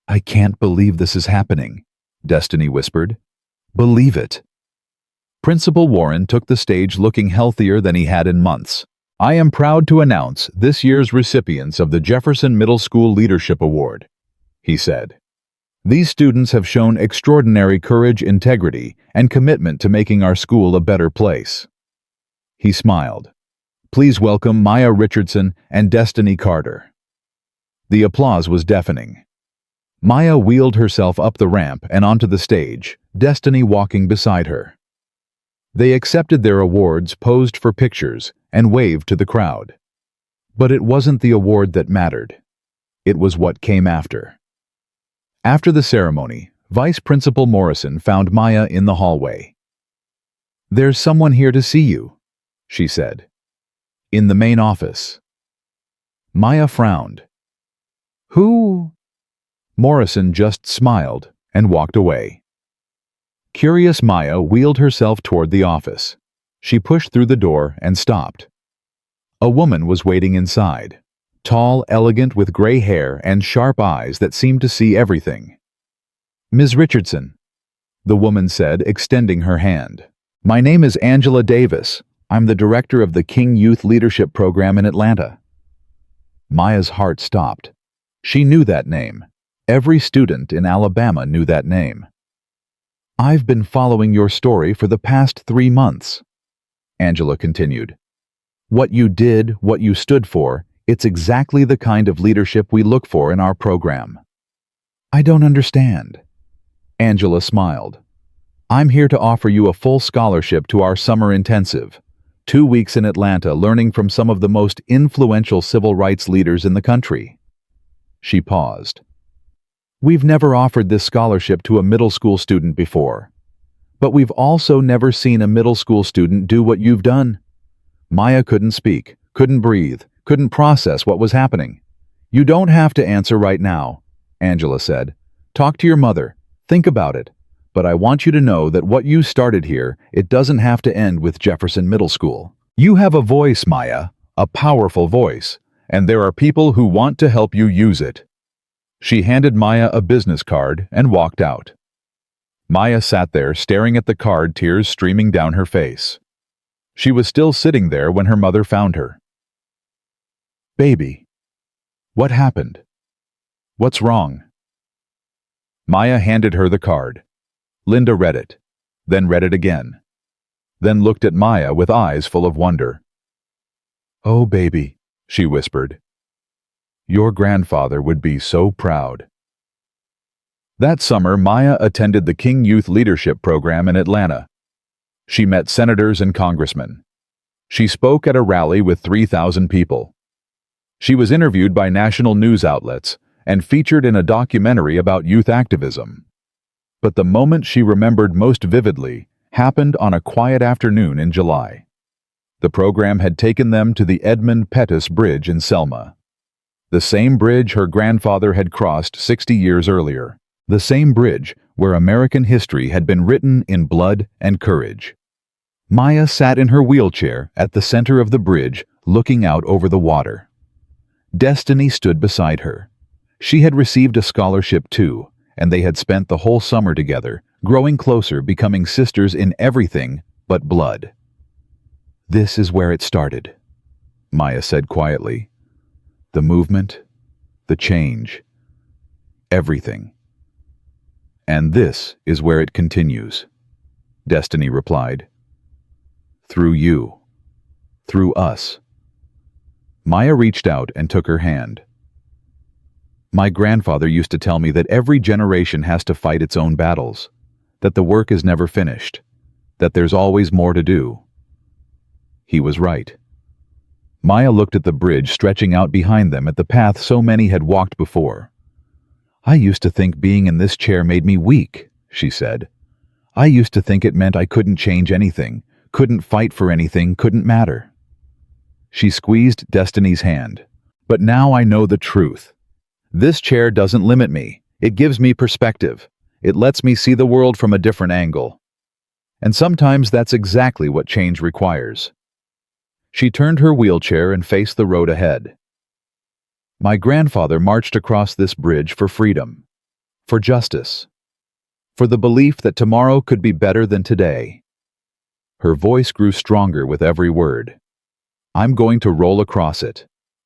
"I can't believe this is happening," Destiny whispered. "Believe it." Principal Warren took the stage looking healthier than he had in months. "I am proud to announce this year's recipients of the Jefferson Middle School Leadership Award," he said. "These students have shown extraordinary courage, integrity, and commitment to making our school a better place." He smiled. "Please welcome Maya Richardson and Destiny Carter." The applause was deafening. Maya wheeled herself up the ramp and onto the stage, Destiny walking beside her. They accepted their awards, posed for pictures, and waved to the crowd. But it wasn't the award that mattered. It was what came after. After the ceremony, Vice Principal Morrison found Maya in the hallway. "There's someone here to see you," she said. "In the main office." Maya frowned. "Who?" Morrison just smiled and walked away. Curious Maya wheeled herself toward the office. She pushed through the door and stopped. A woman was waiting inside. Tall, elegant, with gray hair and sharp eyes that seemed to see everything. "Ms. Richardson," the woman said, extending her hand. "My name is Angela Davis. I'm the director of the King Youth Leadership Program in Atlanta." Maya's heart stopped. She knew that name. Every student in Alabama knew that name. "I've been following your story for the past 3 months," Angela continued. "What you did, what you stood for, it's exactly the kind of leadership we look for in our program." "I don't understand." Angela smiled. I'm here to offer you a full scholarship to our summer intensive. 2 weeks in Atlanta learning from some of the most influential civil rights leaders in the country." She paused. "We've never offered this scholarship to a middle school student before. But we've also never seen a middle school student do what you've done." Maya couldn't speak, couldn't breathe, couldn't process what was happening. "You don't have to answer right now," Angela said. "Talk to your mother. Think about it. But I want you to know that what you started here, it doesn't have to end with Jefferson Middle School. You have a voice, Maya, a powerful voice, and there are people who want to help you use it." She handed Maya a business card and walked out. Maya sat there staring at the card, tears streaming down her face. She was still sitting there when her mother found her. "Baby, what happened? What's wrong?" Maya handed her the card. Linda read it, then read it again, then looked at Maya with eyes full of wonder. "Oh, baby," she whispered. "Your grandfather would be so proud." That summer, Maya attended the King Youth Leadership Program in Atlanta. She met senators and congressmen. She spoke at a rally with 3,000 people. She was interviewed by national news outlets and featured in a documentary about youth activism. But the moment she remembered most vividly happened on a quiet afternoon in July. The program had taken them to the Edmund Pettus Bridge in Selma. The same bridge her grandfather had crossed 60 years earlier. The same bridge where American history had been written in blood and courage. Maya sat in her wheelchair at the center of the bridge, looking out over the water. Destiny stood beside her. She had received a scholarship too, and they had spent the whole summer together, growing closer, becoming sisters in everything but blood. "This is where it started," Maya said quietly. "The movement, the change, everything. And this is where it continues," Destiny replied. "Through you. Through us." Maya reached out and took her hand. "My grandfather used to tell me that every generation has to fight its own battles, that the work is never finished, that there's always more to do." He was right. Maya looked at the bridge stretching out behind them, at the path so many had walked before. "I used to think being in this chair made me weak," she said. "I used to think it meant I couldn't change anything, couldn't fight for anything, couldn't matter." She squeezed Destiny's hand. "But now I know the truth. This chair doesn't limit me. It gives me perspective. It lets me see the world from a different angle. And sometimes that's exactly what change requires." She turned her wheelchair and faced the road ahead. "My grandfather marched across this bridge for freedom, for justice, for the belief that tomorrow could be better than today." Her voice grew stronger with every word. "I'm going to roll across it,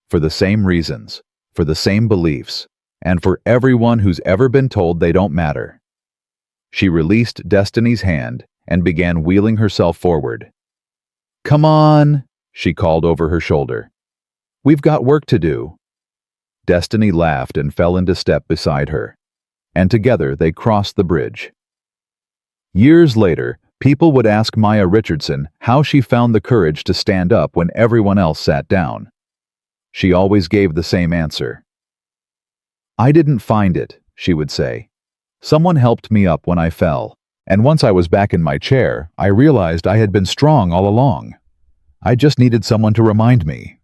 for the same reasons, for the same beliefs, and for everyone who's ever been told they don't matter." She released Destiny's hand and began wheeling herself forward. "Come on," she called over her shoulder. "We've got work to do." Destiny laughed and fell into step beside her, and together they crossed the bridge. Years later, people would ask Maya Richardson how she found the courage to stand up when everyone else sat down. She always gave the same answer. "I didn't find it," she would say. "Someone helped me up when I fell, and once I was back in my chair, I realized I had been strong all along. I just needed someone to remind me."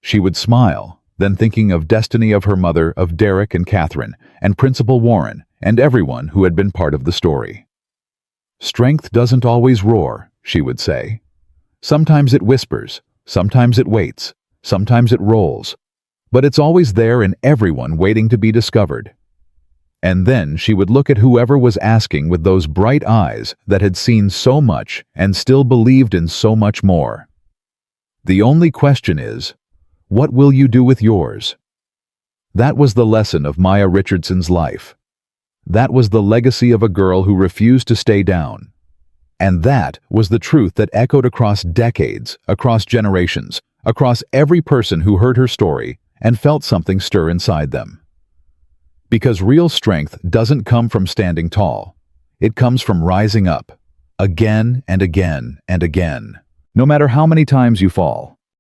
She would smile, then thinking of Destiny, of her mother, of Derek and Catherine, and Principal Warren, and everyone who had been part of the story. "Strength doesn't always roar," she would say. "Sometimes it whispers, sometimes it waits, sometimes it rolls, but it's always there in everyone waiting to be discovered." And then she would look at whoever was asking with those bright eyes that had seen so much and still believed in so much more. "The only question is, what will you do with yours?" That was the lesson of Maya Richardson's life. That was the legacy of a girl who refused to stay down. And that was the truth that echoed across decades, across generations, across every person who heard her story and felt something stir inside them. Because real strength doesn't come from standing tall. It comes from rising up, again and again and again. No matter how many times you fall,